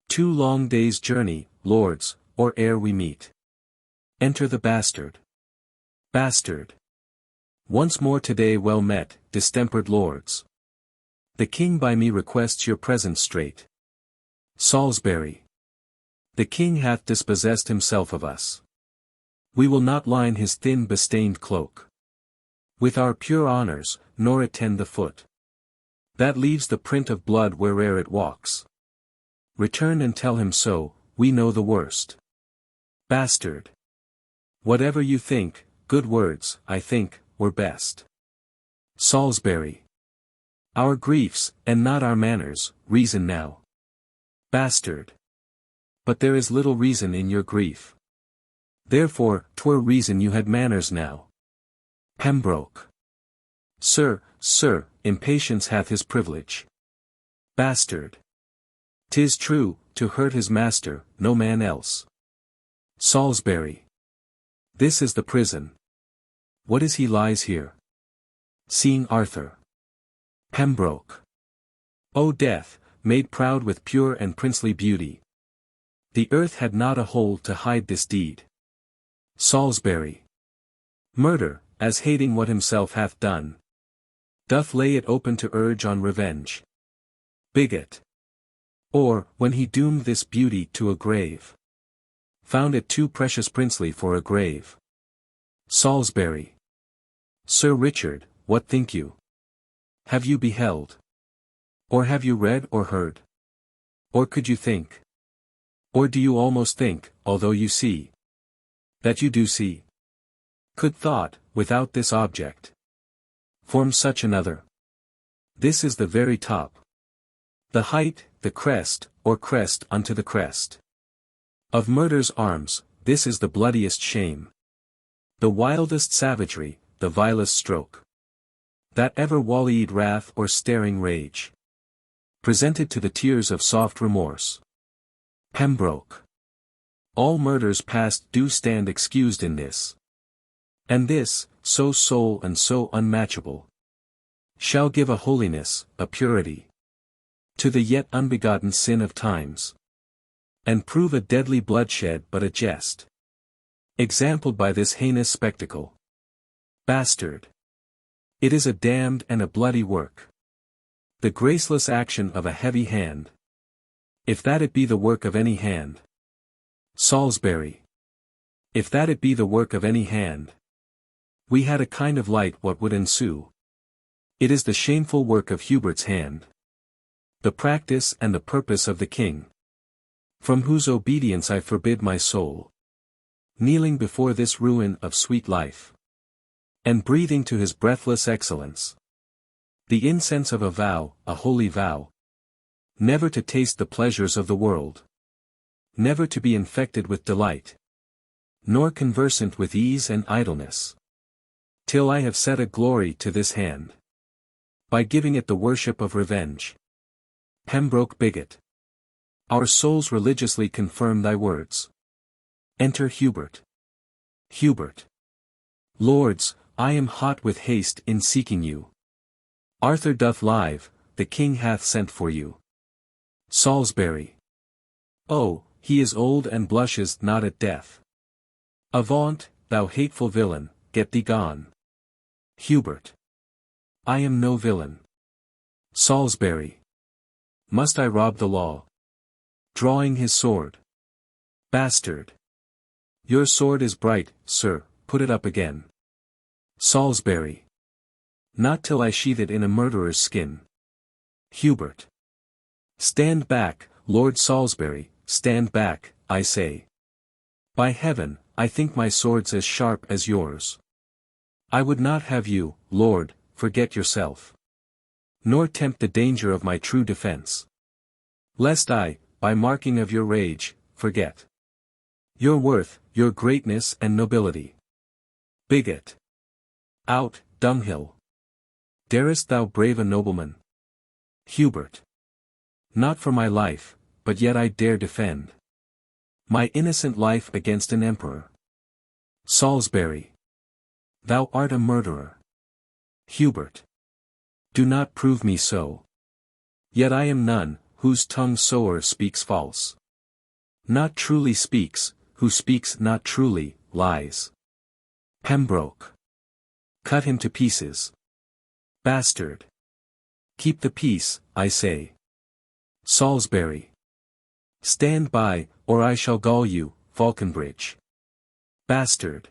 2 long days' journey, lords, or ere we meet. Enter the bastard. Bastard. Once more today well met, distempered lords. The king by me requests your presence straight. Salisbury. The king hath dispossessed himself of us. We will not line his thin bestained cloak with our pure honors, nor attend the foot that leaves the print of blood where'er it walks. Return and tell him so, we know the worst. Bastard. Whatever you think, good words, I think, were best. Salisbury. Our griefs, and not our manners, reason now. Bastard. But there is little reason in your grief. Therefore, 'twere reason you had manners now. Pembroke. Sir, impatience hath his privilege. Bastard. 'Tis true, to hurt his master, no man else. Salisbury. This is the prison. What is he lies here? Seeing Arthur. Pembroke. O death, made proud with pure and princely beauty. The earth had not a hole to hide this deed. Salisbury. Murder, as hating what himself hath done, doth lay it open to urge on revenge. Bigot. Or, when he doomed this beauty to a grave, found it too precious princely for a grave. Salisbury. Sir Richard, what think you? Have you beheld? Or have you read or heard? Or could you think? Or do you almost think, although you see, that you do see? Could thought, without this object, form such another? This is the very top The height, the crest, or crest unto the crest. Of murder's arms, this is the bloodiest shame. The wildest savagery, the vilest stroke. That ever wall-eyed wrath or staring rage. Presented to the tears of soft remorse. Pembroke. All murders past do stand excused in this. And this, so sole and so unmatchable, shall give a holiness, a purity, to the yet unbegotten sin of times. And prove a deadly bloodshed but a jest. Exampled by this heinous spectacle. Bastard. It is a damned and a bloody work. The graceless action of a heavy hand. If that it be the work of any hand. Salisbury. If that it be the work of any hand. We had a kind of light what would ensue. It is the shameful work of Hubert's hand. The practice and the purpose of the king. From whose obedience I forbid my soul. Kneeling before this ruin of sweet life. And breathing to his breathless excellence. The incense of a vow, a holy vow. Never to taste the pleasures of the world. Never to be infected with delight. Nor conversant with ease and idleness. Till I have set a glory to this hand. By giving it the worship of revenge. Pembroke bigot. Our souls religiously confirm thy words. Enter Hubert. Hubert. Lords, I am hot with haste in seeking you. Arthur doth live, the king hath sent for you. Salisbury. Oh, he is old and blushes not at death. Avaunt, thou hateful villain, get thee gone. Hubert. I am no villain. Salisbury. Must I rob the law? Drawing his sword. Bastard. Your sword is bright, sir, put it up again. Salisbury. Not till I sheath it in a murderer's skin. Hubert. Stand back, Lord Salisbury, stand back, I say. By heaven, I think my sword's as sharp as yours. I would not have you, Lord, forget yourself. Nor tempt the danger of my true defense. Lest I, by marking of your rage, forget your worth, your greatness and nobility. Bigot. Out, dunghill. Darest thou brave a nobleman? Hubert. Not for my life, but yet I dare defend my innocent life against an emperor. Salisbury. Thou art a murderer. Hubert. Do not prove me so. Yet I am none, whose tongue soe'er speaks false. Not truly speaks, who speaks not truly, lies. Pembroke. Cut him to pieces. Bastard. Keep the peace, I say. Salisbury. Stand by, or I shall gall you, Falconbridge. Bastard.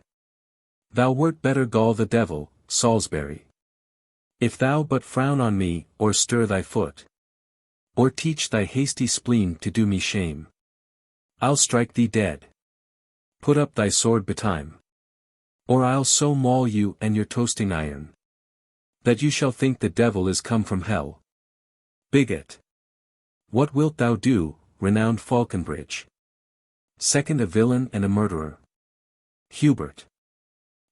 Thou wert better gall the devil, Salisbury. If thou but frown on me, or stir thy foot. Or teach thy hasty spleen to do me shame. I'll strike thee dead. Put up thy sword betime. Or I'll so maul you and your toasting iron, that you shall think the devil is come from hell. Bigot. What wilt thou do, renowned Falconbridge? Second a villain and a murderer. Hubert.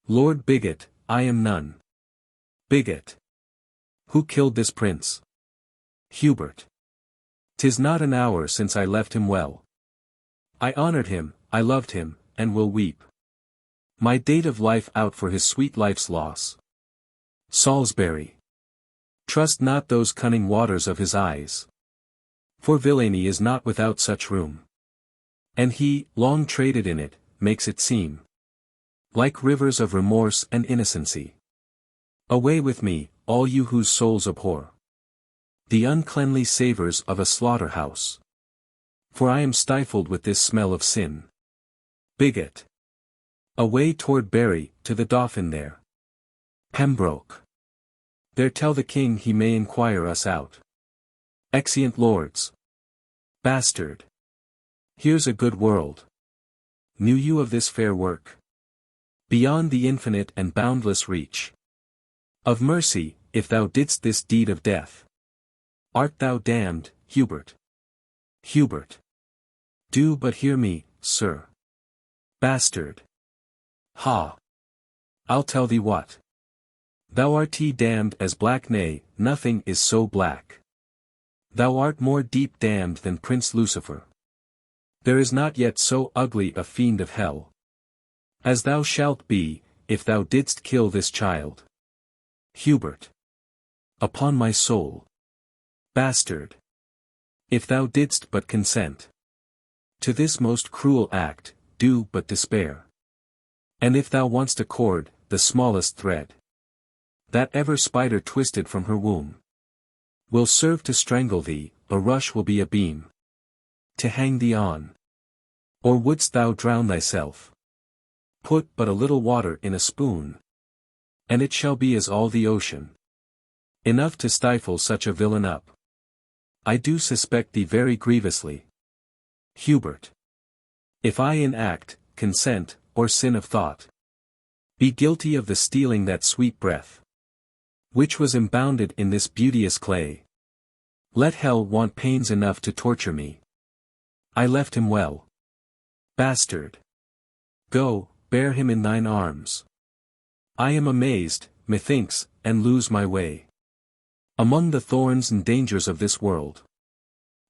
Lord Bigot, I am none. Bigot. Who killed this prince? Hubert. 'Tis not an hour since I left him well. I honored him, I loved him, and will weep my date of life out for his sweet life's loss. Salisbury. Trust not those cunning waters of his eyes. For villainy is not without such room. And he, long traded in it, makes it seem like rivers of remorse and innocency. Away with me, all you whose souls abhor the uncleanly savours of a slaughter-house. For I am stifled with this smell of sin. Bigot. Away toward Bury, to the Dauphin there. Pembroke. There tell the king he may inquire us out. Exeunt lords. Bastard. Here's a good world. Knew you of this fair work? Beyond the infinite and boundless reach of mercy, if thou didst this deed of death. Art thou damned, Hubert. Hubert. Do but hear me, sir. Bastard. Ha! I'll tell thee what. Thou art damned as black, nay, nothing is so black. Thou art more deep damned than Prince Lucifer. There is not yet so ugly a fiend of hell as thou shalt be, if thou didst kill this child. Hubert. Upon my soul. Bastard. If thou didst but consent to this most cruel act, do but despair. And if thou want'st a cord, the smallest thread that ever spider twisted from her womb will serve to strangle thee, a rush will be a beam to hang thee on. Or wouldst thou drown thyself? Put but a little water in a spoon, and it shall be as all the ocean, enough to stifle such a villain up. I do suspect thee very grievously, Hubert. If I in act, consent, or sin of thought be guilty of the stealing that sweet breath which was embounded in this beauteous clay, let hell want pains enough to torture me. I left him well. Bastard. Go, bear him in thine arms. I am amazed, methinks, and lose my way among the thorns and dangers of this world.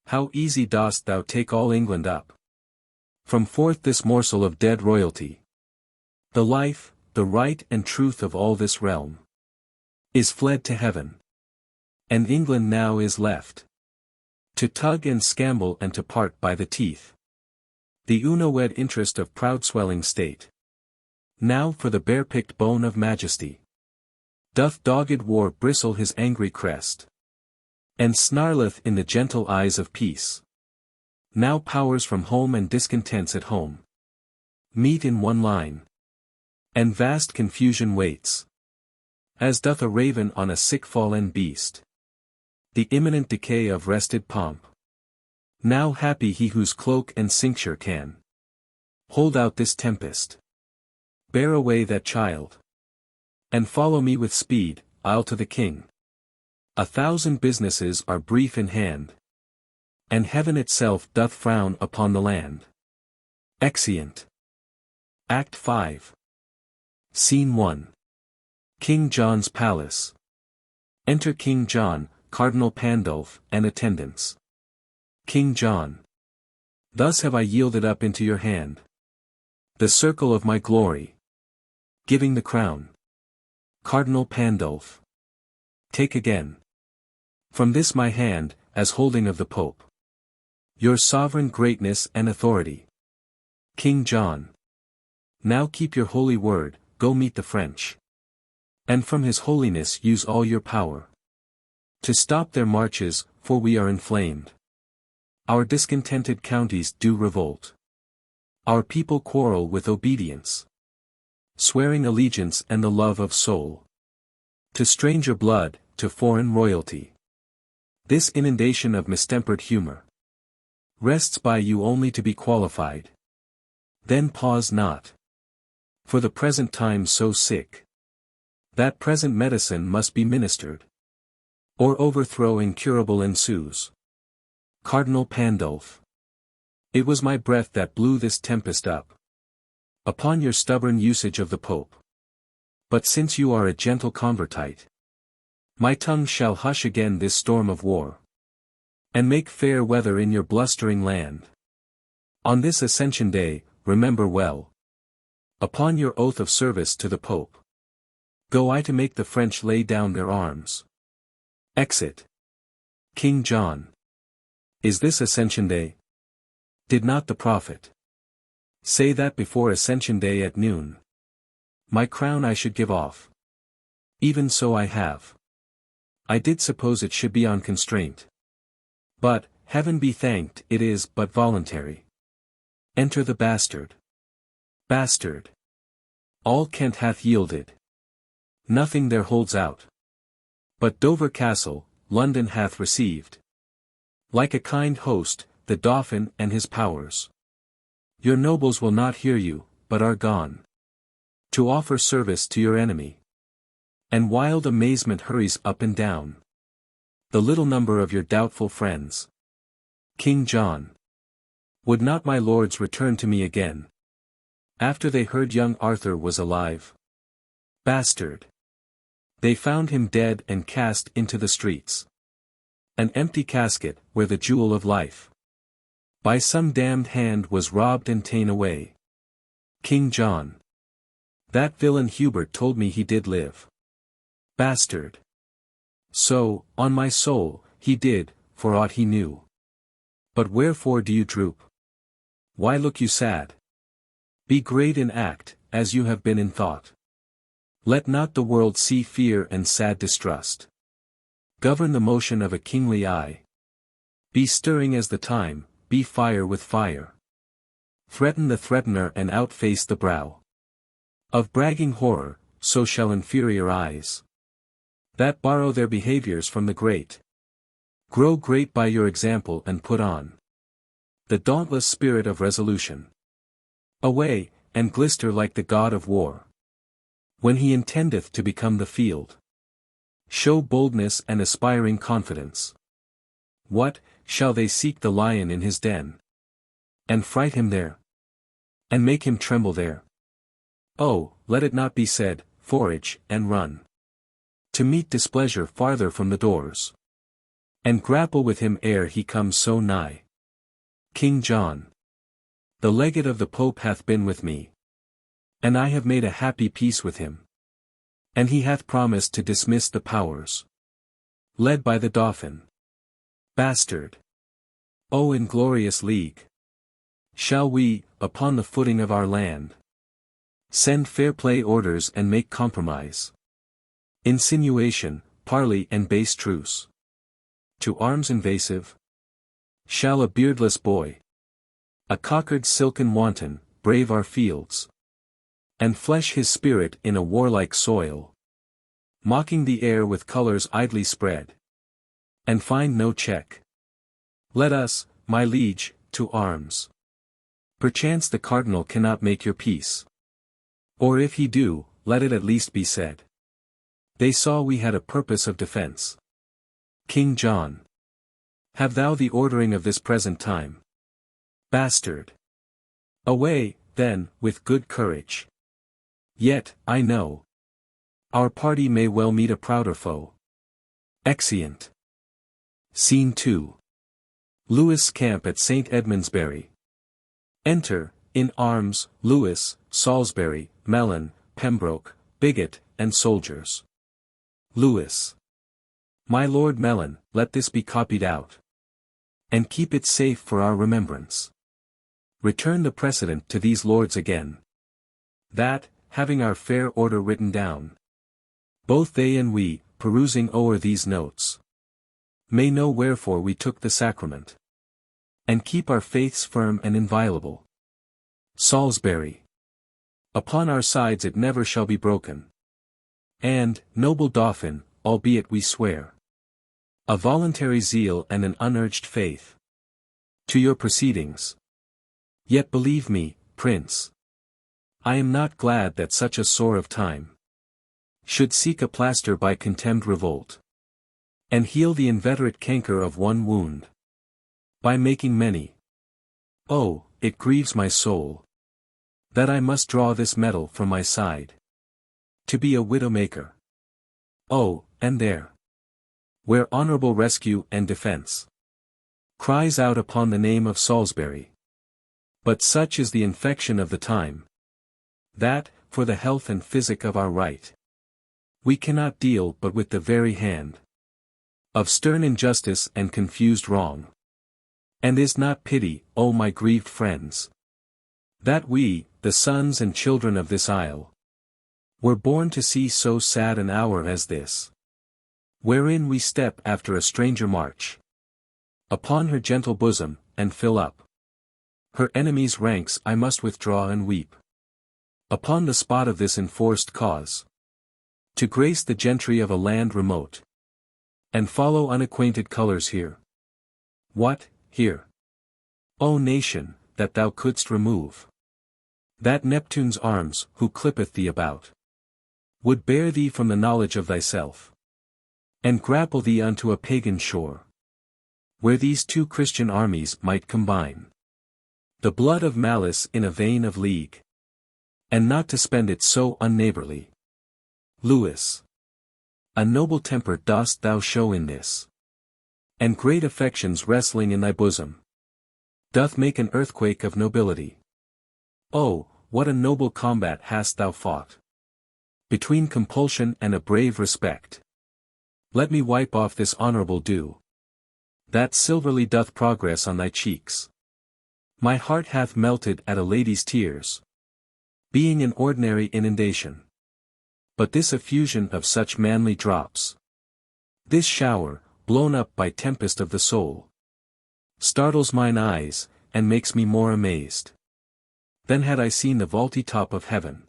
How easy dost thou take all England up from forth this morsel of dead royalty. The life, the right and truth of all this realm is fled to heaven. And England now is left to tug and scamble and to part by the teeth. The unwed interest of proud swelling state. Now for the bare-picked bone of majesty. Doth dogged war bristle his angry crest, and snarleth in the gentle eyes of peace. Now powers from home and discontents at home meet in one line, and vast confusion waits, as doth a raven on a sick fallen beast, the imminent decay of rested pomp. Now happy he whose cloak and cincture can hold out this tempest. Bear away that child, and follow me with speed, I'll to the king. 1,000 businesses are brief in hand, and heaven itself doth frown upon the land. Exeunt. Act 5. Scene 1. King John's Palace. Enter King John, Cardinal Pandulph, and attendants. King John. Thus have I yielded up into your hand the circle of my glory, giving the crown. Cardinal Pandulph. Take again from this my hand, as holding of the Pope, your sovereign greatness and authority. King John. Now keep your holy word, go meet the French, and from his holiness use all your power to stop their marches, for we are inflamed. Our discontented counties do revolt. Our people quarrel with obedience, swearing allegiance and the love of soul to stranger blood, to foreign royalty. This inundation of mistempered humor rests by you only to be qualified. Then pause not. For the present time so sick, that present medicine must be ministered, or overthrow incurable ensues. Cardinal Pandulph. It was my breath that blew this tempest up upon your stubborn usage of the Pope. But since you are a gentle convertite, my tongue shall hush again this storm of war, and make fair weather in your blustering land. On this Ascension Day, remember well, upon your oath of service to the Pope, go I to make the French lay down their arms. Exit. King John. Is this Ascension Day? Did not the prophet say that before Ascension Day at noon my crown I should give off? Even so I have. I did suppose it should be on constraint. But, heaven be thanked, it is but voluntary. Enter the bastard. Bastard. All Kent hath yielded. Nothing there holds out. But Dover Castle, London hath received, like a kind host, the Dauphin and his powers. Your nobles will not hear you, but are gone to offer service to your enemy. And wild amazement hurries up and down the little number of your doubtful friends. King John. Would not my lords return to me again, after they heard young Arthur was alive? Bastard. They found him dead and cast into the streets. An empty casket, where the jewel of life, by some damned hand was robbed and ta'en away. King John. That villain Hubert told me he did live. Bastard. So, on my soul, he did, for aught he knew. But wherefore do you droop? Why look you sad? Be great in act, as you have been in thought. Let not the world see fear and sad distrust. Govern the motion of a kingly eye. Be stirring as the time, be fire with fire. Threaten the threatener and outface the brow of bragging horror, so shall inferior eyes, that borrow their behaviors from the great, grow great by your example and put on the dauntless spirit of resolution. Away, and glister like the god of war, when he intendeth to become the field. Show boldness and aspiring confidence. What, shall they seek the lion in his den, and fright him there, and make him tremble there? Oh, let it not be said, forage, and run to meet displeasure farther from the doors, and grapple with him ere he comes so nigh. King John. The legate of the Pope hath been with me, and I have made a happy peace with him. And he hath promised to dismiss the powers, led by the Dauphin. Bastard. O inglorious league! Shall we, upon the footing of our land, send fair play orders and make compromise, insinuation, parley and base truce, to arms invasive? Shall a beardless boy, a cockered silken wanton, brave our fields, and flesh his spirit in a warlike soil, mocking the air with colours idly spread, and find no check? Let us, my liege, to arms. Perchance the cardinal cannot make your peace. Or if he do, let it at least be said, they saw we had a purpose of defence. King John. Have thou the ordering of this present time? Bastard. Away, then, with good courage. Yet, I know, our party may well meet a prouder foe. Exeunt. Scene 2. Lewis' camp at St. Edmundsbury. Enter, in arms, Lewis, Salisbury, Melon, Pembroke, Bigot, and soldiers. Lewis. My Lord Melon, let this be copied out, and keep it safe for our remembrance. Return the precedent to these lords again, that, having our fair order written down, both they and we, perusing o'er these notes, may know wherefore we took the sacrament, and keep our faiths firm and inviolable. Salisbury. Upon our sides it never shall be broken. And, noble Dauphin, albeit we swear a voluntary zeal and an unurged faith to your proceedings, yet believe me, Prince, I am not glad that such a sore of time should seek a plaster by contemned revolt, and heal the inveterate canker of one wound by making many. Oh, it grieves my soul that I must draw this metal from my side to be a widow-maker. Oh, and there, where honourable rescue and defence cries out upon the name of Salisbury. But such is the infection of the time, that, for the health and physic of our right, we cannot deal but with the very hand of stern injustice and confused wrong. And is not pity, O my grieved friends, that we, the sons and children of this isle, were born to see so sad an hour as this, wherein we step after a stranger march upon her gentle bosom, and fill up her enemies' ranks. I must withdraw and weep upon the spot of this enforced cause, to grace the gentry of a land remote, and follow unacquainted colours here. What, here? O nation, that thou couldst remove that Neptune's arms, who clippeth thee about, would bear thee from the knowledge of thyself, and grapple thee unto a pagan shore. where these two Christian armies might combine the blood of malice in a vein of league, and not to spend it so unneighborly. Lewis. A noble temper dost thou show in this, and great affections wrestling in thy bosom doth make an earthquake of nobility. Oh, what a noble combat hast thou fought, between compulsion and a brave respect. Let me wipe off this honorable dew, that silverly doth progress on thy cheeks. My heart hath melted at a lady's tears, being an ordinary inundation. But this effusion of such manly drops, this shower, blown up by tempest of the soul, startles mine eyes, and makes me more amazed than had I seen the vaulty top of heaven,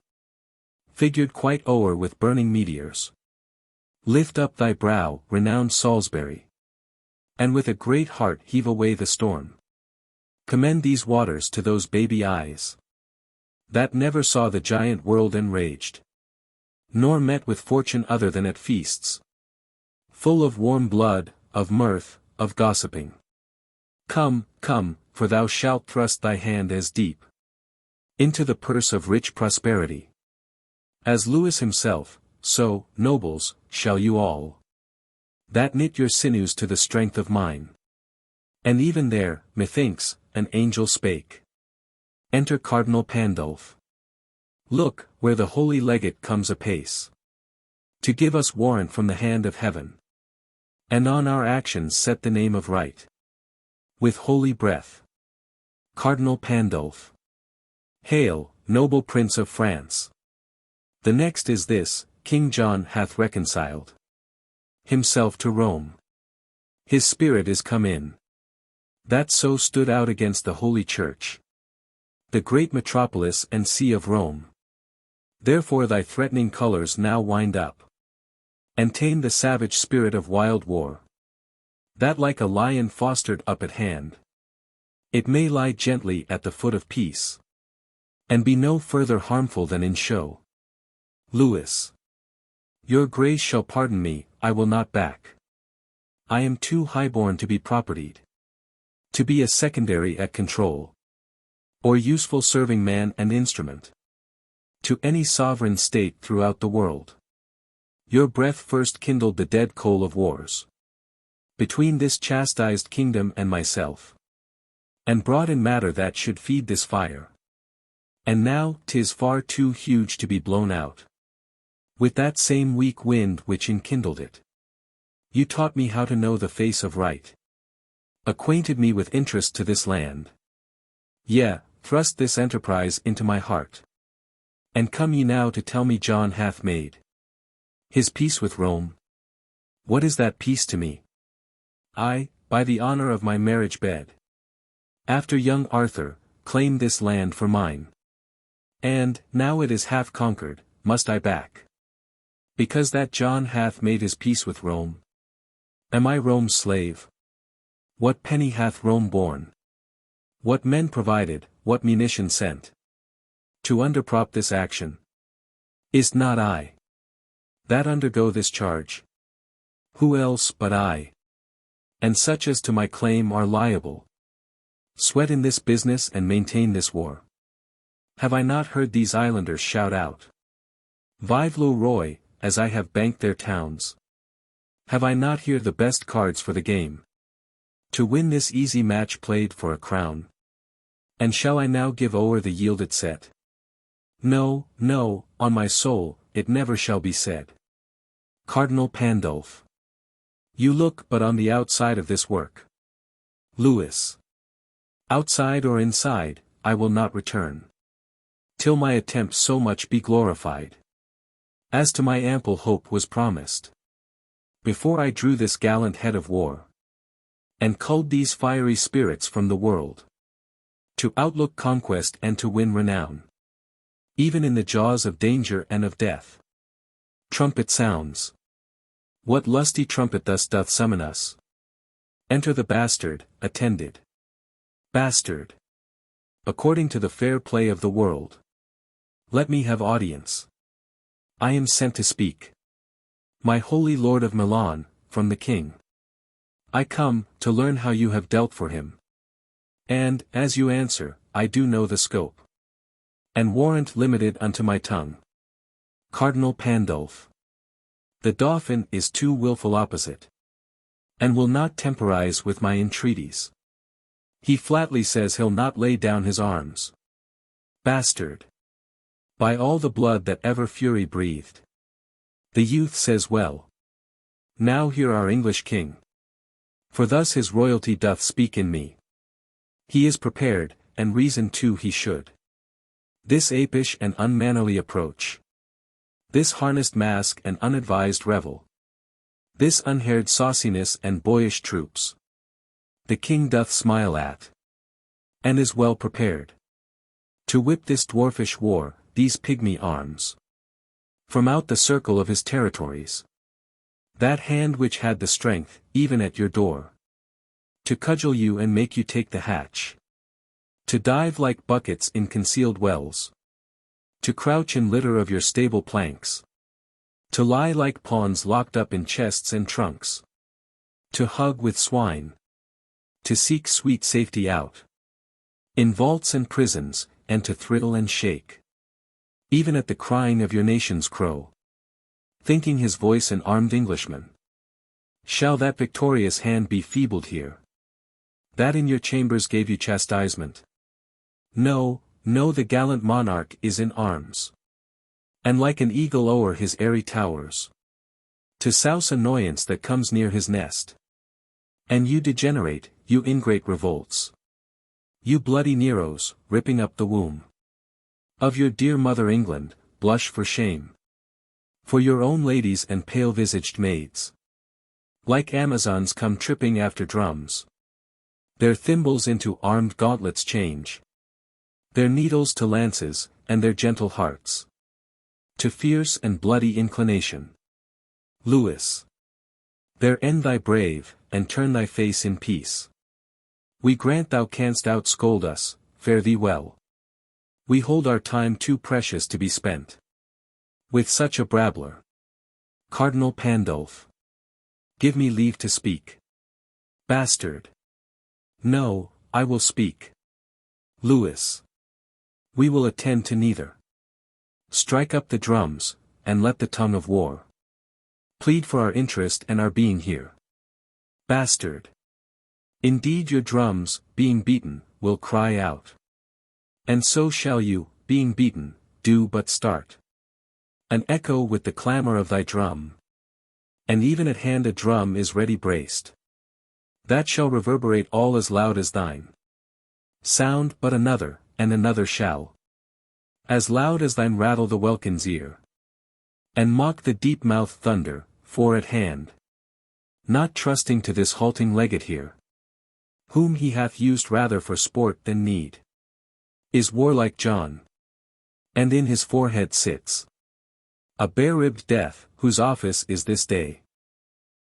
figured quite o'er with burning meteors. Lift up thy brow, renowned Salisbury, and with a great heart heave away the storm. Commend these waters to those baby eyes, that never saw the giant world enraged, nor met with fortune other than at feasts, full of warm blood, of mirth, of gossiping. Come, come, for thou shalt thrust thy hand as deep into the purse of rich prosperity as Lewis himself, so, nobles, shall you all that knit your sinews to the strength of mine. And even there, methinks, an angel spake. Enter Cardinal Pandulph. Look, where the holy legate comes apace, to give us warrant from the hand of heaven, and on our actions set the name of right, with holy breath. Cardinal Pandulph. Hail, noble Prince of France. The next is this: King John hath reconciled himself to Rome. His spirit is come in, that so stood out against the Holy Church, the great metropolis and see of Rome. Therefore thy threatening colours now wind up, and tame the savage spirit of wild war, that like a lion fostered up at hand, it may lie gently at the foot of peace, and be no further harmful than in show. Lewis. Your grace shall pardon me, I will not back. I am too highborn to be propertied, to be a secondary at control, or useful serving man and instrument, to any sovereign state throughout the world. Your breath first kindled the dead coal of wars, between this chastised kingdom and myself, and brought in matter that should feed this fire. And now 'tis far too huge to be blown out, with that same weak wind which enkindled it. You taught me how to know the face of right, acquainted me with interest to this land. Yea, thrust this enterprise into my heart. And come ye now to tell me John hath made his peace with Rome? What is that peace to me? I, by the honour of my marriage bed, after young Arthur, claim this land for mine. And, now it is half conquered, must I back, because that John hath made his peace with Rome? Am I Rome's slave? What penny hath Rome borne? What men provided, what munition sent, to underprop this action? Is't not I that undergo this charge? Who else but I? And such as to my claim are liable, sweat in this business and maintain this war. Have I not heard these islanders shout out, Vive le Roi, as I have banked their towns? Have I not here the best cards for the game, to win this easy match played for a crown? And shall I now give o'er the yielded set? No, no, on my soul, it never shall be said. Cardinal Pandulph. You look but on the outside of this work. Lewis. Outside or inside, I will not return, till my attempt so much be glorified, as to my ample hope was promised, before I drew this gallant head of war, and culled these fiery spirits from the world, to outlook conquest and to win renown, even in the jaws of danger and of death. Trumpet sounds. What lusty trumpet thus doth summon us? Enter the bastard, attended. Bastard. According to the fair play of the world, let me have audience. I am sent to speak, my holy lord of Milan, from the king. I come, to learn how you have dealt for him. And, as you answer, I do know the scope. And warrant limited unto my tongue. Cardinal Pandulph. The Dauphin is too wilful opposite. And will not temporize with my entreaties. He flatly says he'll not lay down his arms. Bastard. By all the blood that ever fury breathed. The youth says well. Now hear our English king. For thus his royalty doth speak in me. He is prepared, and reason too he should. This apish and unmannerly approach. This harnessed mask and unadvised revel. This unhaired sauciness and boyish troops. The king doth smile at. And is well prepared. To whip this dwarfish war, these pygmy arms. From out the circle of his territories. That hand which had the strength, even at your door. To cudgel you and make you take the hatch. To dive like buckets in concealed wells. To crouch in litter of your stable planks. To lie like pawns locked up in chests and trunks. To hug with swine. To seek sweet safety out. In vaults and prisons, and to thrill and shake. Even at the crying of your nation's crow. Thinking his voice an armed Englishman. Shall that victorious hand be feebled here? That in your chambers gave you chastisement? No, no, the gallant monarch is in arms. And like an eagle o'er his airy towers. To souse annoyance that comes near his nest. And you degenerate, you ingrate revolts. You bloody Neros, ripping up the womb. Of your dear mother England, blush for shame. For your own ladies and pale-visaged maids. Like Amazons come tripping after drums. Their thimbles into armed gauntlets change. Their needles to lances, and their gentle hearts. To fierce and bloody inclination. Lewis. There end thy brave, and turn thy face in peace. We grant thou canst outscold us, fare thee well. We hold our time too precious to be spent. With such a brabbler. Cardinal Pandulph. Give me leave to speak. Bastard. No, I will speak. Lewis. We will attend to neither. Strike up the drums, and let the tongue of war. Plead for our interest and our being here. Bastard. Indeed your drums, being beaten, will cry out. And so shall you, being beaten, do but start. An echo with the clamor of thy drum. And even at hand a drum is ready braced. That shall reverberate all as loud as thine. Sound but another, and another shall. As loud as thine rattle the welkin's ear. And mock the deep-mouthed thunder, for at hand. Not trusting to this halting legate here. Whom he hath used rather for sport than need. Is warlike John. And in his forehead sits. A bare-ribbed death, whose office is this day.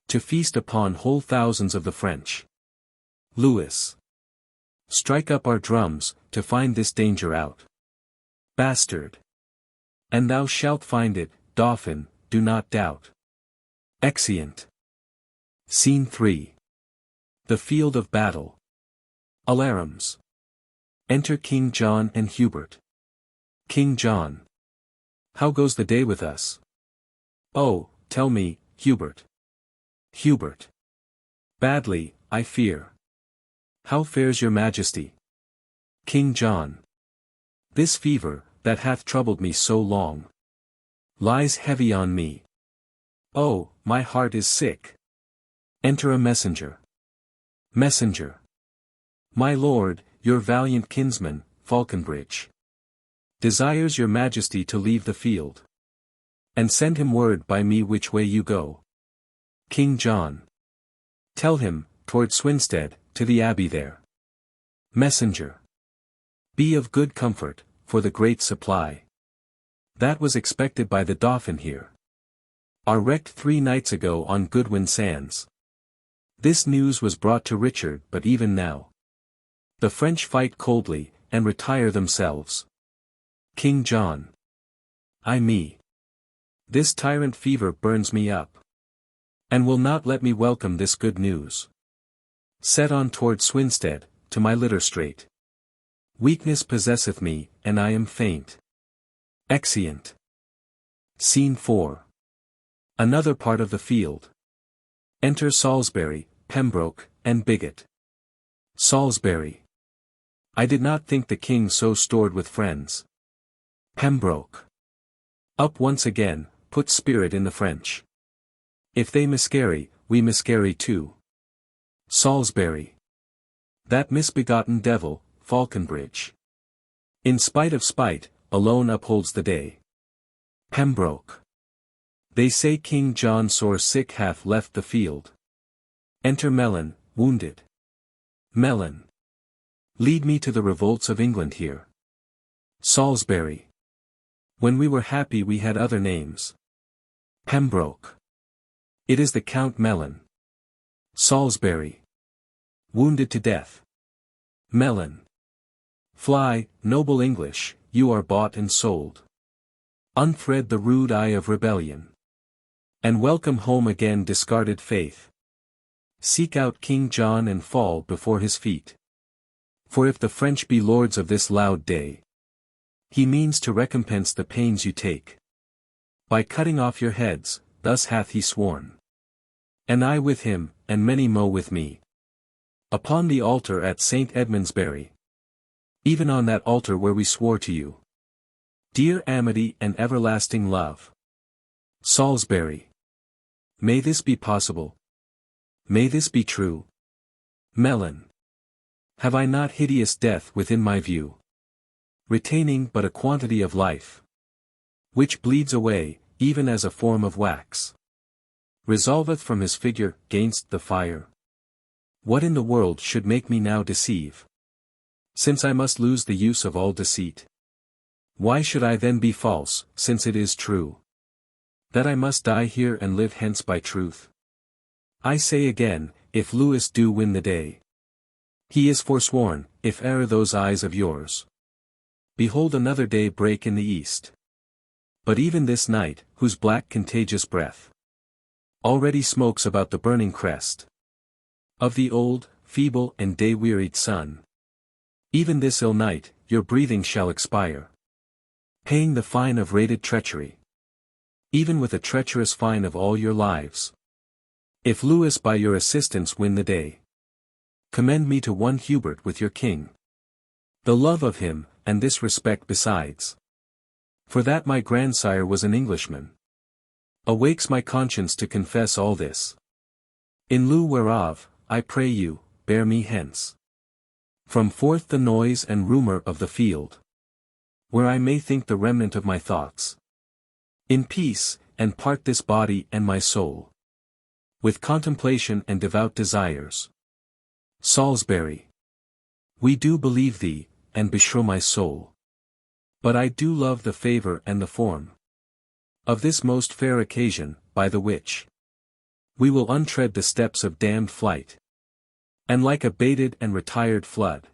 To feast upon whole thousands of the French. Lewis. Strike up our drums, to find this danger out. Bastard. And thou shalt find it, Dauphin, do not doubt. Exeunt. Scene 3. The field of battle. Alarums. Enter King John and Hubert. King John. How goes the day with us? Oh, tell me, Hubert. Hubert. Badly, I fear. How fares your Majesty? King John. This fever, that hath troubled me so long, lies heavy on me. Oh, my heart is sick. Enter a messenger. Messenger. My lord, your valiant kinsman, Falconbridge, desires your Majesty to leave the field. And send him word by me which way you go. King John. Tell him, toward Swinstead, to the abbey there. Messenger. Be of good comfort, for the great supply that was expected by the Dauphin here are wrecked 3 nights ago on Goodwin Sands. This news was brought to Richard, but even now the French fight coldly, and retire themselves. King John. Ay me. This tyrant fever burns me up. And will not let me welcome this good news. Set on toward Swinstead, to my litter straight. Weakness possesseth me, and I am faint. Exeunt. Scene 4. Another part of the field. Enter Salisbury, Pembroke, and Bigot. Salisbury. I did not think the king so stored with friends. Pembroke. Up once again, put spirit in the French. If they miscarry, we miscarry too. Salisbury. That misbegotten devil, Falconbridge. In spite of spite, alone upholds the day. Pembroke. They say King John sore sick hath left the field. Enter Melon, wounded. Melon. Lead me to the revolts of England here. Salisbury. When we were happy we had other names. Pembroke. It is the Count Melon. Salisbury. Wounded to death. Melon. Fly, noble English, you are bought and sold. Unthread the rude eye of rebellion. And welcome home again discarded faith. Seek out King John and fall before his feet. For if the French be lords of this loud day, he means to recompense the pains you take. By cutting off your heads, thus hath he sworn. And I with him, and many mo with me. Upon the altar at St. Edmundsbury. Even on that altar where we swore to you. Dear amity and everlasting love. Salisbury. May this be possible? May this be true? Melon. Have I not hideous death within my view? Retaining but a quantity of life, which bleeds away, even as a form of wax. Resolveth from his figure, gainst the fire. What in the world should make me now deceive? Since I must lose the use of all deceit. Why should I then be false, since it is true? That I must die here and live hence by truth. I say again, if Lewis do win the day, he is forsworn, if e'er those eyes of yours behold another day break in the east. But even this night, whose black contagious breath already smokes about the burning crest of the old, feeble and day-wearied sun, even this ill night, your breathing shall expire, paying the fine of rated treachery, even with a treacherous fine of all your lives. If Lewis by your assistance win the day, commend me to one Hubert with your king. The love of him, and this respect besides, for that my grandsire was an Englishman, awakes my conscience to confess all this. In lieu whereof, I pray you, bear me hence from forth the noise and rumour of the field, where I may think the remnant of my thoughts in peace, and part this body and my soul with contemplation and devout desires. Salisbury. We do believe thee, and beshrew my soul. But I do love the favour and the form of this most fair occasion, by the which we will untread the steps of damned flight, and like a baited and retired flood,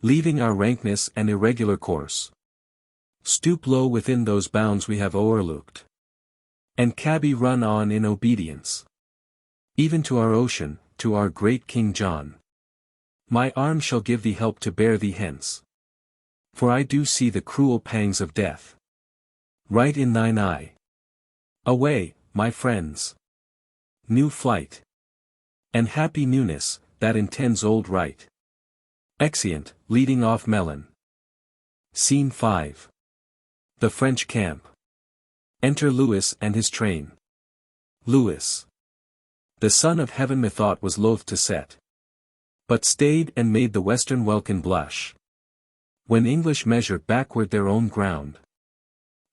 leaving our rankness and irregular course, stoop low within those bounds we have o'erlooked, and cabby run on in obedience, even to our ocean, to our great King John. My arm shall give thee help to bear thee hence. For I do see the cruel pangs of death right in thine eye. Away, my friends. New flight. And happy newness, that intends old right. Exeunt, leading off Melon. Scene 5. The French camp. Enter Lewis and his train. Lewis. The son of heaven methought was loath to set, but stayed and made the western welkin blush. When English measure backward their own ground,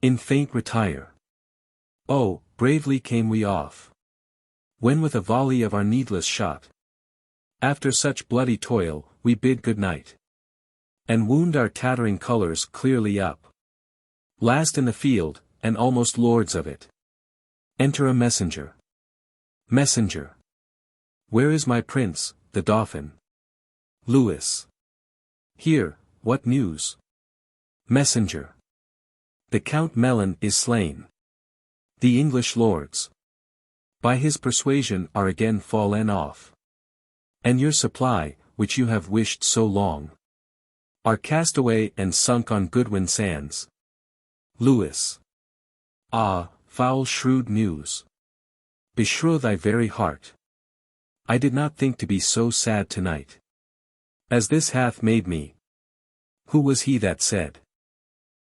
in faint retire. Oh, bravely came we off, when with a volley of our needless shot, after such bloody toil, we bid good night, and wound our tattering colours clearly up. Last in the field, and almost lords of it. Enter a messenger. Messenger. Where is my prince, the Dauphin? Lewis. Here, what news? Messenger. The Count Melon is slain. The English lords, by his persuasion, are again fallen off. And your supply, which you have wished so long, are cast away and sunk on Goodwin sands. Lewis. Ah, foul shrewd news. Beshrew thy very heart. I did not think to be so sad tonight, as this hath made me. Who was he that said,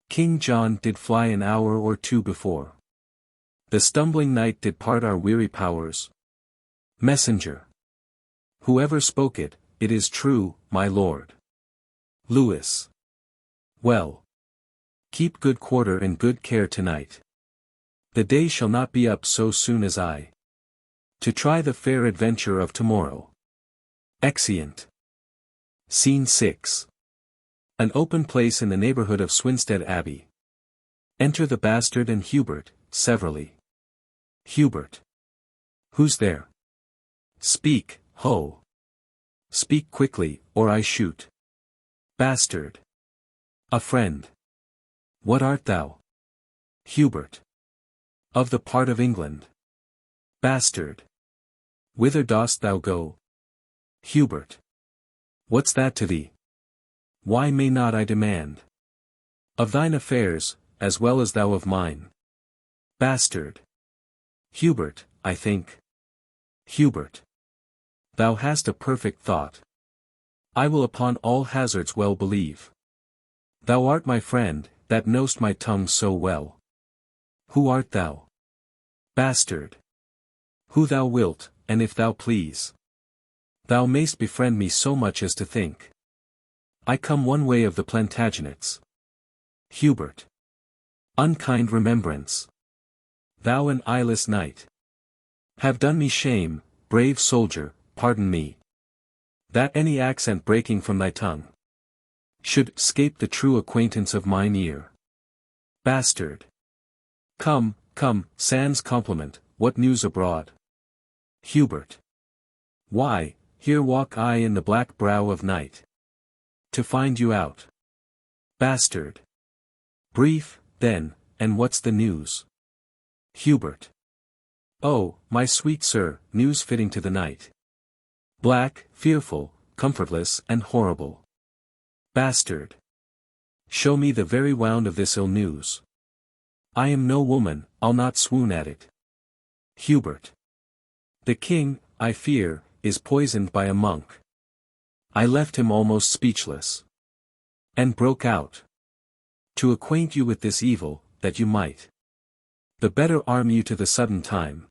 King John did fly an hour or two before? The stumbling night did part our weary powers. Messenger. Whoever spoke it, it is true, my lord. Lewis. Well. Keep good quarter and good care tonight. The day shall not be up so soon as I, to try the fair adventure of tomorrow. Exeunt. Scene 6. An open place in the neighborhood of Swinstead Abbey. Enter the bastard and Hubert, severally. Hubert. Who's there? Speak, ho. Speak quickly, or I shoot. Bastard. A friend. What art thou? Hubert. Of the part of England. Bastard. Whither dost thou go? Hubert. What's that to thee? Why may not I demand of thine affairs, as well as thou of mine? Bastard. Hubert, I think. Hubert. Thou hast a perfect thought. I will upon all hazards well believe. Thou art my friend, that know'st my tongue so well. Who art thou? Bastard. Who thou wilt, and if thou please. Thou mayst befriend me so much as to think I come one way of the Plantagenets. Hubert. Unkind remembrance. Thou an eyeless knight have done me shame, brave soldier, pardon me. That any accent breaking from thy tongue should 'scape the true acquaintance of mine ear. Bastard. Come, come, sans compliment, what news abroad? Hubert. Why, here walk I in the black brow of night, to find you out. Bastard. Brief, then, and what's the news? Hubert. Oh, my sweet sir, news fitting to the night. Black, fearful, comfortless and horrible. Bastard. Show me the very wound of this ill news. I am no woman, I'll not swoon at it. Hubert. The king, I fear, is poisoned by a monk. I left him almost speechless, and broke out to acquaint you with this evil, that you might the better arm you to the sudden time,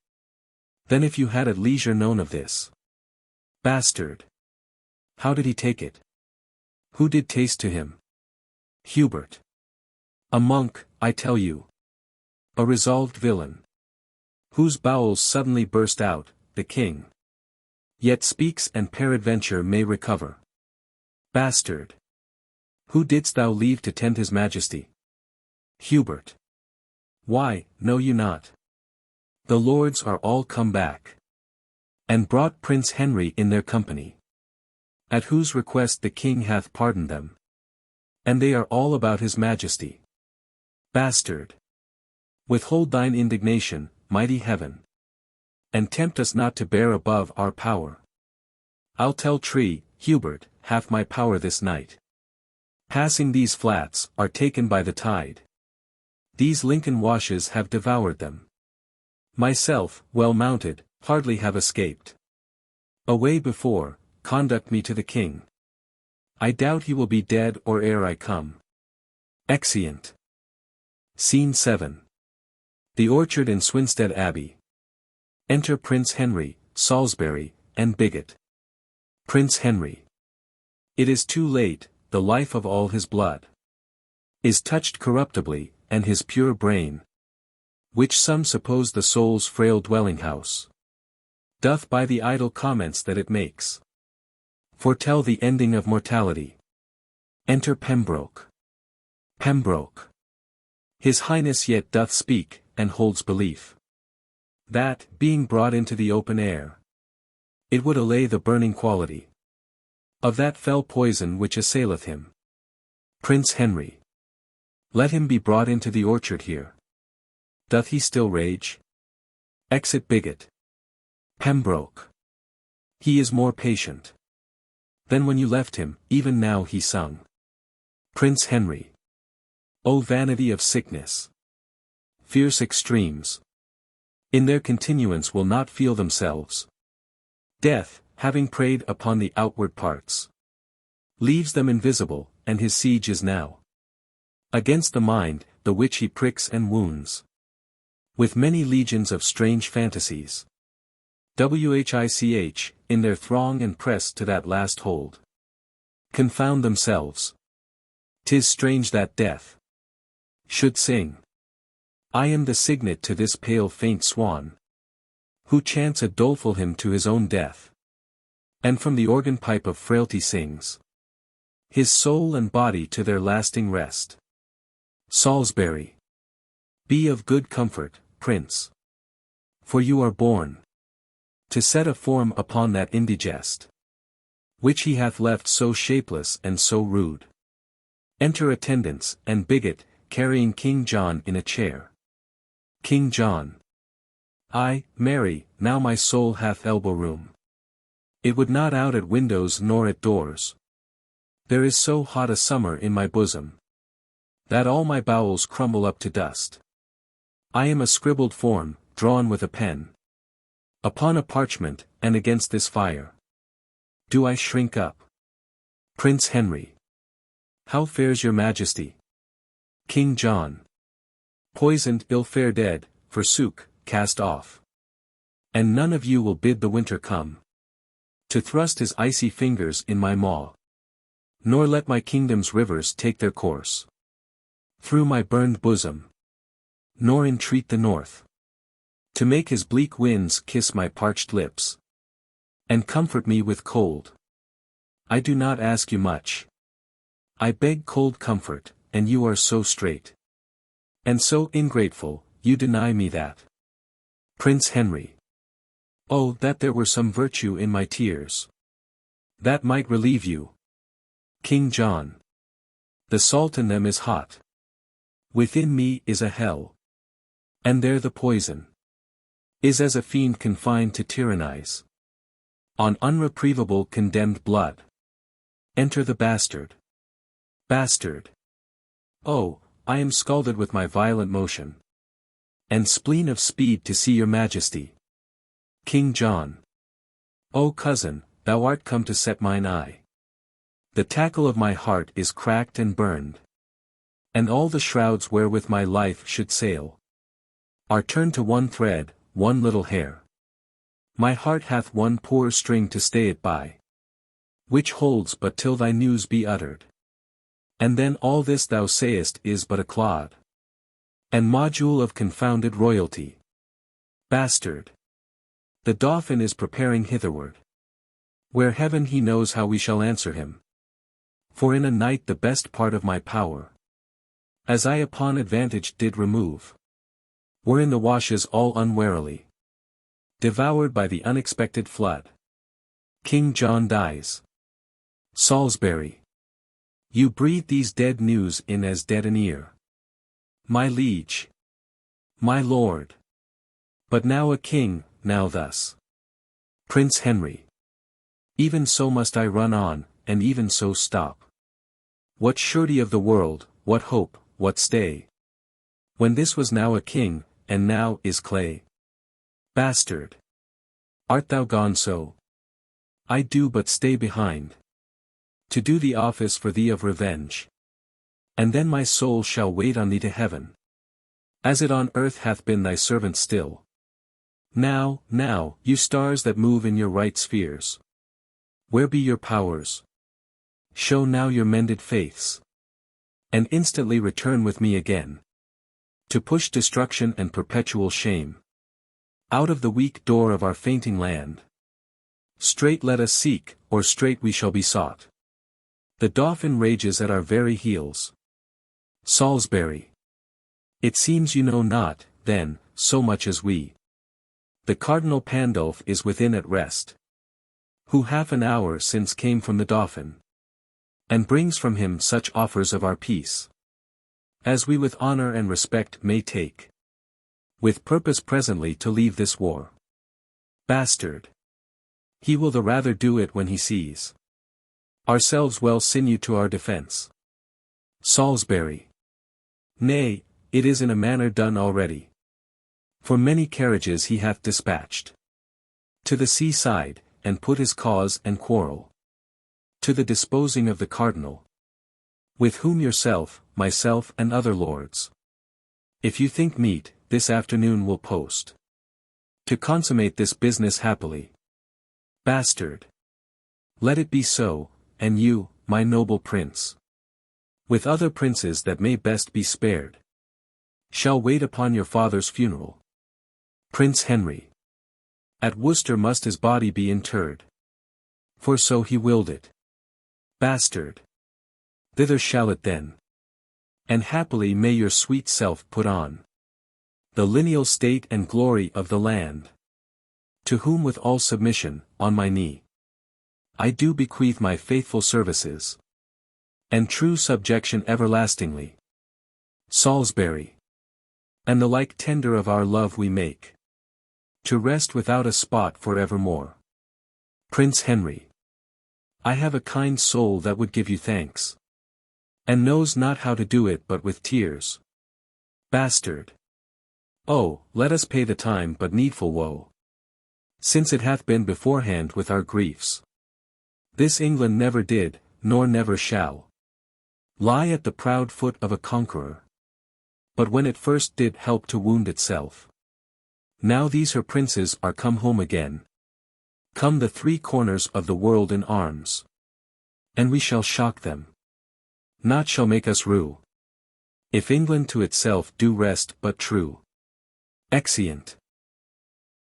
than if you had at leisure known of this. Bastard. How did he take it? Who did taste to him? Hubert. A monk, I tell you. A resolved villain, whose bowels suddenly burst out, the king yet speaks and peradventure may recover. Bastard. Who didst thou leave to tend his majesty? Hubert. Why, know you not? The lords are all come back, and brought Prince Henry in their company, at whose request the king hath pardoned them. And they are all about his majesty. Bastard. Withhold thine indignation, mighty heaven, and tempt us not to bear above our power. I'll tell tree, Hubert, hath my power this night. Passing these flats, are taken by the tide. These Lincoln washes have devoured them. Myself, well mounted, hardly have escaped. Away before, conduct me to the king. I doubt he will be dead or ere I come. Exeunt. Scene 7. The orchard in Swinstead Abbey. Enter Prince Henry, Salisbury, and Bigot. Prince Henry. It is too late, the life of all his blood is touched corruptibly, and his pure brain, which some suppose the soul's frail dwelling-house, doth by the idle comments that it makes foretell the ending of mortality. Enter Pembroke. Pembroke. His Highness yet doth speak, and holds belief that, being brought into the open air, it would allay the burning quality of that fell poison which assaileth him. Prince Henry. Let him be brought into the orchard here. Doth he still rage? Exit Bigot. Pembroke. He is more patient. Then when you left him, even now he sung. Prince Henry. O vanity of sickness! Fierce extremes! In their continuance will not feel themselves. Death, having preyed upon the outward parts, leaves them invisible, and his siege is now against the mind, the which he pricks and wounds with many legions of strange fantasies. Which, in their throng and press to that last hold, confound themselves. 'Tis strange that death should sing. I am the signet to this pale faint swan, who chants a doleful hymn to his own death, and from the organ pipe of frailty sings his soul and body to their lasting rest. Salisbury. Be of good comfort, Prince, for you are born to set a form upon that indigest, which he hath left so shapeless and so rude. Enter attendants, and bigot, carrying King John in a chair. King John. Ay, Mary, now my soul hath elbow room. It would not out at windows nor at doors. There is so hot a summer in my bosom, that all my bowels crumble up to dust. I am a scribbled form, drawn with a pen upon a parchment, and against this fire do I shrink up. Prince Henry. How fares your Majesty? King John. Poisoned, ill-fare dead, forsook, cast off. And none of you will bid the winter come to thrust his icy fingers in my maw, nor let my kingdom's rivers take their course through my burned bosom, nor entreat the north to make his bleak winds kiss my parched lips, and comfort me with cold. I do not ask you much. I beg cold comfort, and you are so straight and so ingrateful, you deny me that. Prince Henry. Oh, that there were some virtue in my tears that might relieve you. King John. The salt in them is hot. Within me is a hell, and there the poison is as a fiend confined to tyrannize on unreprievable condemned blood. Enter the bastard. Bastard. Oh, I am scalded with my violent motion and spleen of speed to see your Majesty. King John. O cousin, thou art come to set mine eye. The tackle of my heart is cracked and burned, and all the shrouds wherewith my life should sail are turned to one thread, one little hair. My heart hath one poor string to stay it by, which holds but till thy news be uttered. And then all this thou sayest is but a clod and module of confounded royalty. Bastard. The Dauphin is preparing hitherward, where heaven he knows how we shall answer him. For in a night the best part of my power, as I upon advantage did remove, were in the washes all unwarily devoured by the unexpected flood. King John dies. Salisbury. You breathe these dead news in as dead an ear. My liege. My lord. But now a king, now thus. Prince Henry. Even so must I run on, and even so stop. What surety of the world, what hope, what stay? When this was now a king, and now is clay. Bastard. Art thou gone so? I do but stay behind, to do the office for thee of revenge. And then my soul shall wait on thee to heaven, as it on earth hath been thy servant still. Now, you stars that move in your right spheres, where be your powers? Show now your mended faiths, and instantly return with me again, to push destruction and perpetual shame out of the weak door of our fainting land. Straight let us seek, or straight we shall be sought. The Dauphin rages at our very heels. Salisbury. It seems you know not, then, so much as we. The Cardinal Pandulph is within at rest, who half an hour since came from the Dauphin, and brings from him such offers of our peace, as we with honor and respect may take, with purpose presently to leave this war. Bastard. He will the rather do it when he sees Ourselves well sinew to our defence. Salisbury. Nay, it is in a manner done already. For many carriages he hath dispatched to the sea-side, and put his cause and quarrel to the disposing of the cardinal, with whom yourself, myself and other lords, if you think meet, this afternoon will post, to consummate this business happily. Bastard. Let it be so, and you, my noble prince, with other princes that may best be spared, shall wait upon your father's funeral. Prince Henry. At Worcester must his body be interred, for so he willed it. Bastard. Thither shall it then. And happily may your sweet self put on the lineal state and glory of the land, to whom with all submission, on my knee, I do bequeath my faithful services, and true subjection everlastingly. Salisbury. And the like tender of our love we make, to rest without a spot for evermore. Prince Henry. I have a kind soul that would give you thanks, and knows not how to do it but with tears. Bastard. Oh, let us pay the time but needful woe, since it hath been beforehand with our griefs. This England never did, nor never shall, lie at the proud foot of a conqueror, but when it first did help to wound itself. Now these her princes are come home again, come the three corners of the world in arms, and we shall shock them. Naught shall make us rue, if England to itself do rest but true. Exeunt.